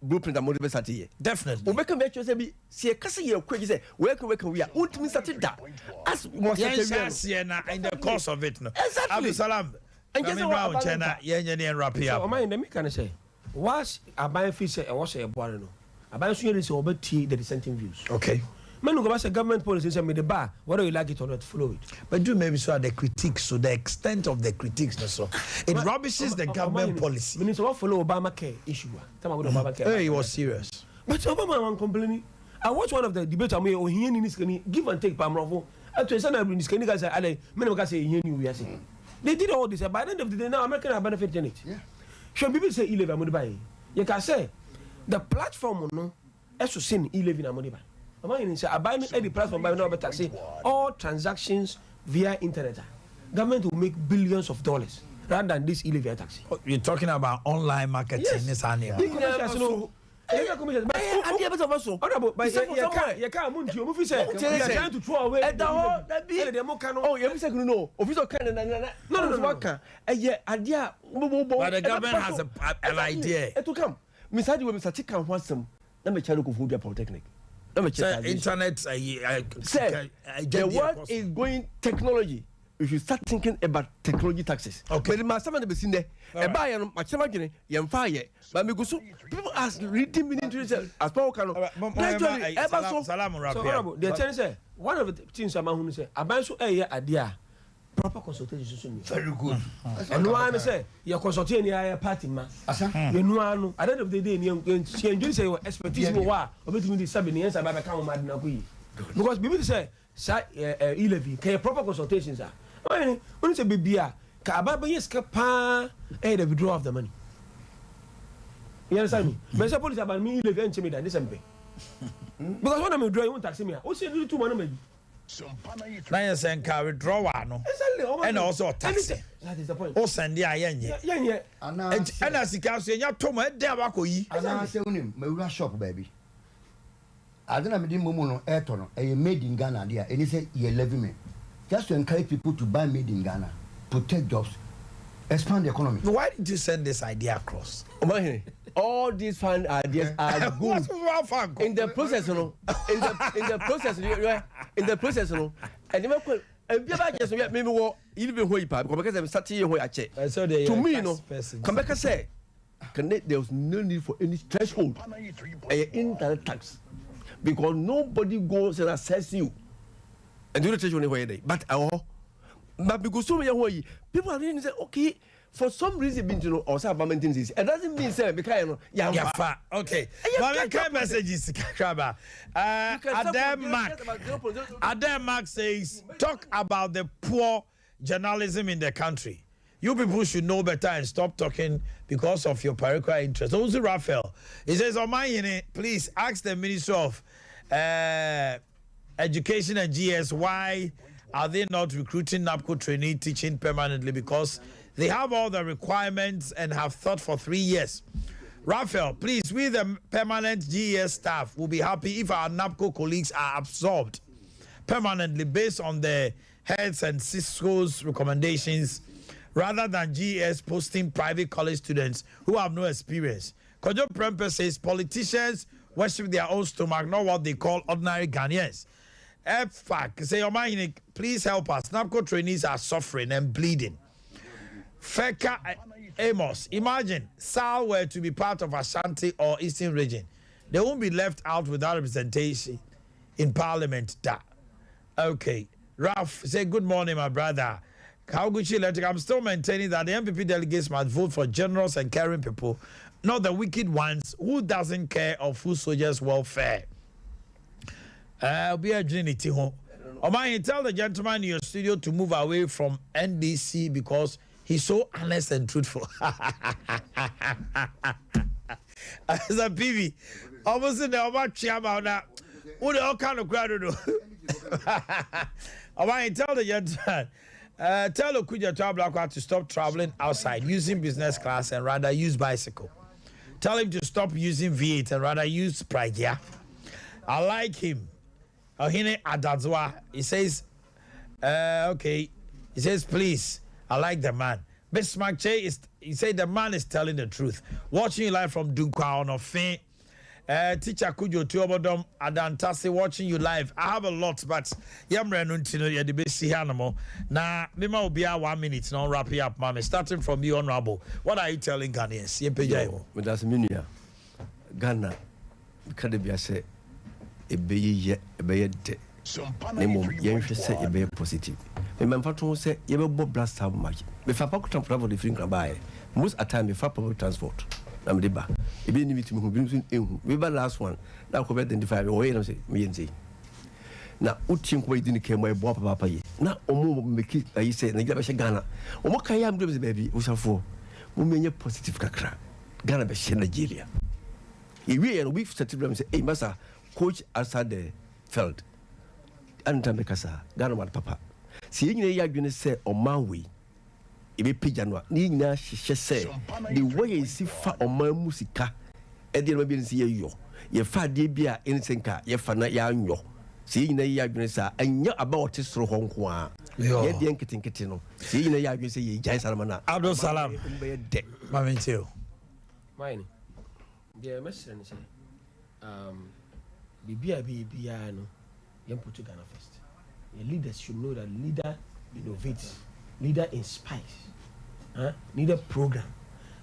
blueprint and motivation. Definitely. We can make sure say see a case here quick say where can we are ultimately started that as most in the course of it. No. Exactly. Salam. And just around China, and wrap here. Omanhene, me can say, was a benefit and was a bono. A benefit is over tea the dissenting views. Okay. Men go as a government policy say me the bar, whether you like it or not, follow it. But do maybe so the critiques, so the extent of the critiques, so it rubbishes the government policy. Minister what follow Obamacare issue. Hey, he was serious. But Obama was complaining. I watched one of the debates I made, he in this give and take Pamrofo. Actually, some of these guys say, "Ale, many of us say he knew we are saying." They did all this, by the end of the day, now Americans are benefiting it. Yeah. Should people say E-levy and money buy? You can say the platform no, as to send E-levy and money buy. Omanhene say, I buy any platform by no better say all transactions via internet. Government will make billions of dollars rather than this E-levy tax. You're talking about online marketing, yes. This Adea commission. Adea better also. Honorable, but you can't move to move. You are trying to throw away. Oh, you say no. Official can no. Yeah, Adea. But the government has an idea. It will come. Mr. Mr. Chicken wants some. Let me tell you for the polytechnic. Internet. Say the world is going technology. We should start thinking about technology taxes. Okay. But my son be seen there. A buyer, my chairman, young fire. But people ask reading me into as Paul can. Salam, the chance say one of the things I'm going to say. Abansu Adea. Proper consultation. Very good. And one say your consulting a party man. You know, at the end of the day, she enjoys say expertise. Why? Obviously, the Sabinians about account madnagui. Because people say, E-levy, proper consultations are. When you say Bibia, Kababa yes capa the withdrawal of the money. You understand me? But suppose about me E-levy and Chimida December. Because when I'm withdrawing, you won't tax me. What's you do to money? Now you're saying can withdraw and also tax. That is the point. Oh, send the yeah. And as you can see, you're Toma Dewako. And I say, my shop, baby. I don't have the moment airton, a made in Ghana, dear, and he said, E-levy me. Just to encourage people to buy made in Ghana, protect jobs, expand the economy. Why did you send this idea across? All these fine ideas are good. In the process, in the process, and you know, and just maybe what even way because I'm starting where I check. To me, come back and say, there was no need for any threshold, indirect tax, because nobody goes and assess you. And do the threshold anyway, but because so many people are really say, okay. For some reason, been to know or some things. It doesn't mean say because okay. One kind messages, Kraba. Adea Max says, talk about the poor journalism in the country. You people should know better and stop talking because of your parochial interest. Also, Raphael, he says, Omanhene, please ask the Minister of Education and GS why are they not recruiting NAPCO trainee teaching permanently, because they have all the requirements and have thought for 3 years. Raphael, please, we the permanent GES staff will be happy if our NAPCO colleagues are absorbed permanently based on the heads and Cisco's recommendations rather than GES posting private college students who have no experience. Kojo Prempe says politicians worship their own stomach, not what they call ordinary Ghanaians. FAC, say, Omanhene, please help us. NAPCO trainees are suffering and bleeding. Feka Amos, imagine Sal were to be part of Ashanti or Eastern region. They won't be left out without representation in Parliament. Okay. Ralph, say good morning, my brother. Kauguchi Electric, I'm still maintaining that the MPP delegates must vote for generous and caring people, not the wicked ones who doesn't care of food soldiers' welfare. Be a Trinity home. Omanhene, tell the gentleman in your studio to move away from NDC because he's so honest and truthful. As a PV, almost in the Omanhene about that. Who the all kind of crowd do? Omanhene, tell the gentleman, tell Okuja Blackwa to stop traveling outside using business class and rather use bicycle. Tell him to stop using V8 and rather use Pragia. I like him. Omanhene Adazwa, he says, okay, he says, please, I like the man. Bismarck Che, he said the man is telling the truth. Watching you live from Dunkwa on Ofin. Teacher Kujo Tuobodom Adantasi, watching you live. I have a lot, but Yamre Nuntino, you're the best animal. Now, Mima will be 1 minute, now wrap it up, mommy. Starting from you, Honorable. What are you telling Ghanaians? But that's Minia. Ghana, Kadebia say, a bay de. Nemo, Yansha say a bay positive. Remember to say, you will blast how much. If I pocket travel the finger by, most at time, if I public transport. I'm the bar. If you need to brings in, we were last one. Now, could identify away and say, me and say. Now, Uchink waiting came my Bob Papa. Now, Omo make it, I say, Nagabasha Ghana. What can I do, baby? We shall for women positive cacra. Ghana be Nigeria. If we are weak certificate, say, hey, Massa, coach outside the field. And Tamekasa, Ghana, Papa. Seeing a young say, on my way. Ebe pijanwa ni na hyehyɛ sɛ the way you see fa ɔman musika ɛdeɛ no bi nsi yɛyɔ yɛfa adeɛ bi a ɛnsɛ nka yɛfa na yɛanyɔ sɛ yɛnyina yɛ adwene saa ɛnyɛ aba ɔte soro hɔ nko a yɛdeɛ nketenkete no sɛ yɛnyina yɛ adwene sɛ yɛgyae salama no Abdul Salam bɛyɛ dɛ mamentio mine deɛ mɛsrɛ no sɛ biribia bɛyɛbiaa no yɛmputo Ghana first. Your leaders should know that leader innovates, leader inspires, leader program.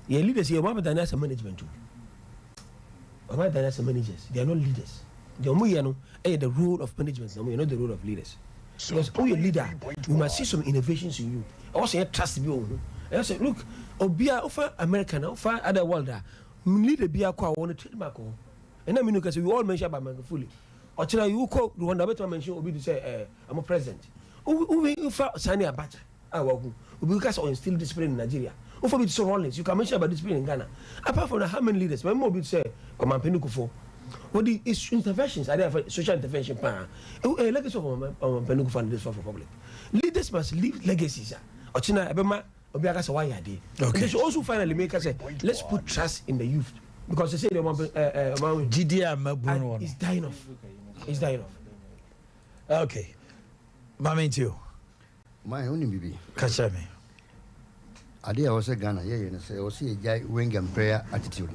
Your leaders here, what about the management too? What about the managers? They are not leaders. They are the role of management. They are not the role of leaders. Because your leader, you must see some innovations in you. Also, you trust you. I say, look, Obia offer American, offer other world. Leader be a core on trademark. And I mean, because we all mention about fully. Or tell you call the one that better mention will be to say, I'm a president. Who Sani Abacha? Because of instill discipline in Nigeria. Who for me to so Rollins? You can mention about discipline in Ghana. Apart from the how many leaders, my mom would say, come on, Penukufo. What the interventions are there for social intervention? Legacy of Penukufo and this for public. Leaders must leave legacies. Or China, Abema, Obiakas, why are they? They should also finally make us say, let's put trust in the youth. Because they say GDM is dying off. It's dying off. Okay. Mamentio. My only baby. Catch me. Adea was a Ghana, say, or see a giant wing and prayer attitude.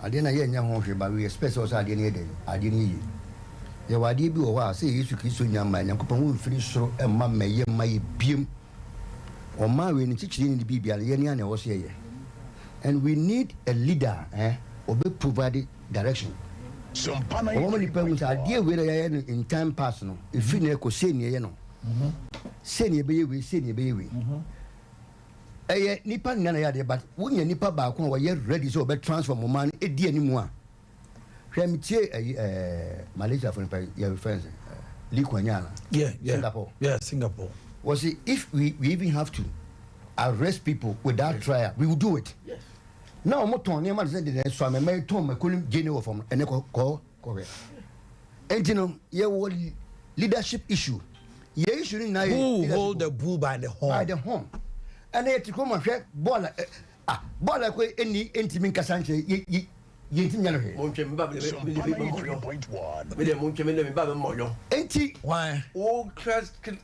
I didn't hear young, but we expect also I didn't hear. I didn't hear. Your idea be a say you should kiss young man, and Kupon finish so and mamma, my beam or my winning teaching in the BB, and was here. And we need a leader, or be provided direction. Sompa many people idea where I am in time personal. If you never say near no, senior baby, senior baby. A nipa nana but when you nipa back when you're ready so be transform man a dear anymore. Malaysia for your friends, Likwanyana. Yeah, Singapore. Yeah, Singapore. Was it if we even have to arrest people without trial, we will do it. Yes. Now, I'm not talking about the so I'm a Tom, I couldn't general from and call correct. And you know, yeah, leadership issue. Yeah, you shouldn't who hold the bull by the horn. By the horn. And they have to come and say, Bola, Bola, any intimate Cassanche, you think you're here. Why? Oh, class, and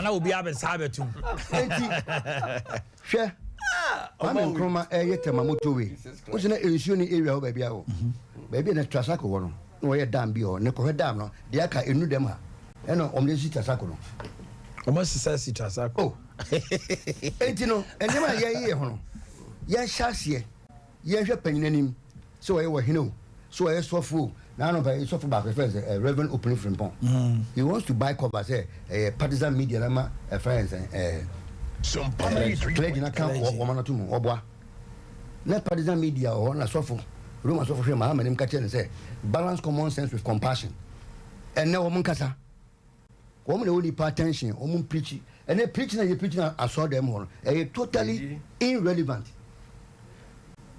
I will be able to cyber too. Share. I'm in Chroma, yet a motorway. What's in the area, baby? Baby, and a Trasaco one. No, a damn be or Nico Dam, the Aka in Nudema, and on the Trasaco. Almost says it Trasaco. And you know, and never ye, yes, Shassie, yes, you're paying him. So I were, so I saw full. Now, I suffer back a Reverend opening from Pong. He wants to buy covers, a partisan media, a friends, some pledge in account or one or two more. Let partisan media or na suffer. Room suffer from Muhammad and catch and say, balance common sense with compassion. And now, woman casa. Woman only pay attention, woman preaching, and they preaching and you preaching, I saw them all. Totally irrelevant.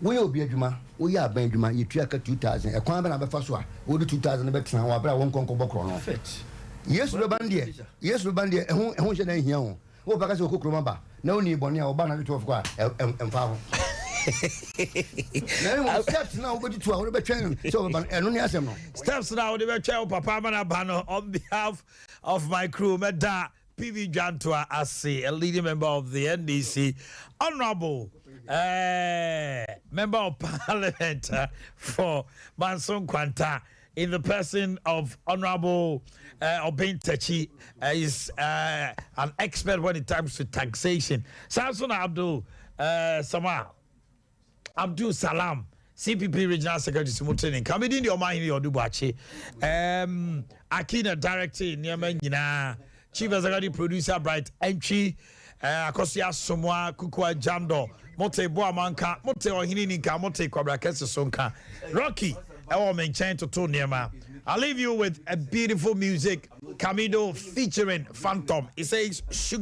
We will be a Juma, we are Benjamin, you track 2000, a crime and a first one, we do 2000 better now, I won't conquer Bokron. Yes, Rubandia, yes, Rubandia, and who should I hear? Oh, because we cook remember. No need Bonia or Banner to have and found. Steps now, go to our channel. So, and only ask them. Steps now, the chair, Papa Manabano, on behalf of my crew, Meda PV Jantua Asi, a leading member of the NDC, Honorable Member of Parliament for Manson Kwanta. In the person of Honorable Obin Techi, is an expert when it comes to taxation. Samson Abdul Salam, CPP Regional Secretary Simultaneous. Coming in the Omanhene Yaw Boakye. Akina Director in Yemen, Chief Executive Producer Bright Entry, Akosia Somwa, Kukwa Jamdo, Mote Boamanka, Mote Ohininika, Mote Kwabrakese Sonka, Rocky. I'll leave you with a beautiful music, Camido featuring Phantom. It says Sugar.